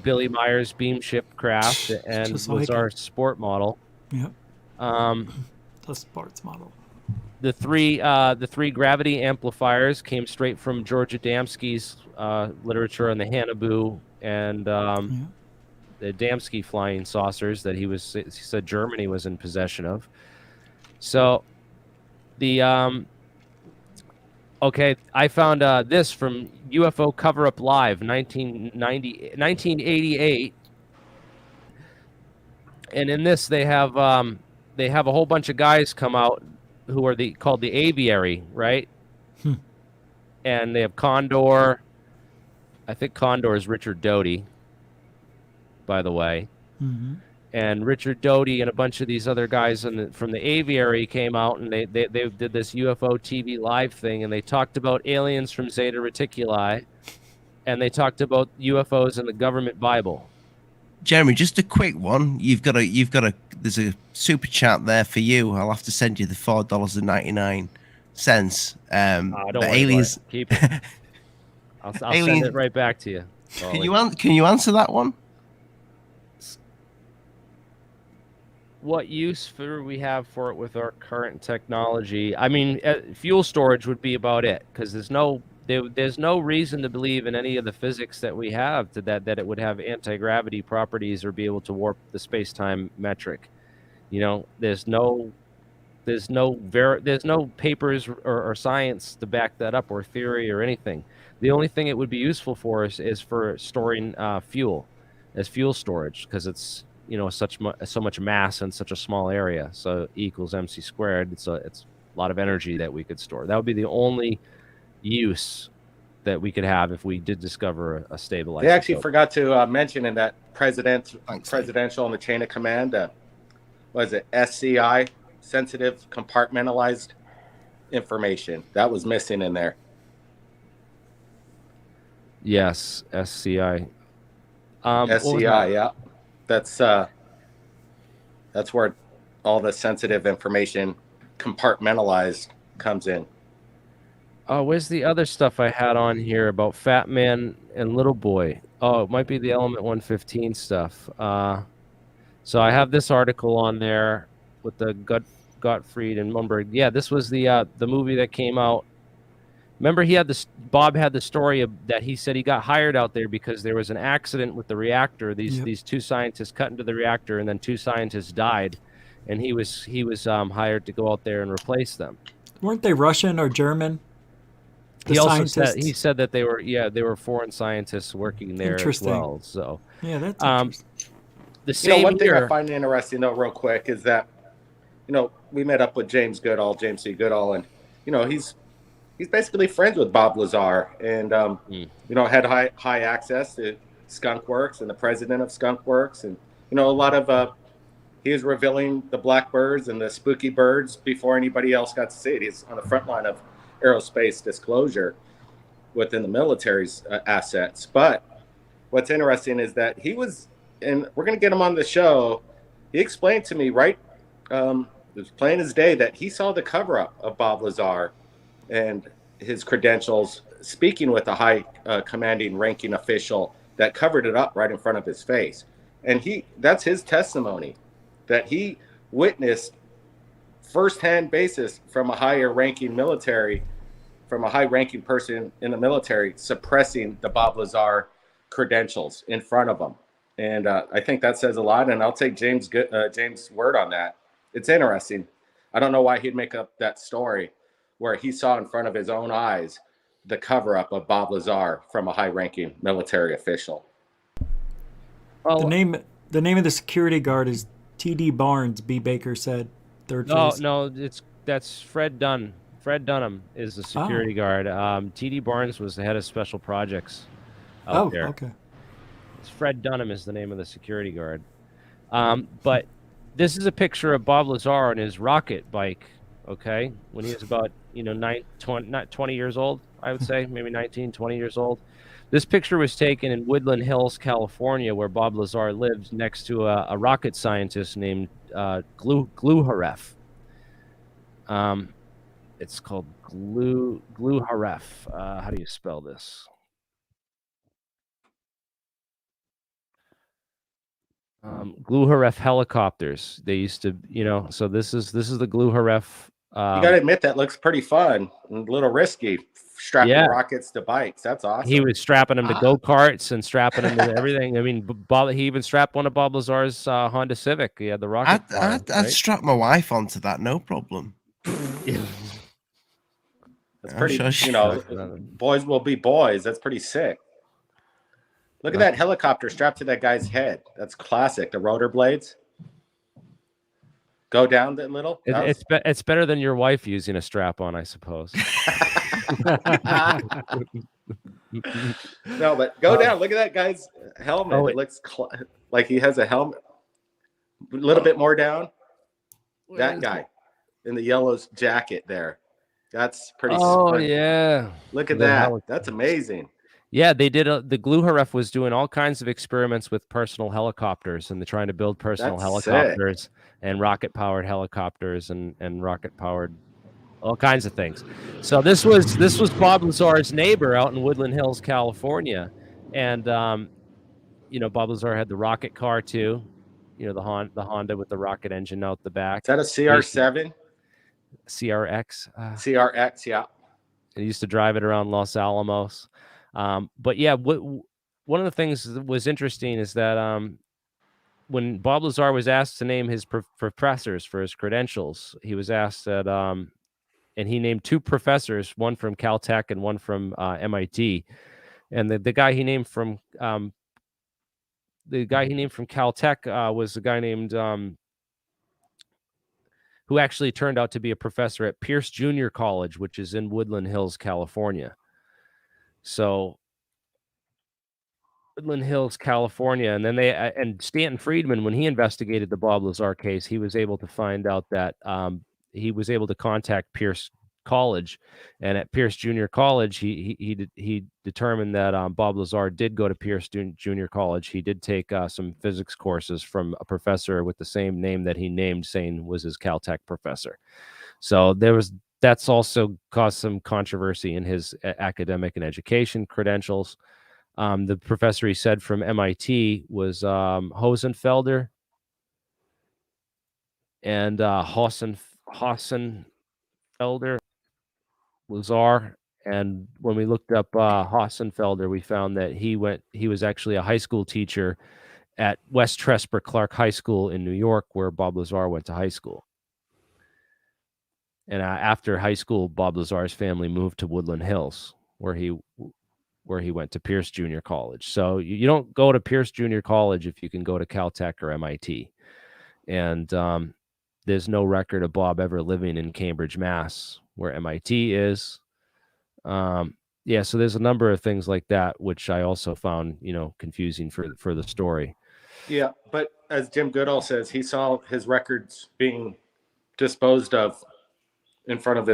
Billy Meyer's beam ship craft and Just like Lazar's sport model. Yep. The sports model. The three gravity amplifiers came straight from George Adamski's literature on the Hannibal and the Adamski flying saucers that he said Germany was in possession of. So the okay, I found this from UFO Cover Up Live 1988, and in this they have a whole bunch of guys come out who are called the aviary, right? And they have Condor. I think Condor is Richard Doty, by the way. Mm-hmm. And Richard Doty and a bunch of these other guys from the aviary came out, and they did this UFO TV live thing, and they talked about aliens from Zeta Reticuli, and they talked about UFOs in the government Bible. Jeremy, just a quick one. There's a super chat there for you. I'll have to send you the $4.99. Don't the worry aliens. about it. Keep it. I'll send it right back to you. Can you answer that one? What use we have for it with our current technology? I mean, fuel storage would be about it, because there's no reason to believe in any of the physics that we have that it would have anti-gravity properties or be able to warp the space-time metric. You know, there's no papers or science to back that up, or theory or anything. The only thing it would be useful for us is for storing fuel as fuel storage, because it's, you know, so much mass in such a small area. So E equals MC squared. It's a lot of energy that we could store. That would be the only use that we could have if we did discover a stable isotope. They actually forgot to mention in that presidential and the chain of command, was it SCI, sensitive compartmentalized information? That was missing in there. Yes, SCI. SCI, yeah. That's where all the sensitive information compartmentalized comes in. Oh, where's the other stuff I had on here about Fat Man and Little Boy? Oh, it might be the Element 115 stuff. So I have this article on there with the Gottfried and Mumberg. Yeah, this was the movie that came out. Remember, Bob had the story that he said he got hired out there because there was an accident with the reactor. These two scientists cut into the reactor, and then two scientists died, and he was hired to go out there and replace them. Weren't they Russian or German? He also said that they were foreign scientists working there as well. So yeah, that's interesting. The same one thing year, I find interesting though, real quick, is that, you know, we met up with James C. Goodall, and you know, he's basically friends with Bob Lazar, and you know, had high access to Skunk Works and the president of Skunk Works, and you know, a lot of he was revealing the blackbirds and the spooky birds before anybody else got to see it. He's on the front line of aerospace disclosure within the military's assets. But what's interesting is that he was, and we're going to get him on the show, he explained to me, right, it was plain as day, that he saw the cover-up of Bob Lazar and his credentials, speaking with a high commanding ranking official that covered it up right in front of his face. And that's his testimony, that he witnessed firsthand basis from a higher ranking person in the military suppressing the Bob Lazar credentials in front of him. And I think that says a lot, and I'll take James' word on that. It's interesting. I don't know why he'd make up that story where he saw in front of his own eyes the cover-up of Bob Lazar from a high-ranking military official. The name of the security guard is T.D. Barnes, B. Baker said. Third No, phase. no, that's Fred Dunn. Fred Dunham is the security guard. T.D. Barnes was the head of special projects out there. Okay. Fred Dunham is the name of the security guard. But this is a picture of Bob Lazar on his rocket bike, okay, when he was about, 20 years old, I would say, maybe 19, 20 years old. This picture was taken in Woodland Hills, California, where Bob Lazar lives, next to a rocket scientist named Gluharef. It's called Gluharef. How do you spell this? Gluharef helicopters. They used to, so this is the Gluharef. You gotta admit that looks pretty fun and a little risky. Strapping rockets to bikes. That's awesome. He was strapping them to go-karts and strapping them to everything. I mean, Bob, he even strapped one of Bob Lazar's Honda Civic. He had the rocket. I'd strap my wife onto that, no problem. That's pretty, boys will be boys. That's pretty sick. Look at that helicopter strapped to that guy's head. That's classic. The rotor blades go down a little. It's better than your wife using a strap on, I suppose. No, but go down. Look at that guy's helmet. It looks like he has a helmet. A little bit more down. That guy in the yellow jacket there. That's pretty. Yeah. Look at that. That's amazing. Yeah, they did. The Gluharef was doing all kinds of experiments with personal helicopters, and they're trying to build personal helicopters and rocket-powered helicopters and rocket-powered all kinds of things. So this was Bob Lazar's neighbor out in Woodland Hills, California, and Bob Lazar had the rocket car too. The Honda with the rocket engine out the back. Is that a CR7? CRX. CRX, yeah. I used to drive it around Los Alamos. But yeah, one of the things that was interesting is that when Bob Lazar was asked to name his professors for his credentials, he was asked that, and he named two professors, one from Caltech and one from MIT. And the guy he named from Caltech was a guy named who actually turned out to be a professor at Pierce Junior College, which is in Woodland Hills, California. So Woodland Hills, California, and then and Stanton Friedman, when he investigated the Bob Lazar case, he was able to find out that he was able to contact Pierce College, and at Pierce Junior College, he determined that Bob Lazar did go to Pierce Junior College. He did take some physics courses from a professor with the same name that he named, saying was his Caltech professor. So that's also caused some controversy in his academic and education credentials. The professor he said from MIT was Hosenfelder and Hosenfelder Lazar. And when we looked up Hosenfelder, we found that he was actually a high school teacher at West Tresper Clark High School in New York, where Bob Lazar went to high school. And after high school, Bob Lazar's family moved to Woodland Hills, where he went to Pierce Junior College. So you don't go to Pierce Junior College if you can go to Caltech or MIT. And there's no record of Bob ever living in Cambridge, Mass, where MIT is. So there's a number of things like that, which I also found, confusing for the story. Yeah, but as Jim Goodall says, he saw his records being disposed of in front of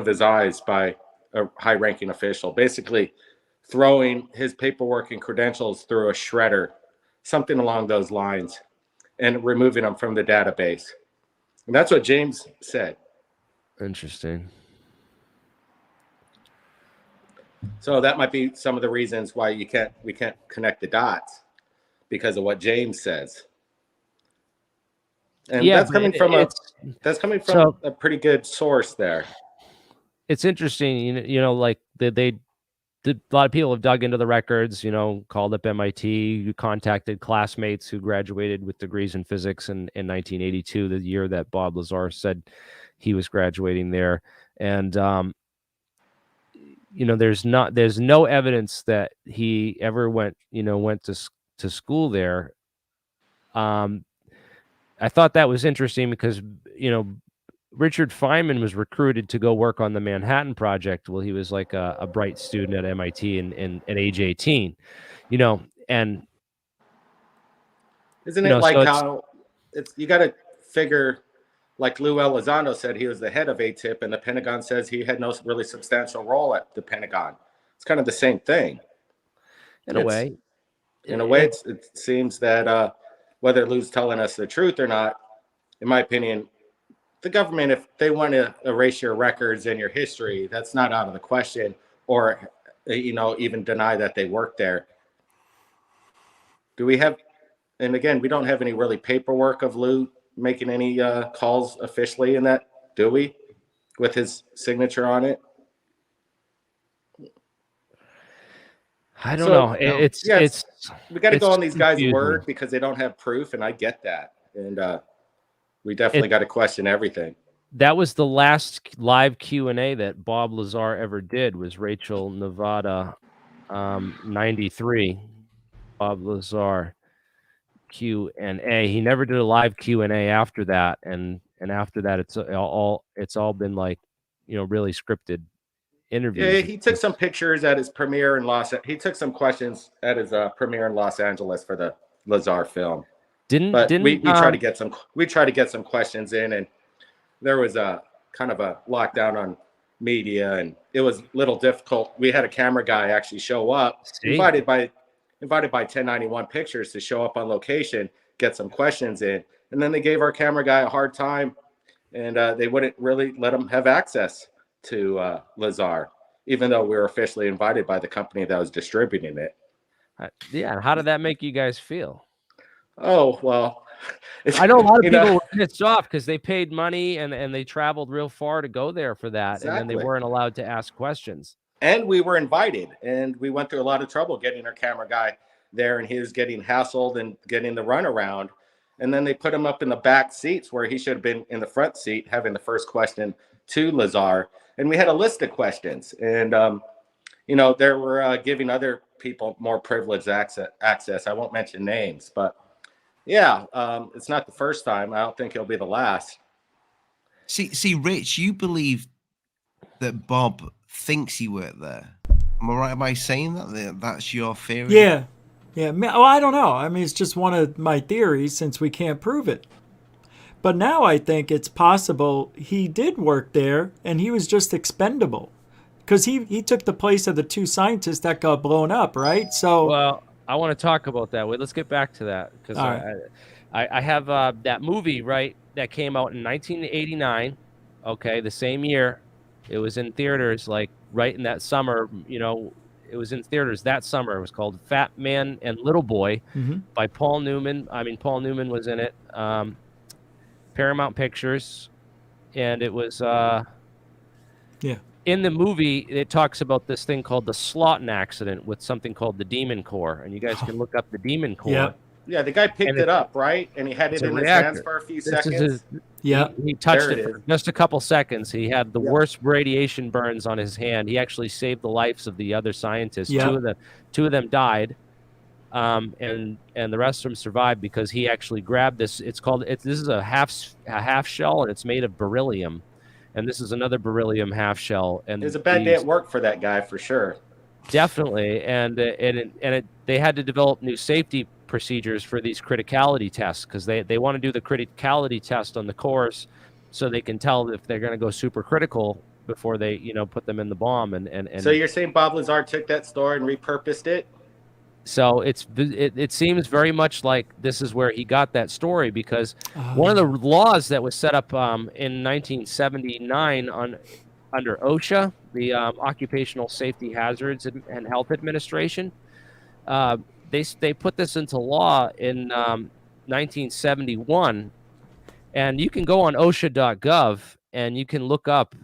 his eyes by a high-ranking official, basically throwing his paperwork and credentials through a shredder, something along those lines, and removing them from the database. And that's what James said. Interesting. So that might be some of the reasons why we can't connect the dots, because of what James says. And that's coming from a pretty good source there. It's interesting, like a lot of people have dug into the records, called up MIT, contacted classmates who graduated with degrees in physics in 1982, the year that Bob Lazar said he was graduating there. And there's no evidence that he ever went to school there. I thought that was interesting because, you know, Richard Feynman was recruited to go work on the Manhattan Project while he was like a bright student at MIT and at age 18, you know, and Isn't you it know, like so how it's you got to figure, like Lou Elizondo said, he was the head of ATIP, and the Pentagon says he had no really substantial role at the Pentagon. It's kind of the same thing. in a way, It seems that whether Lou's telling us the truth or not, in my opinion, the government, if they want to erase your records and your history, that's not out of the question, or, you know, even deny that they worked there. Do we have, and again, we don't have any really paperwork of Lou making any calls officially in that, do we? With his signature on it? I don't know. It's we got to go on these guys' confusing. word because they don't have proof, and I get that. And we definitely got to question everything. That was the last live Q&A that Bob Lazar ever did, was Rachel Nevada 93. Bob Lazar Q&A. He never did a live Q&A after that, and after that it's all been like, you know, really scripted interviews. Yeah, he took some pictures at his premiere in He took some questions at his premiere in Los Angeles for the Lazar film. We try to get some questions in, and there was a kind of a lockdown on media, and it was a little difficult. We had a camera guy actually show up, invited by 1091 Pictures to show up on location, get some questions in, and then they gave our camera guy a hard time, and they wouldn't really let him have access to Lazar, even though we were officially invited by the company that was distributing it. Yeah, how did that make you guys feel? Oh, well, I know a lot of people were pissed off because they paid money and they traveled real far to go there for that. Exactly. And then they weren't allowed to ask questions. And we were invited, and we went through a lot of trouble getting our camera guy there, and he was getting hassled and getting the runaround. And then they put him up in the back seats where he should have been in the front seat having the first question to Lazar. And we had a list of questions, and you know, they were giving other people more privileged access. I won't mention names, but yeah, it's not the first time. I don't think it'll be the last. See, Rich, you believe that Bob thinks he worked there. Am I right by saying that? That's your theory? Yeah. Well, I don't know. I mean, it's just one of my theories since we can't prove it. But now I think it's possible he did work there and he was just expendable. Because he took the place of the two scientists that got blown up, right? So, well, I want to talk about that. Wait, let's get back to that, because I have that movie, right, that came out in 1989. Okay, the same year. It was in theaters, like right in that summer. You know, it was in theaters that summer. It was called Fat Man and Little Boy by Paul Newman. I mean, Paul Newman was in it. Paramount Pictures, and it was in the movie, it talks about this thing called the Slotin accident with something called the Demon Core, and you guys can look up the Demon Core. Yeah, the guy picked it up, right? And he had it in his hands for a few seconds. He touched it for just a couple seconds. He had the worst radiation burns on his hand. He actually saved the lives of the other scientists. Two of them died, and the rest of them survived because he actually grabbed this. This is a half shell, and it's made of beryllium. And this is another beryllium half shell. And it was a bad day at work for that guy, for sure. Definitely, and they had to develop new safety procedures for these criticality tests, because they want to do the criticality test on the cores so they can tell if they're going to go super critical before they, you know, put them in the bomb. And so you're saying Bob Lazar took that story and repurposed it? So it seems very much like this is where he got that story, because one of the laws that was set up in 1979 under OSHA, the Occupational Safety Hazards and Health Administration, they put this into law in 1971, and you can go on OSHA.gov and you can look up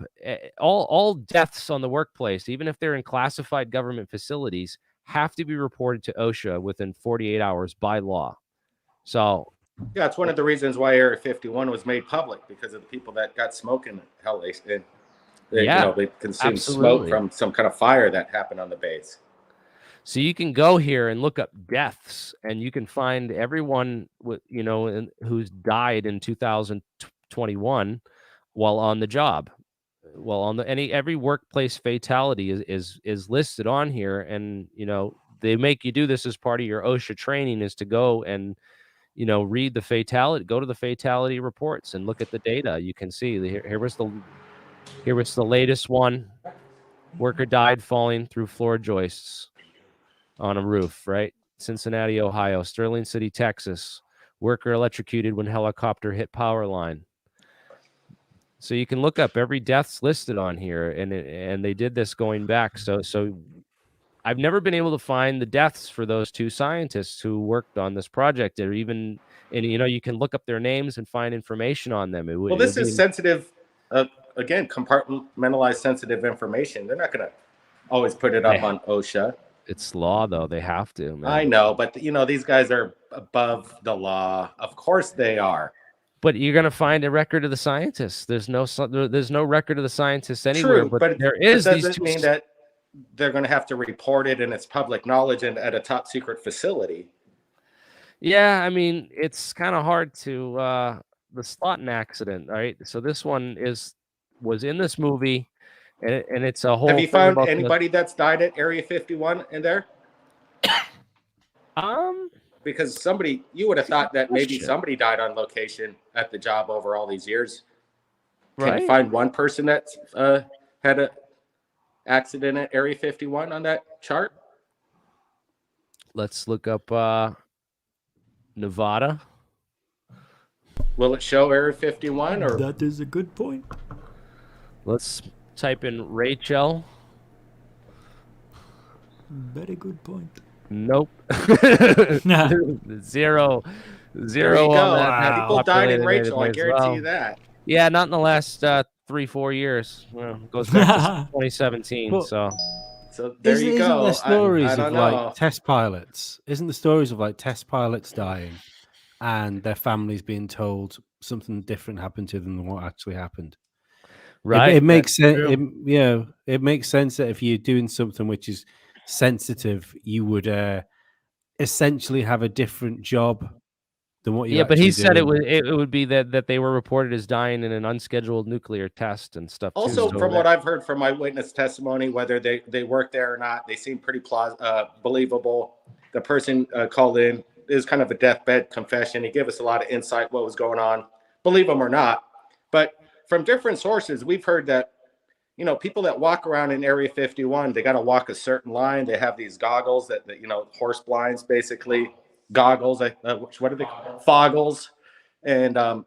all deaths on the workplace, even if they're in classified government facilities, have to be reported to OSHA within 48 hours by law. So yeah, it's one of the reasons why Area 51 was made public, because of the people that got smoke in hell. They consumed smoke from some kind of fire that happened on the base. So you can go here and look up deaths, and you can find everyone who's died in 2021 while on the job. Well, on every workplace fatality is listed on here, and they make you do this as part of your OSHA training, is to go and read the fatality, go to the fatality reports and look at the data. You can see here was the latest one. Worker died falling through floor joists on a roof, right? Cincinnati, Ohio. Sterling City, Texas. Worker electrocuted when helicopter hit power line. So you can look up every death's listed on here, and they did this going back. So I've never been able to find the deaths for those two scientists who worked on this project, or even, and you can look up their names and find information on them. Well, this is sensitive, again, compartmentalized sensitive information. They're not going to always put it up on OSHA. It's law, though. They have to, man. I know, but these guys are above the law. Of course they are. But you're going to find a record of the scientists. There's no record of the scientists anywhere. True, but there is. That doesn't mean that they're going to have to report it, and it's public knowledge and at a top secret facility. Yeah, I mean, it's kind of hard to the Slotin accident, right? So this one was in this movie, and it's a whole. Have you found anybody that's died at Area 51 in there? Because you would have thought that maybe somebody died on location at the job over all these years. Right. Can you find one person that's had a accident at Area 51 on that chart? Let's look up Nevada. Will it show Area 51? Or that is a good point. Let's type in Rachel. Very good point. Nope. Zero. There you go. People died in Rachel. I guarantee you that. Yeah, not in the last 3-4 years. Well, it goes back to 2017. Well, so there you go. Isn't there stories I of know. like test pilots? Isn't the stories of like test pilots dying and their families being told something different happened to them than what actually happened? Right. It makes sense. It makes sense that if you're doing something which is sensitive, you would essentially have a different job than what you. Yeah, but he said it would be that they were reported as dying in an unscheduled nuclear test and stuff. Also, from what I've heard from eyewitness testimony, whether they worked there or not, they seem pretty believable. The person called in is kind of a deathbed confession. He gave us a lot of insight what was going on. Believe him or not, but from different sources, we've heard that people that walk around in Area 51, they got to walk a certain line. They have these goggles that horse blinds, basically goggles. What are they? Foggles. And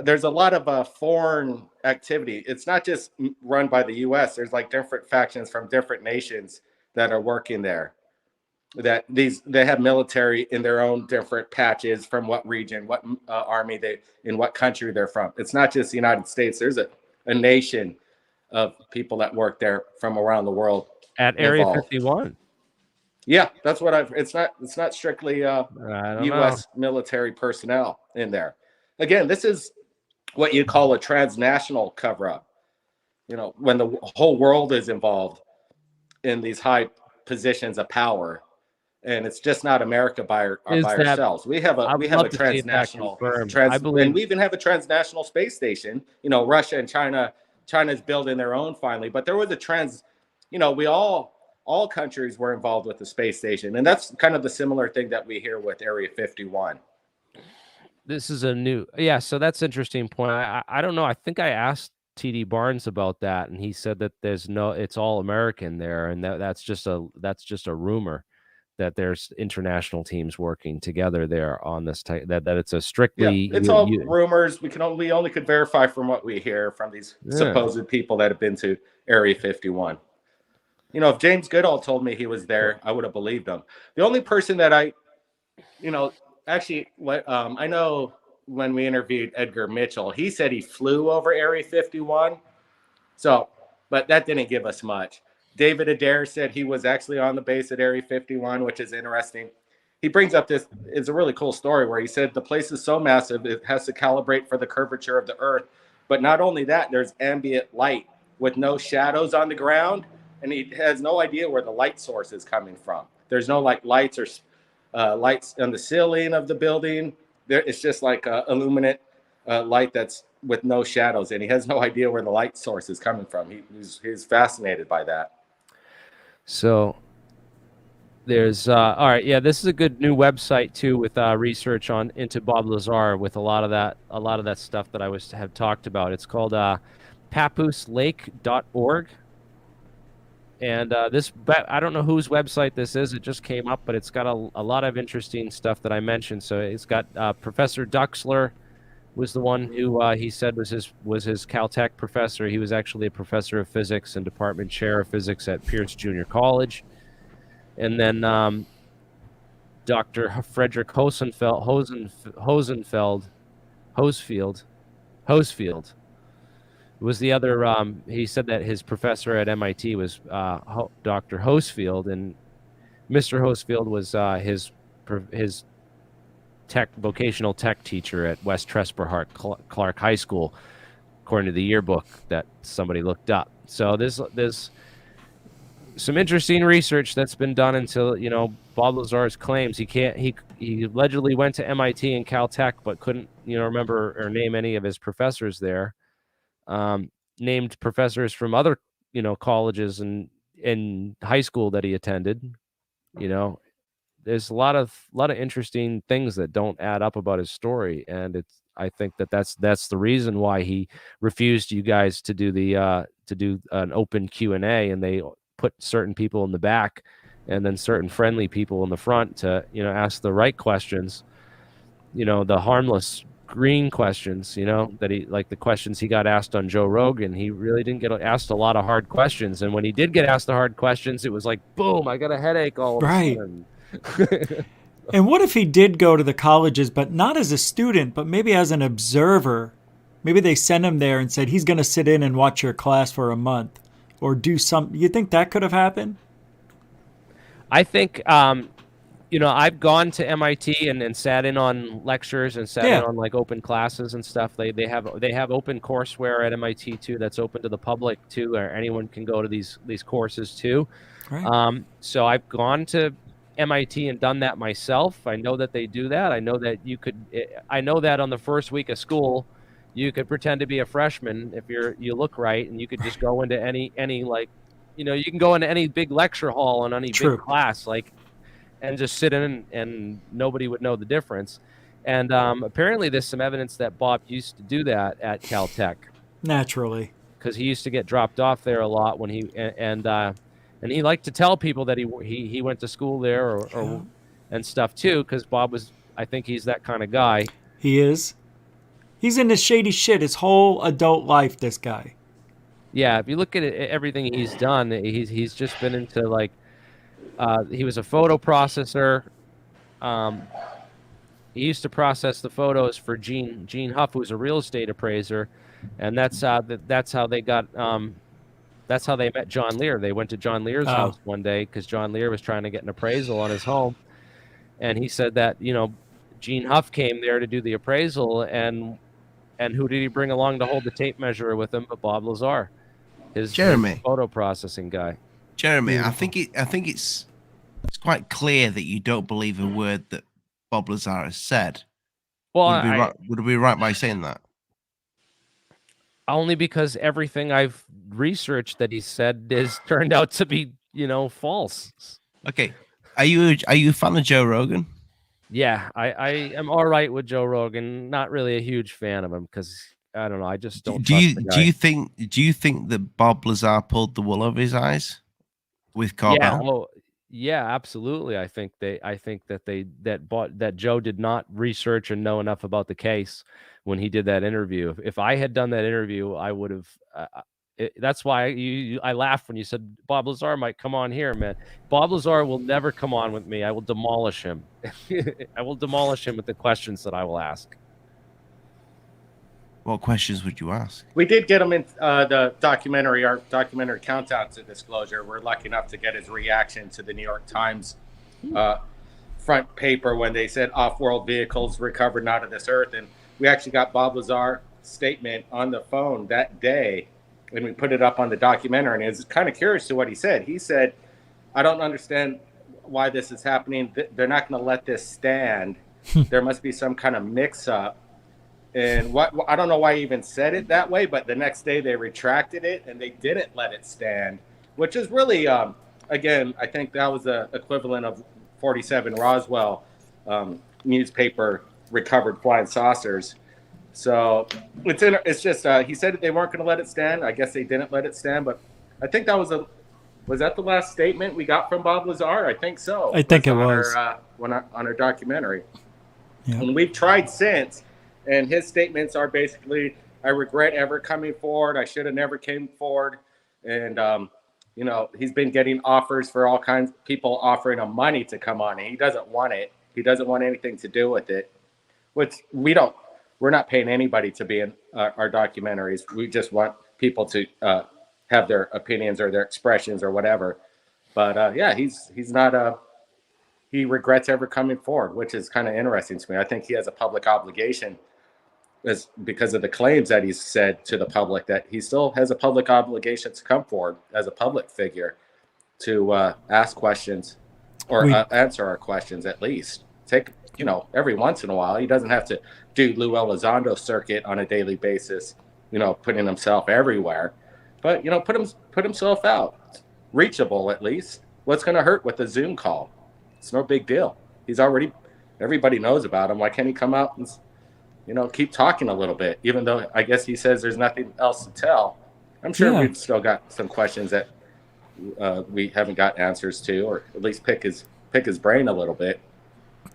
there's a lot of foreign activity. It's not just run by the U.S. There's like different factions from different nations that are working there. That they have military in their own different patches from what region, what army in what country they're from. It's not just the United States. There's a nation of people that work there from around the world at Area 51. Yeah, that's what it's not strictly U.S. military personnel in there. Again, this is what you call a transnational cover-up. When the whole world is involved in these high positions of power, and it's just not America by ourselves. We have a transnational, and we even have a transnational space station. Russia and China's building their own finally, but there was all countries were involved with the space station, and that's kind of the similar thing that we hear with Area 51. This is so that's an interesting point. I don't know. I think I asked TD Barnes about that, and he said that it's all American there, and that's just a rumor that there's international teams working together there on this type, that it's a strictly it's all rumors. We only could verify from what we hear from these supposed people that have been to Area 51. If James Goodall told me he was there, I would have believed him. The only person that I know when we interviewed Edgar Mitchell, he said he flew over Area 51. So, but that didn't give us much. David Adair said he was actually on the base at Area 51, which is interesting. He brings up it's a really cool story where he said the place is so massive, it has to calibrate for the curvature of the Earth. But not only that, there's ambient light with no shadows on the ground. and he has no idea where the light source is coming from. There's no like lights or lights on the ceiling of the building. It's just like a illuminate light that's with no shadows, and he has no idea where the light source is coming from. He's fascinated by that. So there's all right, yeah, this is a good new website too with research into Bob Lazar with a lot of that stuff that I have talked about. It's called papooselake.org. And I don't know whose website this is. It just came up, but it's got a lot of interesting stuff that I mentioned. So it's got Professor Duxler was the one who he said was his Caltech professor. He was actually a professor of physics and department chair of physics at Pierce Junior College. And then Dr. Frederick Hosefield was the other. He said that his professor at MIT was Dr. Hosefield, and Mr. Hosefield was his vocational tech teacher at West Tresper Clark High School, according to the yearbook that somebody looked up. So there's some interesting research that's been done into, Bob Lazar's claims. He allegedly went to MIT and Caltech, but couldn't, remember or name any of his professors there. Named professors from other, colleges and in high school that he attended. There's a lot of interesting things that don't add up about his story, and I think that's the reason why he refused you guys to do an open Q&A, and they put certain people in the back and then certain friendly people in the front to, ask the right questions, the harmless green questions, that he, like the questions he got asked on Joe Rogan. He really didn't get asked a lot of hard questions. And when he did get asked the hard questions, it was like, boom, I got a headache all of a sudden. And what if he did go to the colleges, but not as a student, but maybe as an observer? Maybe they sent him there and said, he's going to sit in and watch your class for a month or do something. You think that could have happened? I think, I've gone to MIT and sat in on lectures and sat in on like open classes and stuff. They have open courseware at MIT too. That's open to the public too, or anyone can go to these courses too. Right. So I've gone to MIT and done that myself. I know that they do that. I know that I know that on the first week of school, you could pretend to be a freshman if you look right, and you could just go into any like, you can go into any big lecture hall on any big class, like, and just sit in and nobody would know the difference. And apparently there's some evidence that Bob used to do that at Caltech. Naturally. Because he used to get dropped off there a lot when he and he liked to tell people that he went to school there or and stuff too, because Bob was, I think he's that kind of guy. He is. He's into shady shit his whole adult life, this guy. Yeah, if you look at everything he's done, he's just been into like, he was a photo processor. He used to process the photos for Gene Huff, who's a real estate appraiser, and that's how they got. That's how they met John Lear. They went to John Lear's house one day because John Lear was trying to get an appraisal on his home, and he said that Gene Huff came there to do the appraisal, and who did he bring along to hold the tape measure with him but Bob Lazar, his photo processing guy. Jeremy, I think it's quite clear that you don't believe a word that Bob Lazar has said. Well, would it be right by saying that? Only because everything I've researched that he said is turned out to be, false. Okay, are you a fan of Joe Rogan? Yeah, I am all right with Joe Rogan. Not really a huge fan of him because I don't know. I just don't. Do you think that Bob Lazar pulled the wool over his eyes with Corbell? Yeah, absolutely. I think that Joe did not research and know enough about the case when he did that interview. If I had done that interview, I would have. That's why I laughed when you said Bob Lazar might come on here, man. Bob Lazar will never come on with me. I will demolish him. I will demolish him with the questions that I will ask. What questions would you ask? We did get him in our documentary Countdown to Disclosure. We're lucky enough to get his reaction to the New York Times front paper when they said off-world vehicles recovered not of this earth. And we actually got Bob Lazar's statement on the phone that day and we put it up on the documentary. And I was kind of curious to what he said. He said, "I don't understand why this is happening. They're not going to let this stand. There must be some kind of mix-up." And what I don't know why he even said it that way, but the next day they retracted it and they didn't let it stand, which is really, again, I think that was the equivalent of 47 Roswell newspaper recovered flying saucers. So it's just he said that they weren't going to let it stand. I guess they didn't let it stand, but I think that was that the last statement we got from Bob Lazar? I think so. I think it was on our documentary. Yeah. And we've tried since, and his statements are basically, "I regret ever coming forward. I should have never came forward." And you know, he's been getting offers for all kinds of people offering him money to come on, and he doesn't want it. He doesn't want anything to do with it. Which we're not paying anybody to be in our documentaries. We just want people to have their opinions or their expressions or whatever. But yeah, he's not he regrets ever coming forward, which is kind of interesting to me. I think he has a public obligation because of the claims that he's said to the public, that he still has a public obligation to come forward as a public figure to ask questions or answer our questions, at least. Take, you know, every once in a while. He doesn't have to do Lou Elizondo circuit on a daily basis, you know, putting himself everywhere. But, you know, put himself out. Reachable, at least. What's going to hurt with a Zoom call? It's no big deal. Everybody knows about him. Why can't he come out and, you know, keep talking a little bit? Even though I guess he says there's nothing else to tell. I'm sure we've still got some questions that we haven't got answers to, or at least pick his brain a little bit.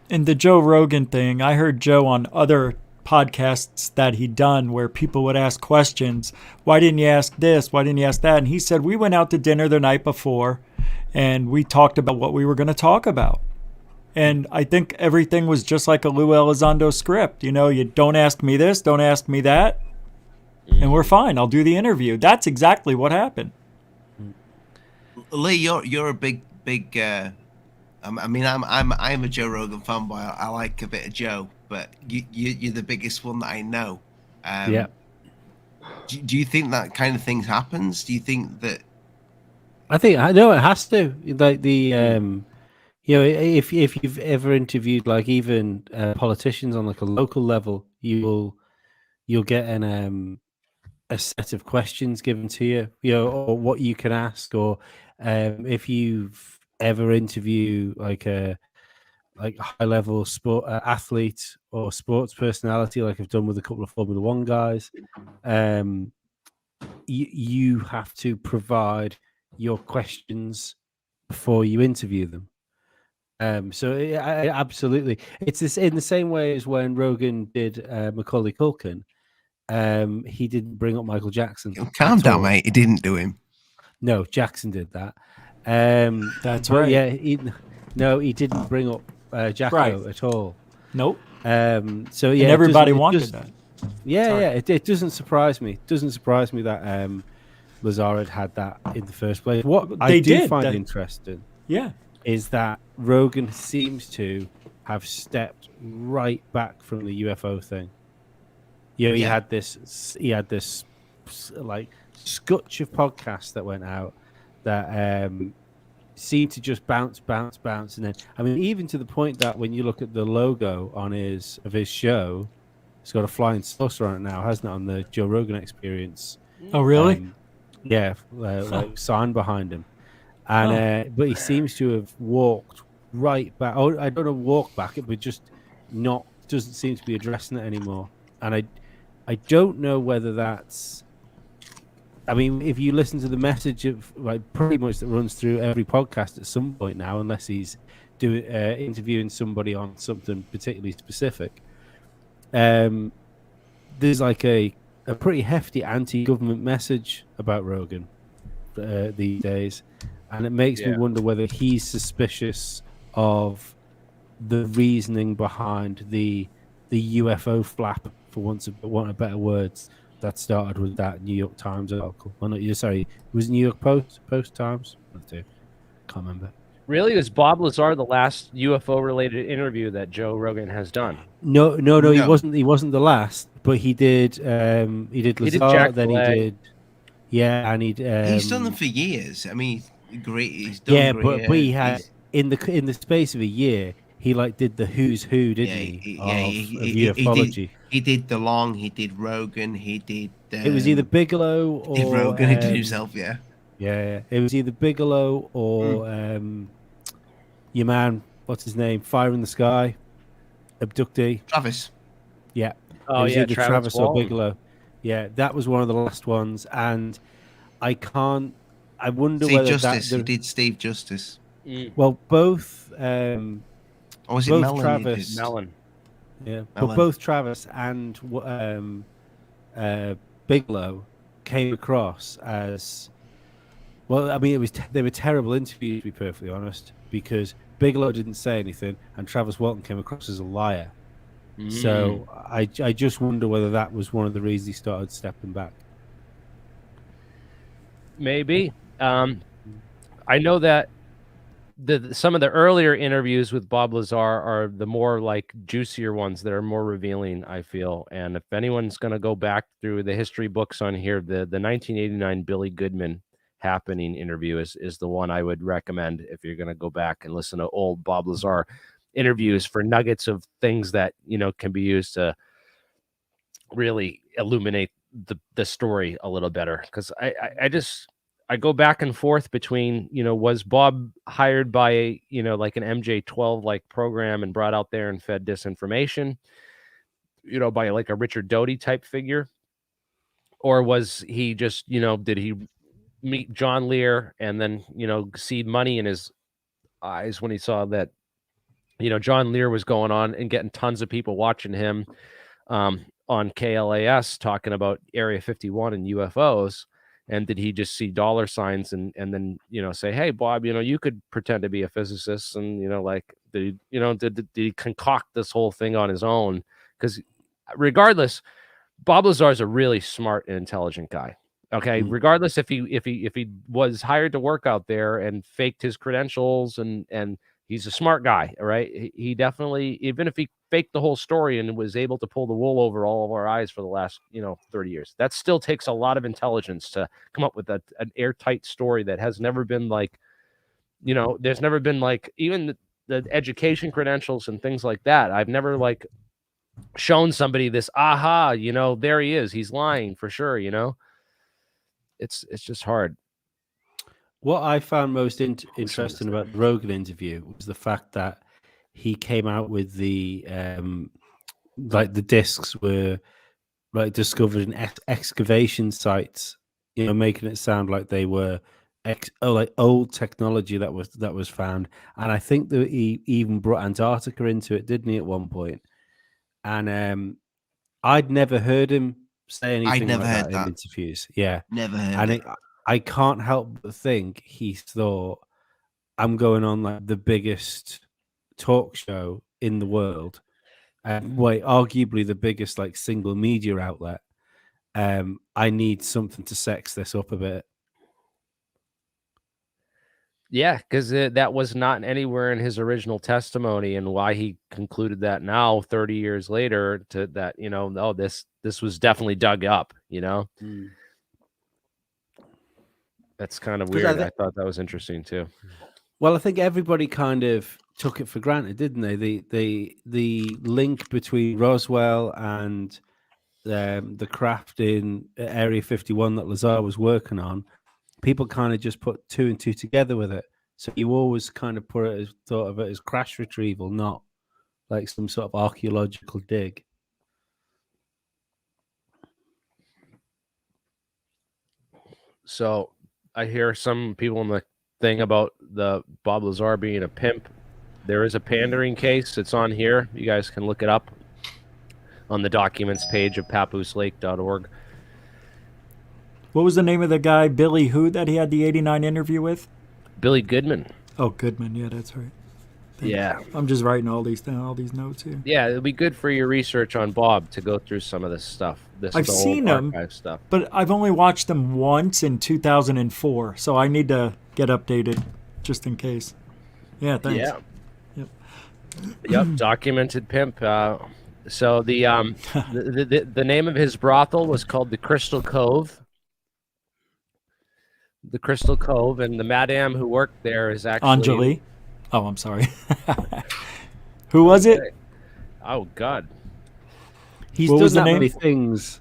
And the Joe Rogan thing, I heard Joe on other podcasts that he'd done where people would ask questions. Why didn't you ask this? Why didn't you ask that? And he said, we went out to dinner the night before and we talked about what we were going to talk about. And I think everything was just like a Lou Elizondo script. You know, you don't ask me this, don't ask me that, and we're fine. I'll do the interview. That's exactly what happened. Lee, you're a big. I mean, I'm a Joe Rogan fanboy. I like a bit of Joe, but you're the biggest one that I know. Yeah. Do you think that kind of thing happens? Do you think that? I know it has to. Like the you know, if you've ever interviewed like even politicians on like a local level, you'll get a set of questions given to you, you know, or what you can ask, or if you've ever interview like a high level sport athlete or sports personality, like I've done with a couple of Formula One guys, you have to provide your questions before you interview them. So absolutely, it's this in the same way as when Rogan did Macaulay Culkin. He didn't bring up Michael Jackson. Calm down, mate. He didn't do him. No, Jackson did that. That's right. Yeah, he didn't bring up Jacko at all. Nope. So yeah, and everybody wanted that. Yeah, it doesn't surprise me. It doesn't surprise me that Lazar had that in the first place. What I do find interesting, is that Rogan seems to have stepped right back from the UFO thing. You know, he had this like scutch of podcasts that went out that seemed to just bounce, and then I mean, even to the point that when you look at the logo on his show, it's got a flying saucer on it now, hasn't it? On the Joe Rogan Experience. Oh, really? Like sign behind him, and but he seems to have walked right back. Oh, I don't know, walk back it, but just doesn't seem to be addressing it anymore. And I don't know whether that's. I mean, if you listen to the message of like pretty much that runs through every podcast at some point now, unless he's doing interviewing somebody on something particularly specific, there's like a pretty hefty anti-government message about Rogan these days, and it makes me wonder whether he's suspicious of the reasoning behind the UFO flap, for want of better words, that started with that New York Times article. Well, no, sorry, it was New York Post Times? Can't remember. Really? Was Bob Lazar the last UFO-related interview that Joe Rogan has done? No, he wasn't. He wasn't the last, but he did. He did Lazar. Then he did. Yeah, and He's done them for years. I mean, great. He's done yeah, great. but he had in the space of a year, he like did the who's who, didn't he? Of ufology. He did the Long. He did Rogan. He did. It was either Bigelow or did Rogan. He did himself. Yeah. Yeah, it was either Bigelow or your man. What's his name? Fire in the Sky, abductee. Travis. Yeah. Oh, it was yeah, either Travis or Walton. Bigelow. Yeah, that was one of the last ones, and I wonder Steve whether Justice. that. He did Steve Justice. Well, both. Or was it both Mellon? Travis, Mellon. Yeah, but Mellon. both Travis and Bigelow came across as. Well, I mean, they were terrible interviews, to be perfectly honest, because Bigelow didn't say anything, and Travis Walton came across as a liar. So I just wonder whether that was one of the reasons he started stepping back. Maybe. I know that some of the earlier interviews with Bob Lazar are the more like juicier ones that are more revealing, I feel. And if anyone's going to go back through the history books on here, the 1989 Billy Goodman happening interview is the one I would recommend if you're going to go back and listen to old Bob Lazar interviews for nuggets of things that, you know, can be used to really illuminate the story a little better. Because I go back and forth between, you know, was Bob hired by, you know, like an MJ12 like program and brought out there and fed disinformation, you know, by like a Richard Doty type figure? Or was he just, you know, did he meet John Lear and then, you know, see money in his eyes when he saw that, you know, John Lear was going on and getting tons of people watching him on KLAS talking about Area 51 and UFOs? And did he just see dollar signs and then, you know, say, hey, Bob, you know, you could pretend to be a physicist? And, you know, like, did he concoct this whole thing on his own? Because regardless, Bob Lazar is a really smart and intelligent guy. Okay. Regardless if he was hired to work out there and faked his credentials and he's a smart guy. Right. He definitely, even if he faked the whole story and was able to pull the wool over all of our eyes for the last, you know, 30 years, that still takes a lot of intelligence to come up with an airtight story that has never been like, you know, there's never been like even the education credentials and things like that. I've never like shown somebody this, aha, you know, there he is. He's lying for sure. You know, it's just hard. What I found most interesting about the Rogan interview was the fact that he came out with the like the discs were like discovered in excavation sites, you know, making it sound like they were like old technology that was found. And I think that he even brought Antarctica into it, didn't he, at one point? And I'd never heard him say anything like that in interviews. Yeah, never heard it. I can't help but think he thought, I'm going on like the biggest talk show in the world, arguably the biggest like single media outlet. I need something to sex this up a bit. Yeah, because that was not anywhere in his original testimony, and why he concluded that now, 30 years later, to that, you know, no, this was definitely dug up, you know. That's kind of weird. I thought that was interesting too. Well, I think everybody kind of took it for granted, didn't they? The link between Roswell and the craft in Area 51 that Lazar was working on, people kind of just put two and two together with it. So you always kind of thought of it as crash retrieval, not like some sort of archaeological dig. So I hear some people in the thing about the Bob Lazar being a pimp. There is a pandering case. It's on here. You guys can look it up on the documents page of papooselake.org. What was the name of the guy, Billy who, that he had the 89 interview with? Billy Goodman. Oh, Goodman. Yeah, that's right. Yeah. I'm just writing all these down, all these notes here. Yeah, it'll be good for your research on Bob to go through some of this stuff. I've seen him, stuff. but I've only watched him once in 2004, so I need to get updated just in case. Yeah, thanks. Yeah. Yep, documented pimp. So the name of his brothel was called the Crystal Cove. the Crystal Cove, and the madam who worked there is actually Anjali. Oh, I'm sorry. Who was it? Oh God. He's What done was the that name? many things.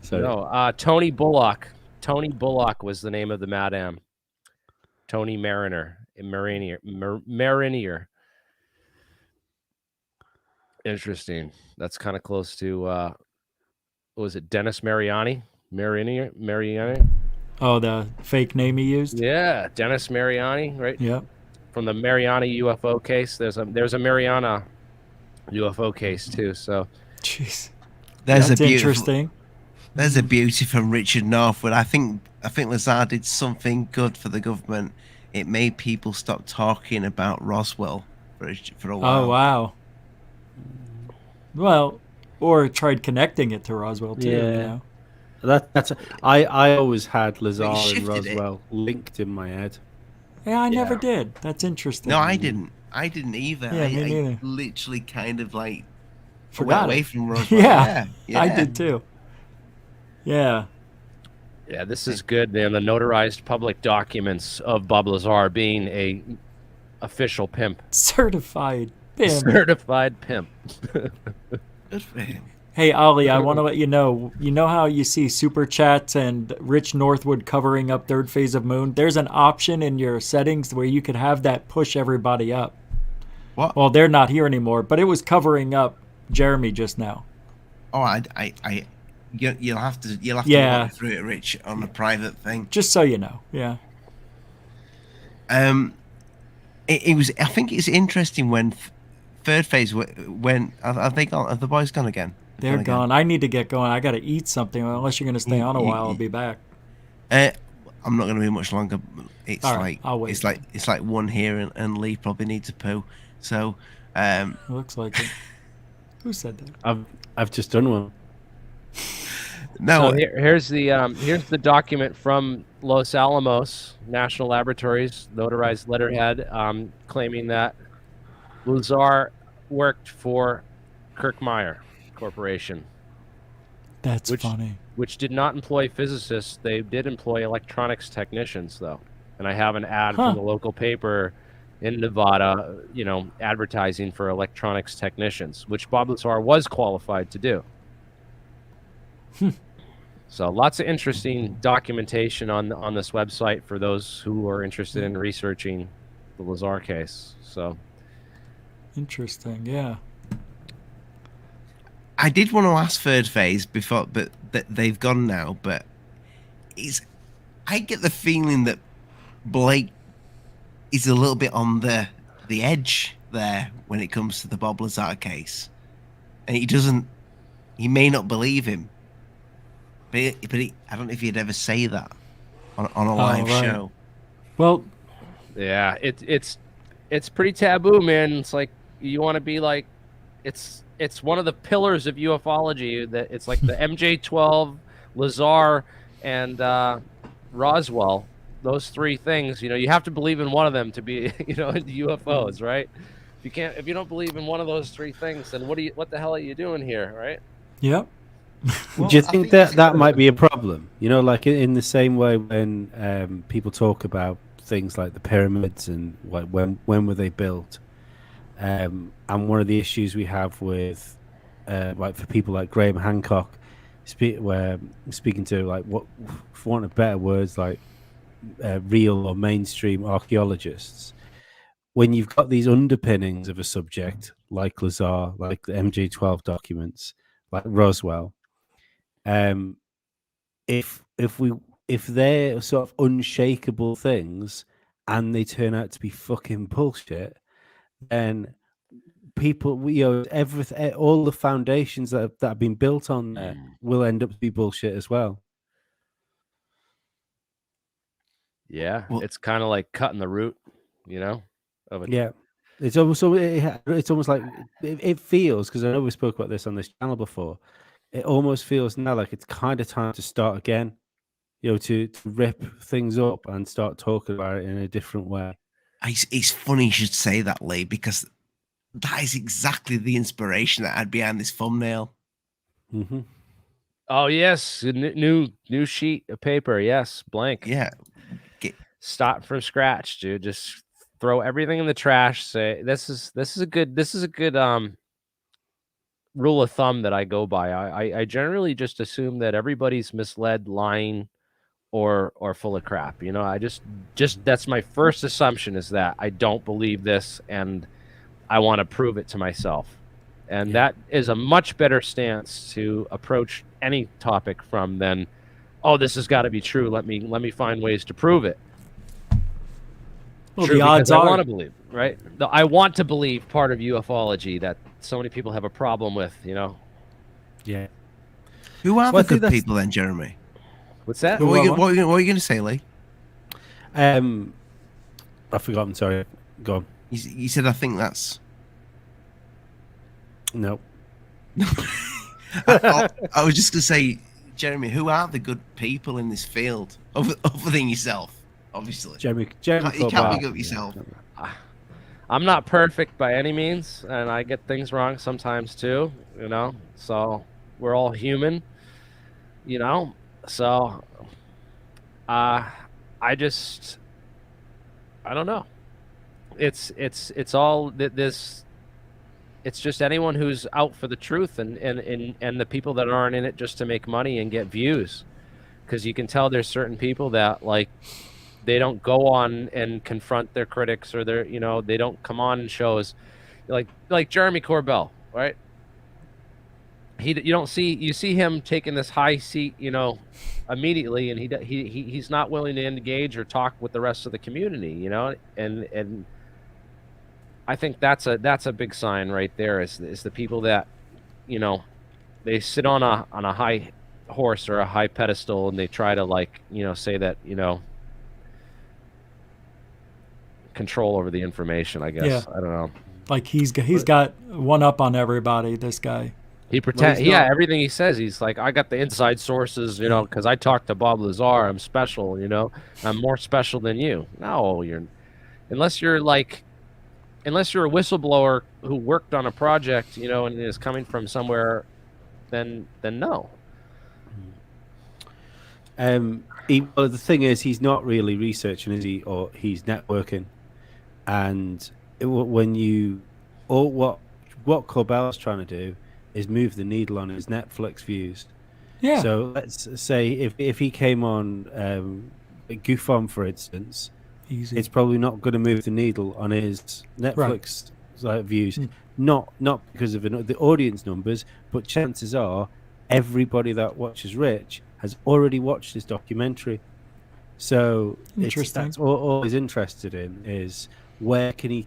So No, Tony Bullock. Tony Bullock was the name of the madam. Tony Marinier. Interesting. That's kind of close to what was it, Dennis Mariani? Mariani? Oh, the fake name he used? Yeah, Dennis Mariani, right? Yep. From the Mariana UFO case. There's a Mariana UFO case too. So Jeez. There's That's a beautiful, interesting. There's a beauty from Richard Northwood. I think Lazar did something good for the government. It made people stop talking about Roswell for a while. Oh, wow. Well, or tried connecting it to Roswell too. Yeah. You know? that's I always had Lazar and shifted it. Roswell linked in my head. Yeah, I never Yeah. did. That's interesting. No, I didn't. I didn't either. Yeah, me I neither. literally kind of like Forgot went away it. from Roswell. Yeah, yeah. I did too. Yeah. yeah, this is good, man. The notarized public documents of Bob Lazar being a official pimp, Certified. Bam. certified pimp. Good for him. Hey, Ollie, I want to let you know how you see Super Chats and Rich Northwood covering up Third Phase of Moon? There's an option in your settings where you could have that push everybody up. What? Well, they're not here anymore, but it was covering up Jeremy just now. Oh, you'll have to Yeah. walk through it, Rich, on a private thing. Just so you know. Yeah. It was. I think it's interesting when Third Phase when have they gone? Have the boys gone again? They're again? gone. I need to get going. I got to eat something. Unless you're going to stay on a while, I'll be back. I'm not going to be much longer. It's All right, I'll wait. it's like one here and Lee probably needs a poo. So It looks like it. Who said that? I've just done one. no, So here's the document from Los Alamos National Laboratories, notarized letterhead, claiming that Lazar worked for Kirkmeyer Corporation, That's funny. which did not employ physicists. They did employ electronics technicians, though. And I have an ad Huh. from the local paper in Nevada, advertising for electronics technicians, which Bob Lazar was qualified to do. So lots of interesting documentation on this website for those who are interested in researching the Lazar case. So Interesting. Yeah. I did want to ask Third Phase before, but they've gone now. But I get the feeling that Blake is a little bit on the edge there when it comes to the Bob Lazar case, and he may not believe him, but I don't know if he'd ever say that on a live right. show. Well, yeah, it's pretty taboo, man. It's like you want to be like, it's one of the pillars of ufology. That it's like the MJ12, Lazar, and Roswell. Those three things, you have to believe in one of them to be, into UFOs, right? If you don't believe in one of those three things, then what the hell are you doing here, right? yep. Well, Do you I think it's that might be a problem? Like in the same way when people talk about things like the pyramids and when were they built, and one of the issues we have with like for people like Graham Hancock, speaking to like what, for want of better words, like real or mainstream archaeologists, when you've got these underpinnings of a subject like Lazar, like the MJ12 documents, like Roswell, if they're sort of unshakable things and they turn out to be fucking bullshit, then people, everything, all the foundations that have been built on there will end up to be bullshit as well. Yeah, Well- it's kind of like cutting the root, of it. Yeah, it's almost like it feels, because I know we spoke about this on this channel before. It almost feels now like it's kind of time to start again, to rip things up and start talking about it in a different way. It's funny you should say that, Lee, because that is exactly the inspiration that I had behind this thumbnail. Mm-hmm. Oh yes, new sheet of paper. Yes, blank. Yeah, start from scratch, dude. Just throw everything in the trash. Say this is a good rule of thumb that I go by. I generally just assume that everybody's misled, lying, or full of crap. You know, I just that's my first assumption, is that I don't believe this and I want to prove it to myself. And that is a much better stance to approach any topic from than, oh, this has got to be true. Let me find ways to prove it. Well, True, the odds I are. want to believe, right? I want to believe part of ufology that so many people have a problem with, you know. Yeah. Who are Well, I the think good that's- people then, Jeremy? What's that? What are you going to say, Lee? I've forgotten. Sorry. Go on. You said, I think that's... No. I was just going to say, Jeremy, who are the good people in this field? Other than yourself, obviously. Jeremy You can't Corbett. big up yourself. I'm not perfect by any means, and I get things wrong sometimes too, you know. So we're all human, you know. So I don't know. It's all this. It's just anyone who's out for the truth, and the people that aren't in it just to make money and get views, because you can tell there's certain people that, like, they don't go on and confront their critics, or their, you know, they don't come on shows like Jeremy Corbell, right? You see him taking this high seat, you know, immediately, and he's not willing to engage or talk with the rest of the community, you know, and I think that's a big sign right there, is the people that, you know, they sit on a high horse or a high pedestal, and they try to, like, you know, say that, you know, control over the information, I guess. Yeah. I don't know. Like he's got one up on everybody, this guy. He pretends, everything he says, he's like, I got the inside sources, you know, because I talked to Bob Lazar. I'm special, you know. I'm more special than you. No, unless you're a whistleblower who worked on a project, you know, and is coming from somewhere, then no. Well, the thing is, he's not really researching, is he? Or he's networking. And what Corbell's trying to do is move the needle on his Netflix views. Yeah. So let's say if he came on GUFON, for instance, Easy. it's probably not going to move the needle on his Netflix views. Not because of the audience numbers, but chances are everybody that watches Rich has already watched his documentary. So that's all he's interested in, is where can he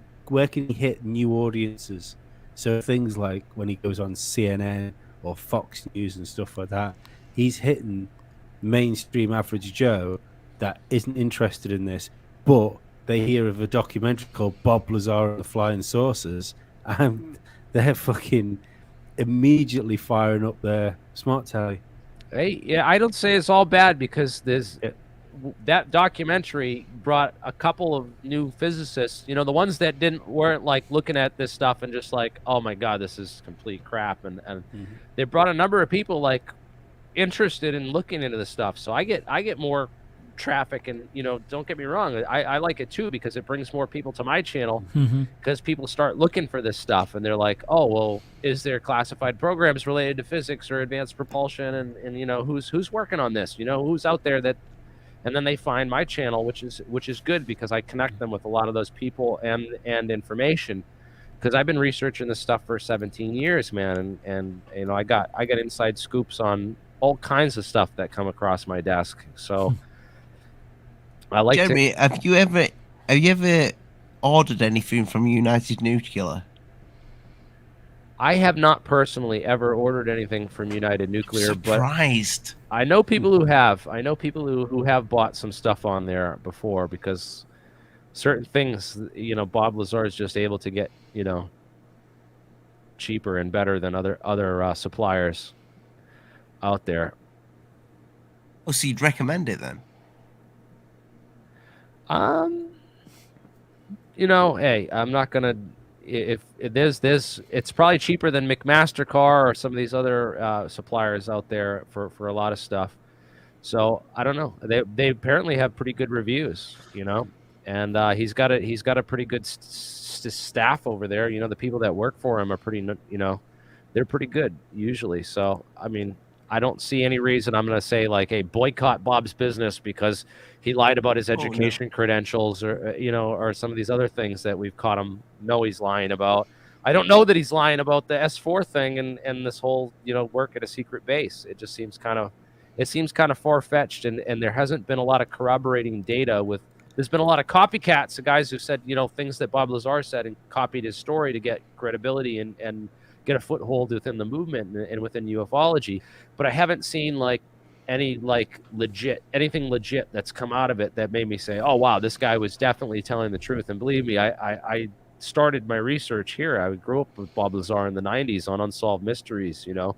hit new audiences. So things like when he goes on CNN or Fox News and stuff like that, he's hitting mainstream average Joe that isn't interested in this, but they hear of a documentary called Bob Lazar and the Flying Saucers, and they're fucking immediately firing up their smart telly. Hey, yeah, I don't say it's all bad, because there's that documentary brought a couple of new physicists, you know, the ones that weren't like looking at this stuff and just like, oh my God, this is complete crap. And they brought a number of people like interested in looking into the stuff. So I get more traffic, and, you know, don't get me wrong, I like it too, because it brings more people to my channel, because people start looking for this stuff, and they're like, oh, well, is there classified programs related to physics or advanced propulsion, and you know, who's working on this, you know, who's out there that. And then they find my channel, which is good, because I connect them with a lot of those people and information, because I've been researching this stuff for 17 years, man, and you know, I got inside scoops on all kinds of stuff that come across my desk. So I like Jeremy, have you ever ordered anything from United Nuclear? I have not personally ever ordered anything from United Nuclear, Surprised. but I know people who have. I know people who have bought some stuff on there before, because certain things, you know, Bob Lazar is just able to get, you know, cheaper and better than other suppliers out there. Oh, so you'd recommend it then? You know, hey, I'm not gonna. If there's it's probably cheaper than McMaster-Carr or some of these other suppliers out there for a lot of stuff. So I don't know. They apparently have pretty good reviews, you know, and he's got a pretty good staff over there. You know, the people that work for him are pretty, you know, they're pretty good usually. So I mean, I don't see any reason I'm going to say like, hey, boycott Bob's business because he lied about his education credentials, or you know, or some of these other things that we've caught him know he's lying about. I don't know that he's lying about the S4 thing and this whole, you know, work at a secret base. It just seems kind of far-fetched, and there hasn't been a lot of corroborating data with. There's been a lot of copycats, the guys who said, you know, things that Bob Lazar said and copied his story to get credibility and get a foothold within the movement and within ufology. But I haven't seen like anything legit that's come out of it that made me say, oh wow, this guy was definitely telling the truth. And believe me, I started my research here. I grew up with Bob Lazar in the 90s on Unsolved Mysteries, you know.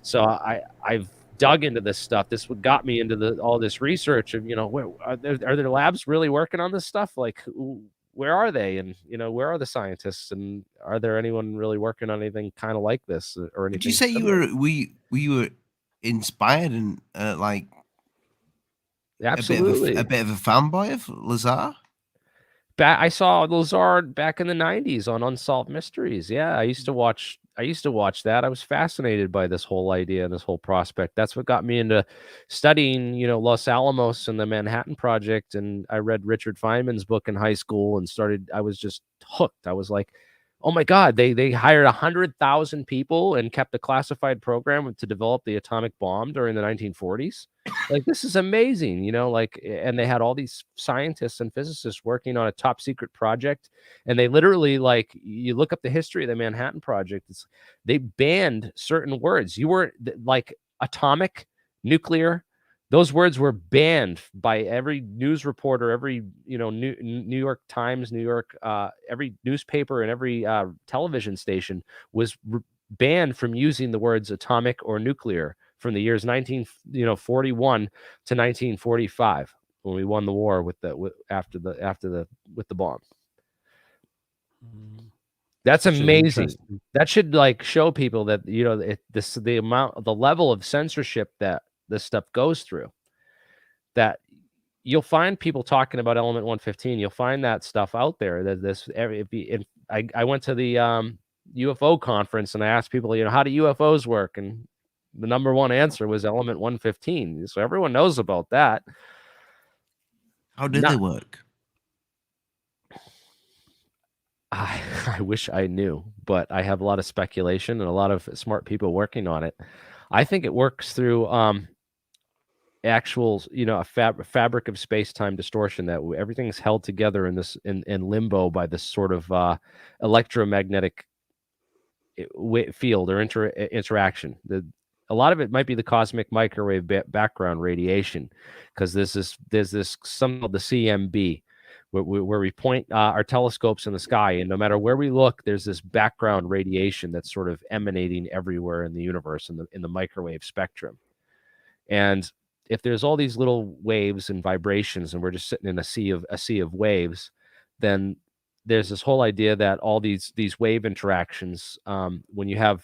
So I've dug into this stuff. This what got me into all this research of, you know, where are there labs really working on this stuff? Like, where are they? And, you know, where are the scientists? And are there anyone really working on anything kind of like this or anything? Did you say you were inspired and like absolutely a bit of a fanboy of Lazar? I saw Lazar back in the 90s on Unsolved Mysteries. Yeah, I used to watch that. I was fascinated by this whole idea and this whole prospect. That's what got me into studying, you know, Los Alamos and the Manhattan Project. And I read Richard Feynman's book in high school and I was just hooked. I was like, oh my God, they hired 100,000 people and kept a classified program to develop the atomic bomb during the 1940s. Like, this is amazing, you know, like, and they had all these scientists and physicists working on a top secret project. And they literally, like, you look up the history of the Manhattan Project, they banned certain words. You were like atomic, nuclear. Those words were banned by every news reporter, every, you know, New York Times, every newspaper and every television station was banned from using the words atomic or nuclear from the years 1941 to 1945 when we won the war with the bomb. That's amazing. That should like show people that, you know, the level of censorship that this stuff goes through, that you'll find people talking about element 115. You'll find that stuff out there. That I went to the UFO conference and I asked people, you know, how do UFOs work? And the number one answer was element 115. So everyone knows about that. How did they work? I wish I knew, but I have a lot of speculation and a lot of smart people working on it. I think it works through actual, you know, a fabric of space-time distortion, that everything's held together in this in limbo by this sort of electromagnetic field or interaction. A lot of it might be the cosmic microwave background radiation, because there's this something called the CMB, where we point our telescopes in the sky, and no matter where we look, there's this background radiation that's sort of emanating everywhere in the universe in the microwave spectrum. And if there's all these little waves and vibrations, and we're just sitting in a sea of waves, then there's this whole idea that all these wave interactions, when you have,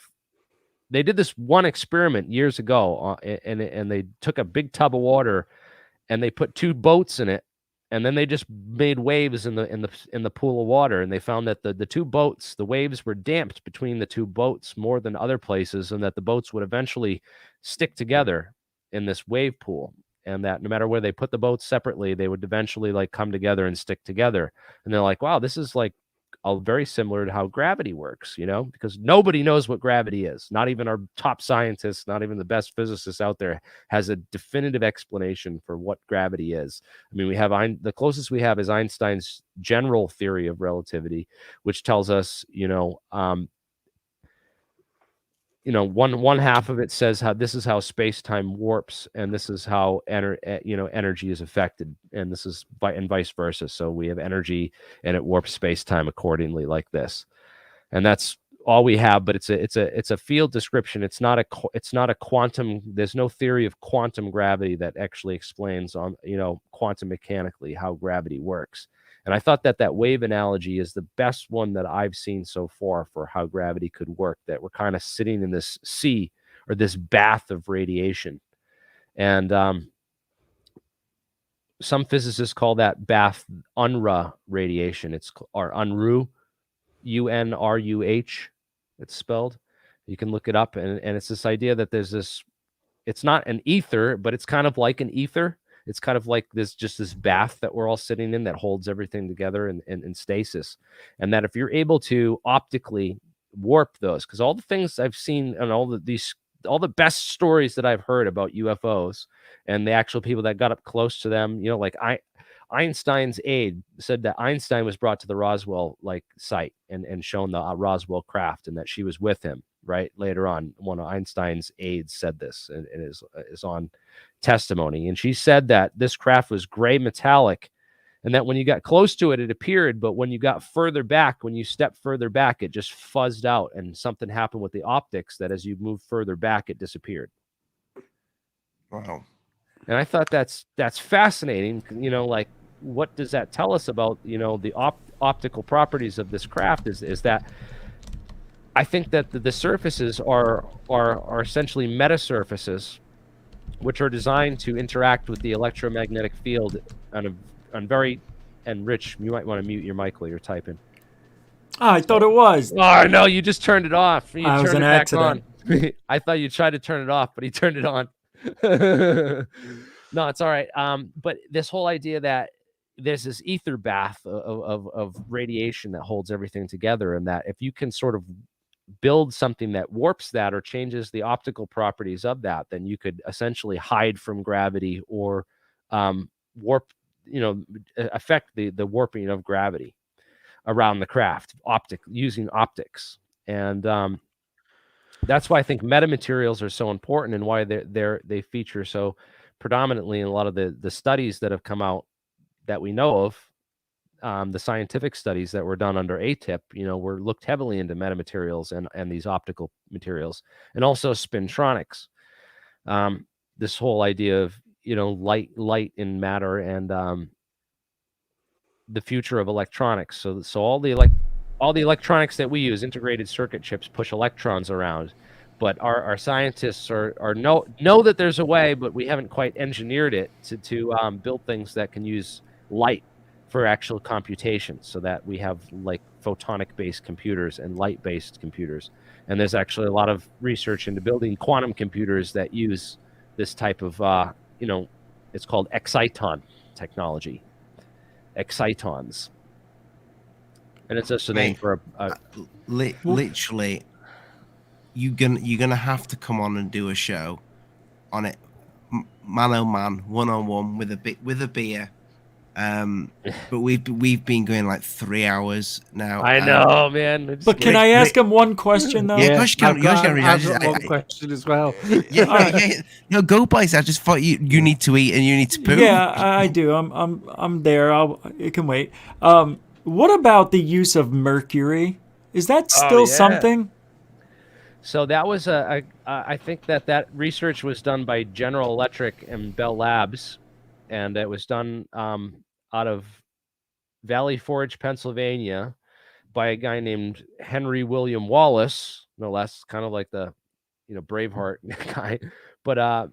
they did this one experiment years ago, and they took a big tub of water and they put two boats in it, and then they just made waves in the pool of water, and they found that the two boats, the waves were damped between the two boats more than other places, and that the boats would eventually stick together in this wave pool, and that no matter where they put the boats separately, they would eventually like come together and stick together. And they're like, wow, this is like very similar to how gravity works, you know, because nobody knows what gravity is. Not even our top scientists, not even the best physicists out there has a definitive explanation for what gravity is. I mean, we have the closest we have is Einstein's general theory of relativity, which tells us, one half of it says how this is how space-time warps, and this is how energy is affected, and this is and vice versa. So we have energy, and it warps space-time accordingly, like this, and that's all we have. But it's a field description. It's not a quantum. There's no theory of quantum gravity that actually explains quantum mechanically how gravity works. And I thought that wave analogy is the best one that I've seen so far for how gravity could work, that we're kind of sitting in this sea or this bath of radiation. And some physicists call that bath UNRUH radiation. Or UNRUH, UNRUH. It's spelled. You can look it up, and it's this idea that there's this. It's not an ether, but it's kind of like an ether. It's kind of like this bath that we're all sitting in that holds everything together in stasis. And that if you're able to optically warp those, because all the things I've seen and all the best stories that I've heard about UFOs and the actual people that got up close to them, like Einstein's aide said that Einstein was brought to the Roswell site and shown the Roswell craft, and that she was with him. Right later on, one of Einstein's aides said this, and is on testimony. And she said that this craft was gray metallic, and that when you got close to it, it appeared, but when you got further back, when you stepped further back, it just fuzzed out, and something happened with the optics that as you moved further back, it disappeared. Wow. And I thought that's fascinating. What does that tell us about the optical properties of this craft? Is that I think that the surfaces are essentially metasurfaces, which are designed to interact with the electromagnetic field on very. And Rich, you might want to mute your mic while you're typing. Oh, I thought it was. Oh no, you just turned it off. You was turned an it back accident. on. I thought you tried to turn it off, but he turned it on. No, it's all right. But this whole idea that there's this ether bath of radiation that holds everything together, and that if you can sort of build something that warps that or changes the optical properties of that, then you could essentially hide from gravity or warp, affect the warping of gravity around the craft using optics. And that's why I think metamaterials are so important, and why they feature so predominantly in a lot of the studies that have come out that we know of. The scientific studies that were done under ATIP, were looked heavily into metamaterials and these optical materials, and also spintronics. This whole idea of light and matter, and the future of electronics. So all the electronics that we use, integrated circuit chips, push electrons around. But our scientists know that there's a way, but we haven't quite engineered it to build things that can use light for actual computation, so that we have photonic-based computers and light-based computers. And there's actually a lot of research into building quantum computers that use this type of, it's called exciton technology. Excitons. And it's just a name for literally, you're gonna have to come on and do a show on it, man oh man, one-on-one with a beer. But we've been going 3 hours now. I know, man. But can I ask him one question though? Yeah, gosh, I've got one question as well. Yeah. No, go, boys. I just thought you need to eat and you need to poop. Yeah, I do. I'm there. It can wait. What about the use of mercury? Is that still something? So that was I think that research was done by General Electric and Bell Labs, and it was done out of Valley Forge, Pennsylvania, by a guy named Henry William Wallace, no less, kind of like the Braveheart guy. But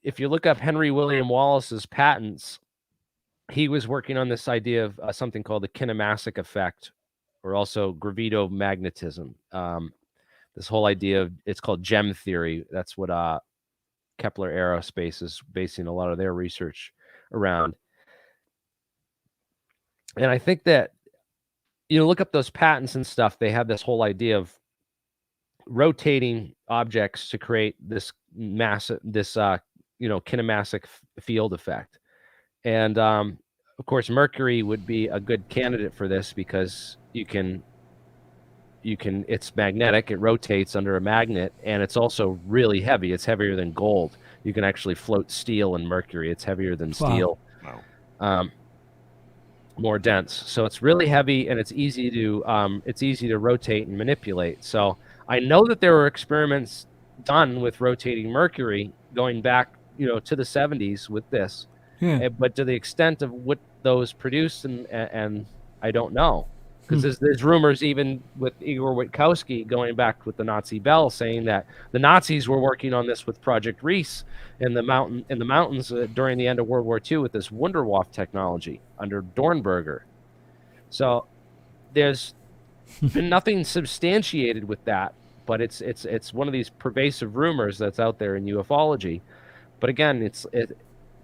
if you look up Henry William Wallace's patents, he was working on this idea of something called the kinematic effect, or also gravitomagnetism. This whole idea of, it's called gem theory. That's what Kepler Aerospace is basing a lot of their research around. And I think that, look up those patents and stuff, they have this whole idea of rotating objects to create this massive, kinematic field effect. And of course, Mercury would be a good candidate for this, because it's magnetic, it rotates under a magnet, and it's also really heavy. It's heavier than gold. You can actually float steel in Mercury. It's heavier than steel. Wow. More dense. So it's really heavy, and it's easy to rotate and manipulate. So I know that there were experiments done with rotating Mercury going back, to the 70s with this. Yeah. But to the extent of what those produced, and I don't know. because there's rumors even with Igor Witkowski going back with the Nazi Bell, saying that the Nazis were working on this with Project Reese in the mountains during the end of World War II with this Wunderwaffe technology under Dornberger. So there's been nothing substantiated with that, but it's one of these pervasive rumors that's out there in ufology. But again,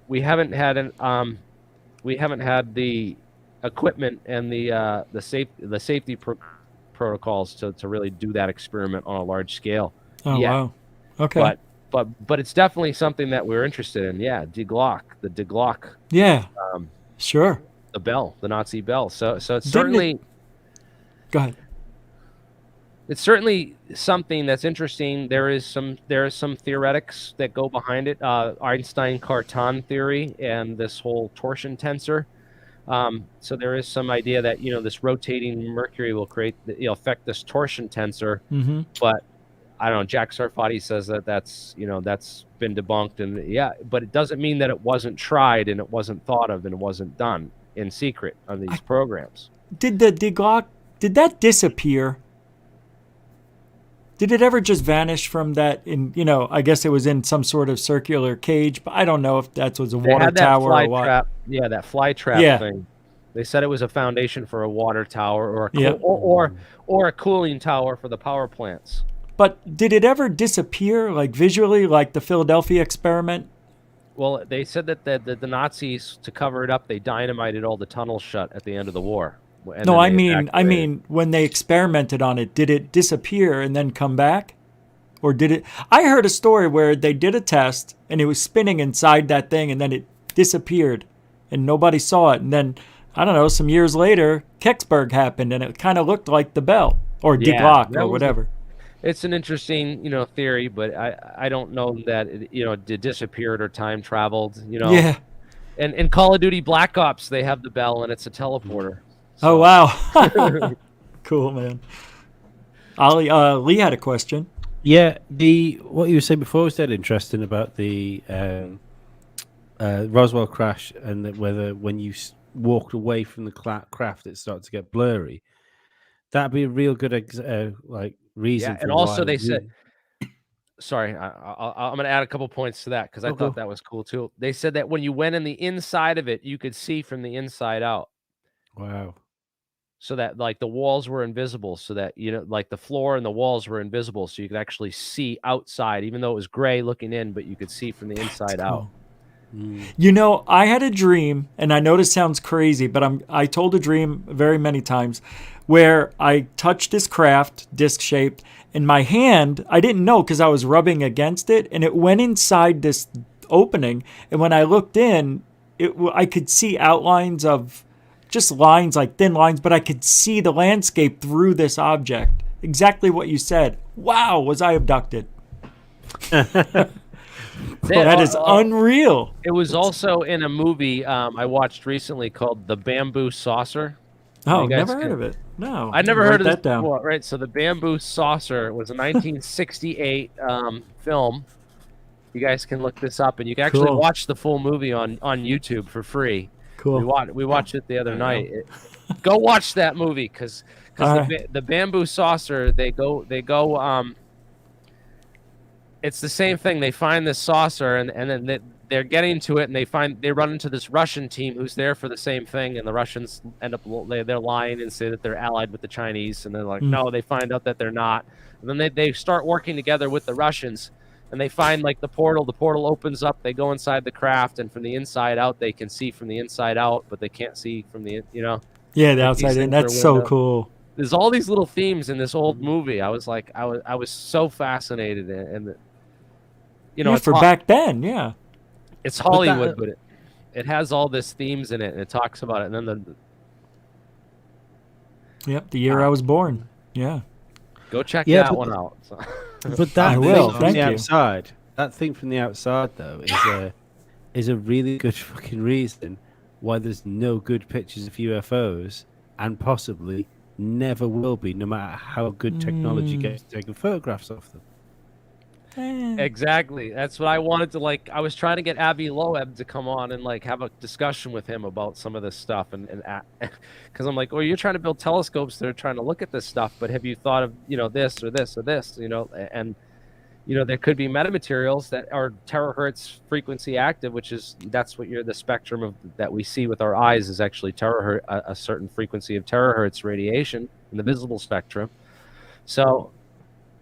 we haven't had the equipment and the safety protocols to really do that experiment on a large scale. Oh wow. Okay. But it's definitely something that we're interested in. Yeah, the Die Glock. Yeah. Sure. The bell, the Nazi bell. So it's certainly. Go ahead. It's certainly something that's interesting. There is some theoretics that go behind it. Einstein-Cartan theory and this whole torsion tensor. So there is some idea that this rotating Mercury will affect this torsion tensor. Mm-hmm. But I don't know. Jack Sarfati says that's been debunked, and but it doesn't mean that it wasn't tried and it wasn't thought of and it wasn't done in secret on these programs. Did the Die Glock, did that disappear? Did it ever just vanish from that? I guess it was in some sort of circular cage, but I don't know if that was a water tower or what. Trap, that fly trap thing. They said it was a foundation for a water tower or a cooling tower for the power plants. But did it ever disappear, like visually, like the Philadelphia experiment? Well, they said that the Nazis, to cover it up, they dynamited all the tunnels shut at the end of the war. No, I mean, when they experimented on it, did it disappear and then come back? Or did it? I heard a story where they did a test and it was spinning inside that thing and then it disappeared and nobody saw it. And then, I don't know, some years later, Kecksburg happened and it kind of looked like the bell or Die Glock or whatever. It's an interesting, theory, but I don't know that it disappeared or time traveled. Yeah. And in Call of Duty Black Ops, they have the bell and it's a teleporter. So. Oh wow, cool, man. Ollie, Lee had a question. Yeah, what you were saying before was dead interesting about the Roswell crash and that whether when you walked away from the craft it started to get blurry. That'd be a real good reason. Yeah, and also they said, sorry, I'm going to add a couple points to that because I thought that was cool too. They said that when you went in the inside of it, you could see from the inside out. Wow. So that the walls were invisible, so that the floor and the walls were invisible, so you could actually see outside, even though it was gray looking in, but you could see from the inside out. I had a dream, and I know this sounds crazy, but I told a dream very many times where I touched this craft, disc shaped, and my hand, I didn't know because I was rubbing against it, and it went inside this opening, and when I looked in, I could see outlines of just lines, like thin lines, but I could see the landscape through this object. Exactly what you said. Wow, was I abducted? That is unreal. It was also in a movie I watched recently called The Bamboo Saucer. Oh, never heard of it. No. I never heard of this down. before, right? So The Bamboo Saucer was a 1968 film. You guys can look this up, and you can actually watch the full movie on YouTube for free. Cool. We watched it the other night. Go watch that movie because the Bamboo Saucer, they go it's the same thing. They find this saucer and then they're getting to it, and they run into this Russian team who's there for the same thing, and the Russians end up they're lying and say that they're allied with the Chinese, and they're like, no, they find out that they're not, and then they start working together with the Russians, and they find the portal opens up, they go inside the craft, and from the inside out they can see from the inside out, but they can't see from the the outside in. That's so cool. There's all these little themes in this old movie. I was so fascinated, and for back then, it's Hollywood, but it has all this themes in it, and it talks about it, and then the year I was born. Yeah. Go check that one out. So. But that I will. From the outside, that thing from the outside though is a really good fucking reason why there's no good pictures of UFOs, and possibly never will be, no matter how good technology gets to taking photographs of them. Exactly. That's what I wanted to like. I was trying to get Avi Loeb to come on and like have a discussion with him about some of this stuff, and because I'm like, well, you're trying to build telescopes that are trying to look at this stuff, but have you thought of this or this or this, and there could be metamaterials that are terahertz frequency active, which is that's what the spectrum of that we see with our eyes is actually terahertz, a certain frequency of terahertz radiation in the visible spectrum. So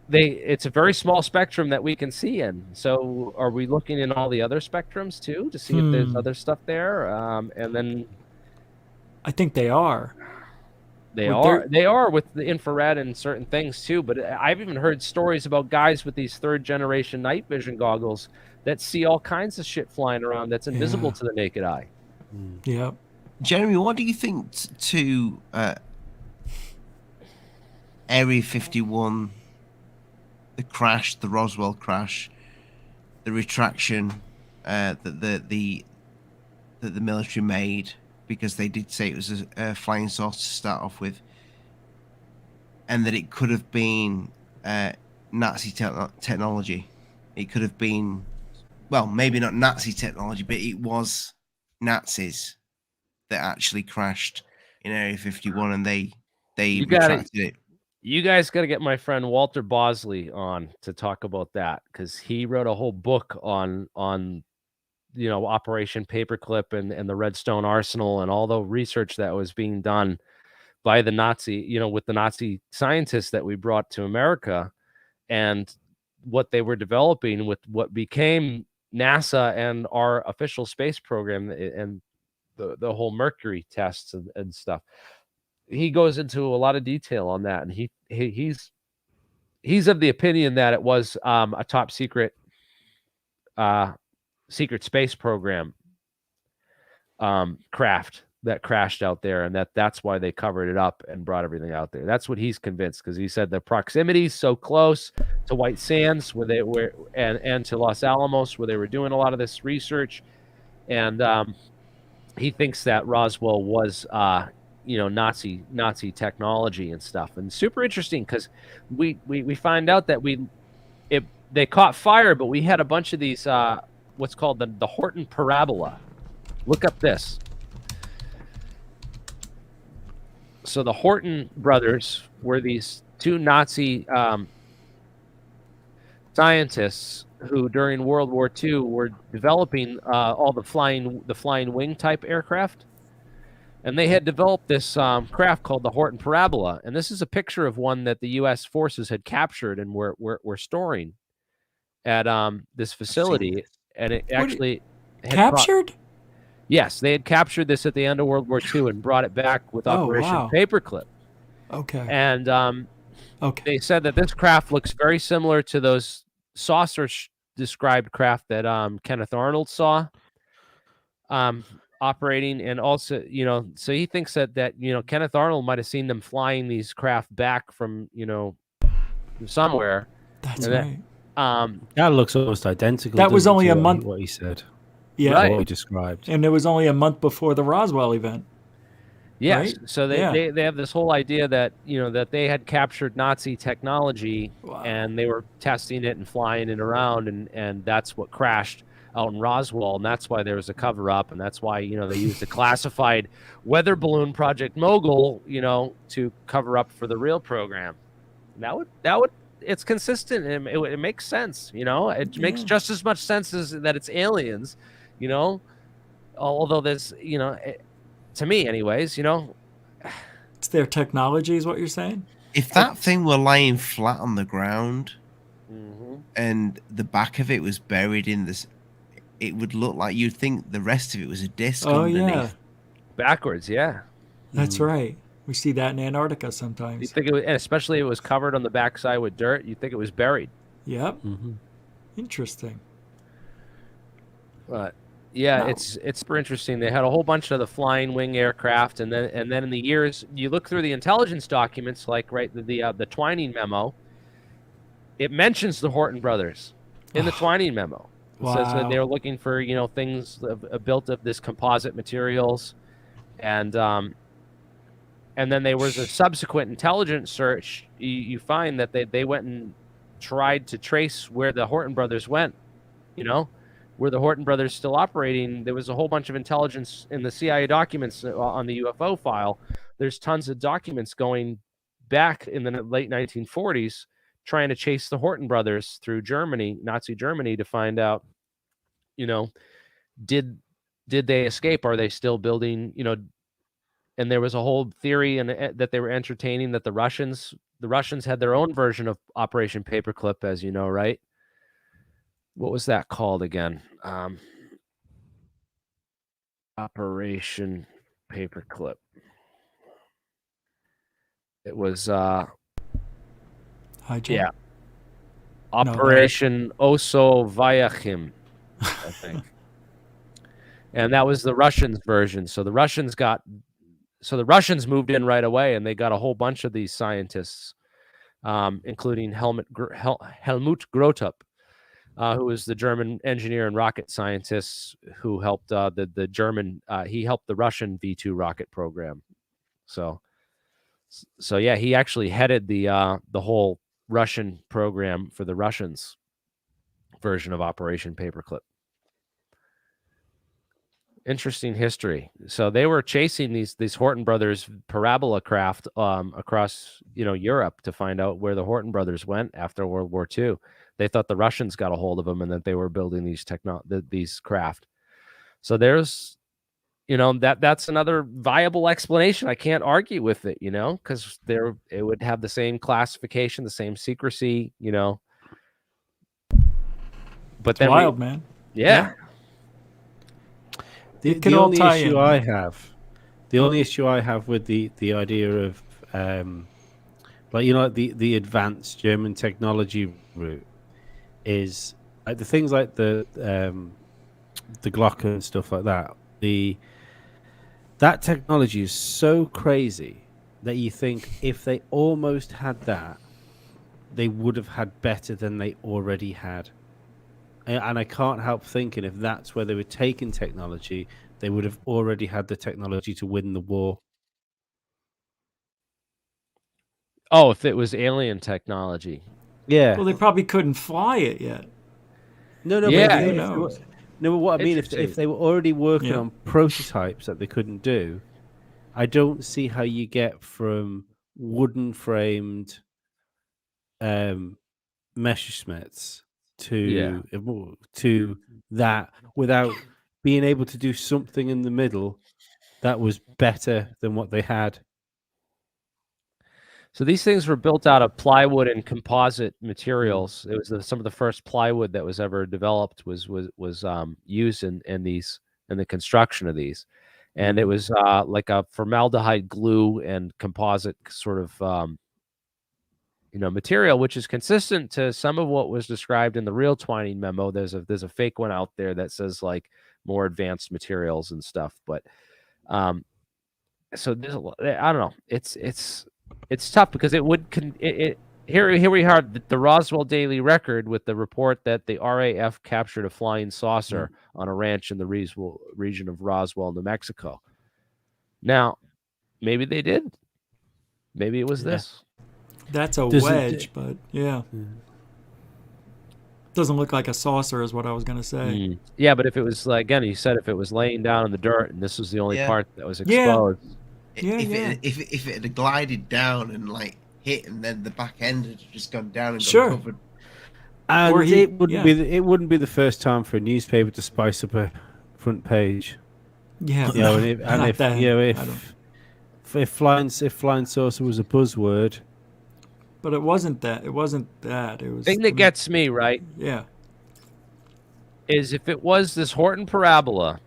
it's a very small spectrum that we can see in. So are we looking in all the other spectrums too to see if there's other stuff there? And then I think they are. They are with the infrared and certain things too. But I've even heard stories about guys with these 3rd generation night vision goggles that see all kinds of shit flying around that's invisible to the naked eye. Yeah. Jeremy, what do you think to Area 51, the crash, the Roswell crash, the retraction that the military made, because they did say it was a flying saucer to start off with, and that it could have been Nazi technology. It could have been, well, maybe not Nazi technology, but it was Nazis that actually crashed in Area 51, and they retracted it. You guys got to get my friend Walter Bosley on to talk about that, because he wrote a whole book on Operation Paperclip and the Redstone Arsenal and all the research that was being done by the Nazi, with the Nazi scientists that we brought to America, and what they were developing with what became NASA and our official space program and the whole Mercury tests and stuff. He goes into a lot of detail on that, and he's of the opinion that it was a top secret space program craft that crashed out there, and that's why they covered it up and brought everything out there. That's what he's convinced, because he said the proximity is so close to White Sands where they were and to Los Alamos where they were doing a lot of this research, and he thinks that Roswell was Nazi technology and stuff. And super interesting, because we find out that they caught fire, but we had a bunch of these what's called the Horton parabola. Look up this. So the Horton brothers were these 2 Nazi scientists who during World War II were developing all the flying wing type aircraft. And they had developed this craft called the Horton Parabola. And this is a picture of one that the U.S. forces had captured and were storing at this facility. And it actually had captured? Yes, they had captured this at the end of World War II and brought it back with Operation Paperclip. Okay. And they said that this craft looks very similar to those saucer-described craft that Kenneth Arnold saw. Operating, and also, so he thinks that Kenneth Arnold might have seen them flying these craft back from, somewhere. That's right. That looks almost identical. That was only a month. What he said. Yeah. Right. What he described. And it was only a month before the Roswell event. Yes. Right? So they have this whole idea that, that they had captured Nazi technology and they were testing it and flying it around, and that's what crashed out in Roswell, and that's why there was a cover up, and that's why they used a classified weather balloon Project Mogul, to cover up for the real program. That would it's consistent, and it makes sense. It makes just as much sense as that it's aliens. Although there's to me, anyways, it's their technology, is what you're saying. If that thing were lying flat on the ground, and the back of it was buried in this, it would look like you'd think the rest of it was a disc underneath. Yeah. Backwards, yeah. That's right. We see that in Antarctica sometimes. You think and especially if it was covered on the backside with dirt, you think it was buried. Yep. Interesting. But yeah, it's super interesting. They had a whole bunch of the flying wing aircraft, and then in the years you look through the intelligence documents, like the Twining memo, it mentions the Horton brothers in the Twining memo. It says that they were looking for things built of this composite materials, and then there was a subsequent intelligence search. You find that they went and tried to trace where the Horton brothers went, you know, were the Horton brothers still operating? There was a whole bunch of intelligence in the CIA documents on the UFO file. There's tons of documents going back in the late 1940s trying to chase the Horton brothers through Germany, Nazi Germany, to find out, you know, did they escape? Are they still building, you know? And there was a whole theory that they were entertaining that the Russians had their own version of Operation Paperclip, as you know, right? What was that called again? Operation Paperclip. It was yeah. Operation Oso Vyachim, I think. And that was the Russians' version. So the Russians moved in right away, and they got a whole bunch of these scientists, including Helmut Grotup, who was the German engineer and rocket scientist who helped the German. He helped the Russian V2 rocket program. So yeah, he actually headed the whole Russian program for the Russians' version of Operation Paperclip. Interesting history. So they were chasing these Horton brothers parabola craft across, you know, Europe to find out where the Horton brothers went after World War II. They thought the Russians got a hold of them and that they were building these craft. So there's, you know, that's another viable explanation. I can't argue with it, you know, because it would have the same classification, the same secrecy, you know. But it's wild, man. Yeah. The only issue I have with the idea of like, you know, the advanced German technology route is like the things like the Glock and stuff like that. That technology is so crazy that you think if they almost had that, they would have had better than they already had. And I can't help thinking if that's where they were taking technology, they would have already had the technology to win the war. Oh, if it was alien technology. Yeah. Well, they probably couldn't fly it yet. No. Yeah. Who knows? No, but what I mean, if they were already working on prototypes that they couldn't do, I don't see how you get from wooden framed Messerschmitts to that without being able to do something in the middle that was better than what they had. So these things were built out of plywood and composite materials. It was some of the first plywood that was ever developed was used in the construction of these, and it was like a formaldehyde glue and composite sort of material, which is consistent to some of what was described in the real Twining memo. There's a fake one out there that says like more advanced materials and stuff, but so there's I don't know. It's tough because here we are, the Roswell Daily Record with the report that the RAF captured a flying saucer on a ranch in the region of Roswell, New Mexico. Now, maybe they did. Maybe it was this. That's a wedge, but yeah. Doesn't look like a saucer is what I was going to say. Yeah, but if it was, again, he said if it was laying down in the dirt and this was the only part that was exposed. If it had glided down and like hit, and then the back end had just gone down and got covered. And it wouldn't be the first time for a newspaper to spice up a front page. Yeah, you know, if flying saucer was a buzzword, but it wasn't that. It wasn't that. It was the thing that gets me right. Yeah, is if it was this Horton parabola,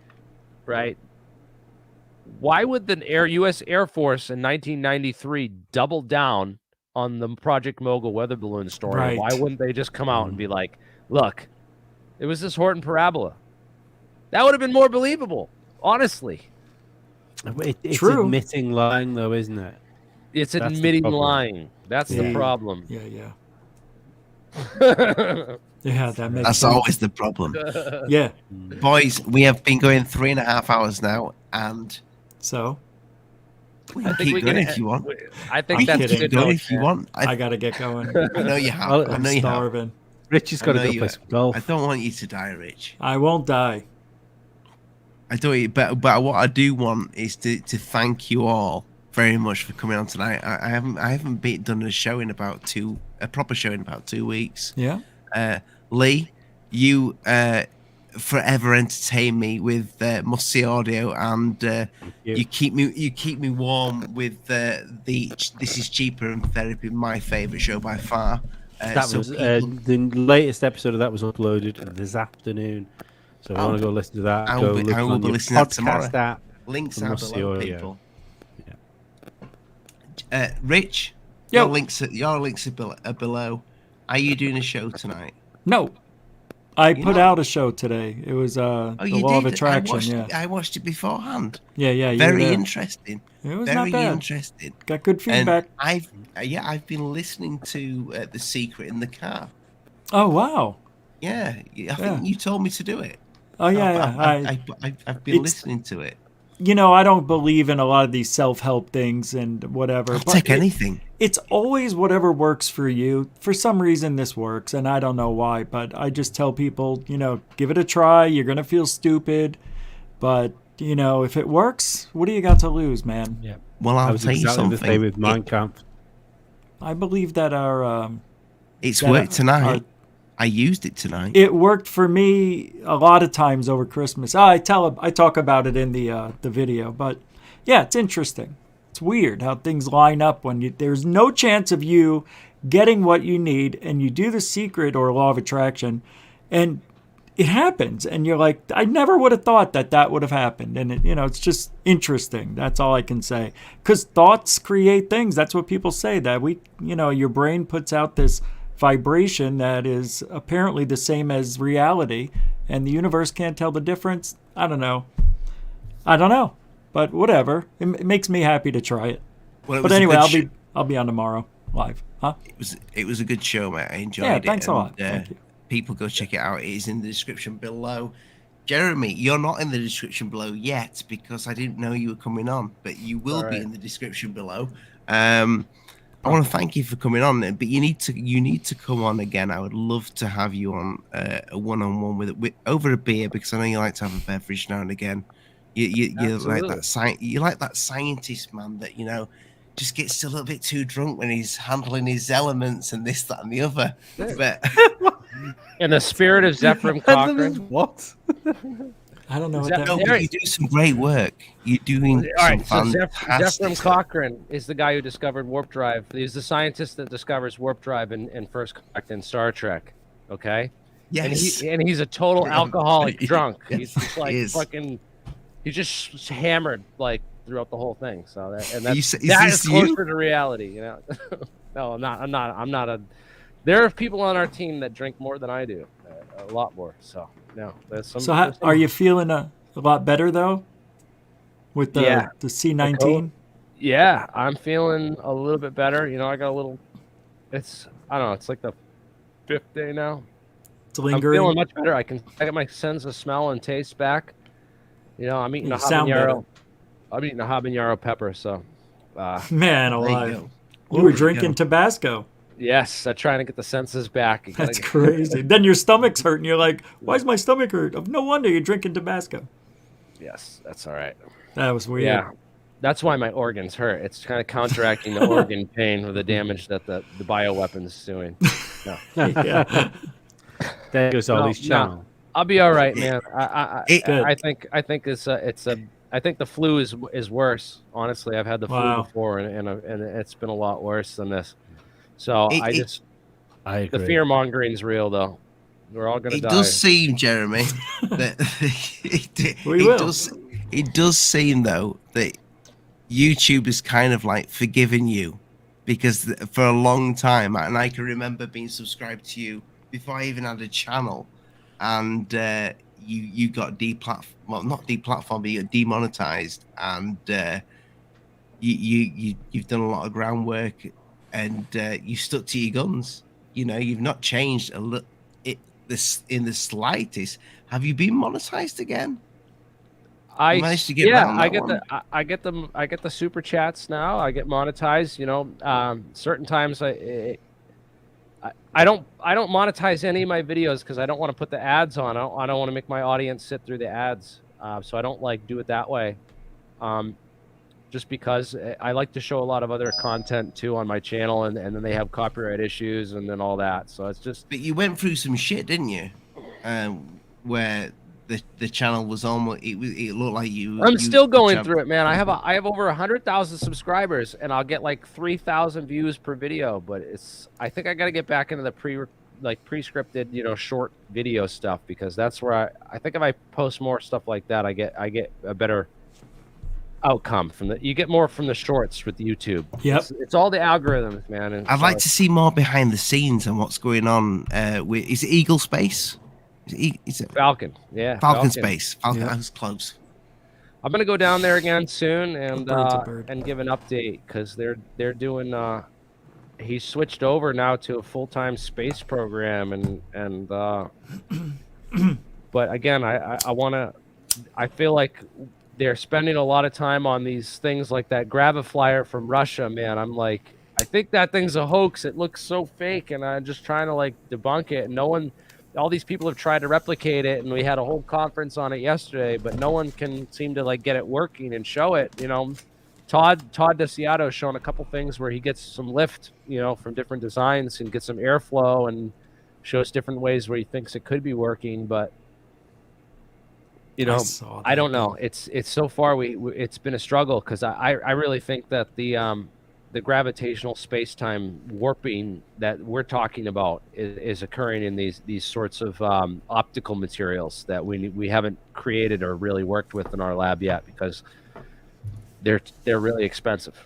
right? Why would the U.S. Air Force in 1993 double down on the Project Mogul weather balloon story? Right. Why wouldn't they just come out and be like, look, it was this Horton parabola? That would have been more believable, honestly. It's admitting lying, though, isn't it? It's admitting lying. That's the problem. Yeah. Yeah, that makes That's sense. always the problem. Yeah. Boys, we have been going 3.5 hours now, and... So? We I can think keep we going can. if you want. I We think can that's a keep good going note, if you man. want. I gotta get going. I know you have. Well, I I'm know you have. starving. Rich has I got to know go you play some golf. I don't want you to die, Rich. I won't die. I don't. But what I do want is to thank you all very much for coming on tonight. I haven't done a proper show in about 2 weeks. Yeah. Lee, you forever entertain me with must-see audio, and you keep me warm with the This Is Cheaper and Therapy, my favorite show by far. That so was people- the latest episode of that was uploaded this afternoon. So if you want to go listen to that, I go will be- look I will on be your listening to that podcast tomorrow. app. links for are must-see below, audio. people. Rich, Yo. your links are below. Are you doing a show tonight? No. I You're put not? out a show today. It was the You Law of did? Attraction. I watched it beforehand. Yeah. You Very were there. interesting. It was Very not bad. interesting. Got good feedback. And I've been listening to The Secret in the car. Oh wow. Yeah, I think you told me to do it. Oh yeah. I've been It's- listening to it. I don't believe in a lot of these self-help things and whatever. I'll but take anything. It's always whatever works for you. For some reason, this works, and I don't know why, but I just tell people, give it a try. You're going to feel stupid, but, if it works, what do you got to lose, man? Yeah. Well, I I'll was tell you exactly something. the same with Mein Kampf. I believe that It's that worked tonight. I used it tonight. it worked for me a lot of times over Christmas. I talk about it in the video, but yeah, it's interesting. It's weird how things line up when there's no chance of you getting what you need, and you do The Secret or Law of Attraction, and it happens, and you're like, I never would have thought that would have happened, and it's just interesting. That's all I can say. Because thoughts create things. That's what people say. That your brain puts out this vibration that is apparently the same as reality, and the universe can't tell the difference. I don't know, but whatever. It makes me happy to try it. Well, But anyway, I'll be on tomorrow live. Huh? It was a good show, mate. I enjoyed it. Yeah, thanks a lot. And, Thank you. People go check it out. It is in the description below. Jeremy, you're not in the description below yet because I didn't know you were coming on, but you will be in the description below. I want to thank you for coming on, but you need to come on again. I would love to have you on a one-on-one with over a beer, because I know you like to have a beverage now and again. You like that you like that scientist man that just gets a little bit too drunk when he's handling his elements and this, that, and the other. But In the spirit of Zephram Cochrane. What? I don't know what Zeph- that no, means. but you do some great work. You're doing All right, some so fantastic Zephram stuff. Cochrane is the guy who discovered warp drive. He's the scientist that discovers warp drive in First Contact in Star Trek. Okay. Yes. And he's a total alcoholic drunk. Yes, He's just like he is. fucking. He's just hammered like throughout the whole thing. So that Is is this closer you? to reality. No, I'm not a. There are people on our team that drink more than I do, a lot more. So no, there's some. So are you feeling a lot better though? With the Yeah. the C19? Yeah, I'm feeling a little bit better. I got a little. I don't know. It's like the 5th day now. It's I'm lingering. feeling much better. I got my sense of smell and taste back. I'm eating You a sound better. habanero. I'm eating a habanero pepper. So, Man There alive. you go. You were There you drinking go. Tabasco. yes, I'm trying to get the senses back. You gotta That's get- crazy. Then your stomach's hurting. You're like, why is my stomach hurt? No wonder you're drinking Tabasco. Yes, that's all right. That was weird. Yeah, that's why my organs hurt. It's kind of counteracting the organ pain with the damage that the bioweapon's doing. No. Yeah. There goes all these No. channel. I'll be all right, man. I Good. think I think the flu is worse. Honestly, I've had the flu Wow. before, and it's been a lot worse than this. So It- I it- just I agree. the fear mongering's real, though. We're all gonna It die. does seem, Jeremy, that We will. it does seem though that YouTube is kind of like forgiving you, because for a long time, and I can remember being subscribed to you before I even had a channel, and you got not deplatformed, but you got demonetized, and you've done a lot of groundwork, and you stuck to your guns. You've not changed in the slightest. Have you been monetized again? You managed to get round that one. I get the super chats now. I get monetized. You know, certain times I don't monetize any of my videos because I don't want to put the ads on. I don't want to make my audience sit through the ads. So I don't like do it that way. Just because I like to show a lot of other content too on my channel, and then they have copyright issues and then all that. So it's just. But you went through some shit, didn't you? Where the channel was almost it looked like you. I'm still going through it, man. I have over 100,000 subscribers, and I'll get like 3,000 views per video. But I think I got to get back into the pre-scripted, you know, short video stuff, because that's where I think if I post more stuff like that, I get a better outcome from you get more from the shorts with YouTube. Yep. It's all the algorithms, man. And I'd like to see more behind the scenes and what's going on with is it Eagle Space? Is it Falcon? Yeah, Falcon Space. Falcon. Yep. I was close. I'm gonna go down there again soon Bird's a bird. and give an update, because they're doing. He switched over now to a full-time space program, and but again, I feel like they're spending a lot of time on these things like that Graviflyer from Russia, man. I'm like, I think that thing's a hoax. It looks so fake, and I'm just trying to like debunk it. And all these people have tried to replicate it, and we had a whole conference on it yesterday, but no one can seem to like get it working and show it. You know, Todd DeCiato's shown a couple things where he gets some lift, you know, from different designs and gets some airflow and shows different ways where he thinks it could be working, but. You know, I don't know. It's so far it's been a struggle, because I really think that the gravitational space-time warping that we're talking about is occurring in these sorts of optical materials that we haven't created or really worked with in our lab yet, because they're really expensive.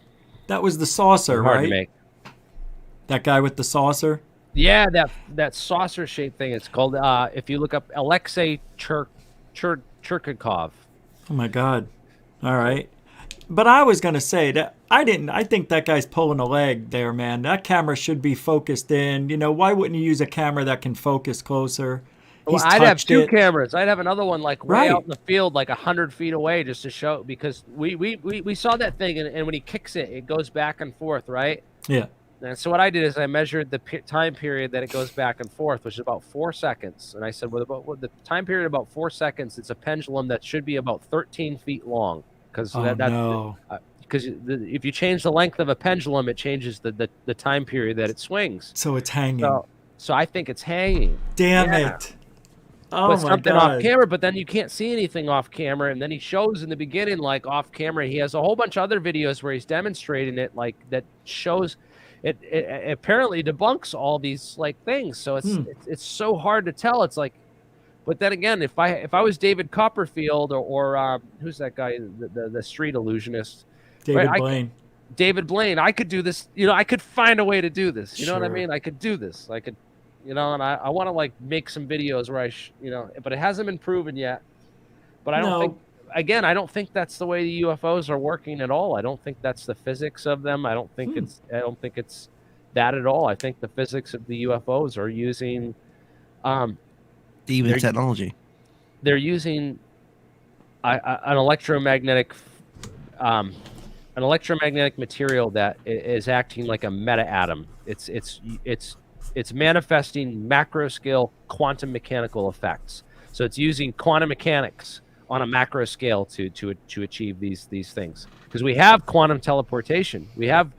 That was the saucer, Hard right? to make. That guy with the saucer. Yeah, that saucer-shaped thing. It's called. If you look up Alexei Churkakov. Oh my God. All right. But I was going to say that I think that guy's pulling a leg there, man. That camera should be focused in. You know, why wouldn't you use a camera that can focus closer? Well, I'd have two cameras. I'd have another one like way out in the field, like 100 feet away, just to show, because we saw that thing, and when he kicks it, it goes back and forth, right? Yeah. And so what I did is I measured the time period that it goes back and forth, which is about 4 seconds. And I said, with the time period about 4 seconds, it's a pendulum that should be about 13 feet long. Because if you change the length of a pendulum, it changes the time period that it swings. So it's hanging. So I think it's hanging. Damn it. Oh But my something God. off camera, but then you can't see anything off camera. And then he shows in the beginning, like off camera, he has a whole bunch of other videos where he's demonstrating it, like that shows... It apparently debunks all these like things, so it's so hard to tell. It's like, but then again, if I was David Copperfield or who's that guy, the street illusionist, David Blaine, I could do this. You know, I could find a way to do this. You know what I mean? I could do this. I could, you know, and I want to like make some videos where but it hasn't been proven yet. But I don't think. Again, I don't think that's the way the UFOs are working at all. I don't think that's the physics of them. I don't think it's that at all. I think the physics of the UFOs are using demon technology. They're using an electromagnetic material that is acting like a meta atom. It's manifesting macro scale quantum mechanical effects. So it's using quantum mechanics on a macro scale to achieve these things, because we have quantum teleportation. We've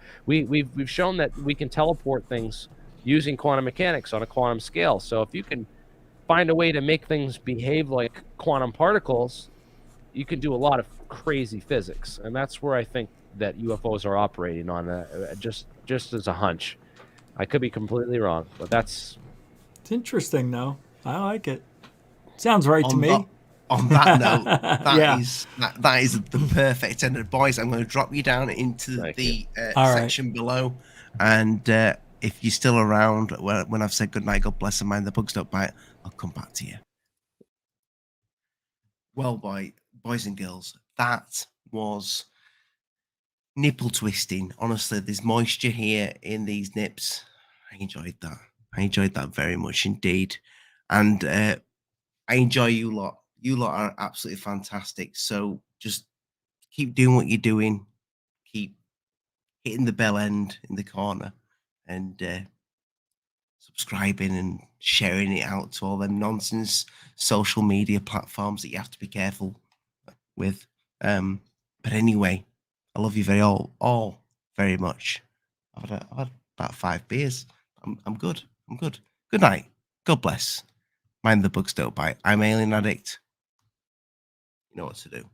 shown that we can teleport things using quantum mechanics on a quantum scale. So if you can find a way to make things behave like quantum particles, you can do a lot of crazy physics, and that's where I think that UFOs are operating on. Just as a hunch, I could be completely wrong, but it's interesting though. I like it. Sounds right to me. On that note, that is the perfect end. Boys, I'm going to drop you down into the section below, and if you're still around when I've said goodnight, God bless and mind the bugs don't bite, I'll come back to you. Well, boys and girls, that was nipple twisting. Honestly, there's moisture here in these nips. I enjoyed that very much indeed, and I enjoy you lot You lot are absolutely fantastic. So just keep doing what you're doing. Keep hitting the bell end in the corner and subscribing and sharing it out to all them nonsense social media platforms that you have to be careful with. But anyway, I love you all very much. I've had about 5 beers. I'm good. I'm good. Good night. God bless. Mind the bugs don't bite. I'm Alien Addict. You know what to do.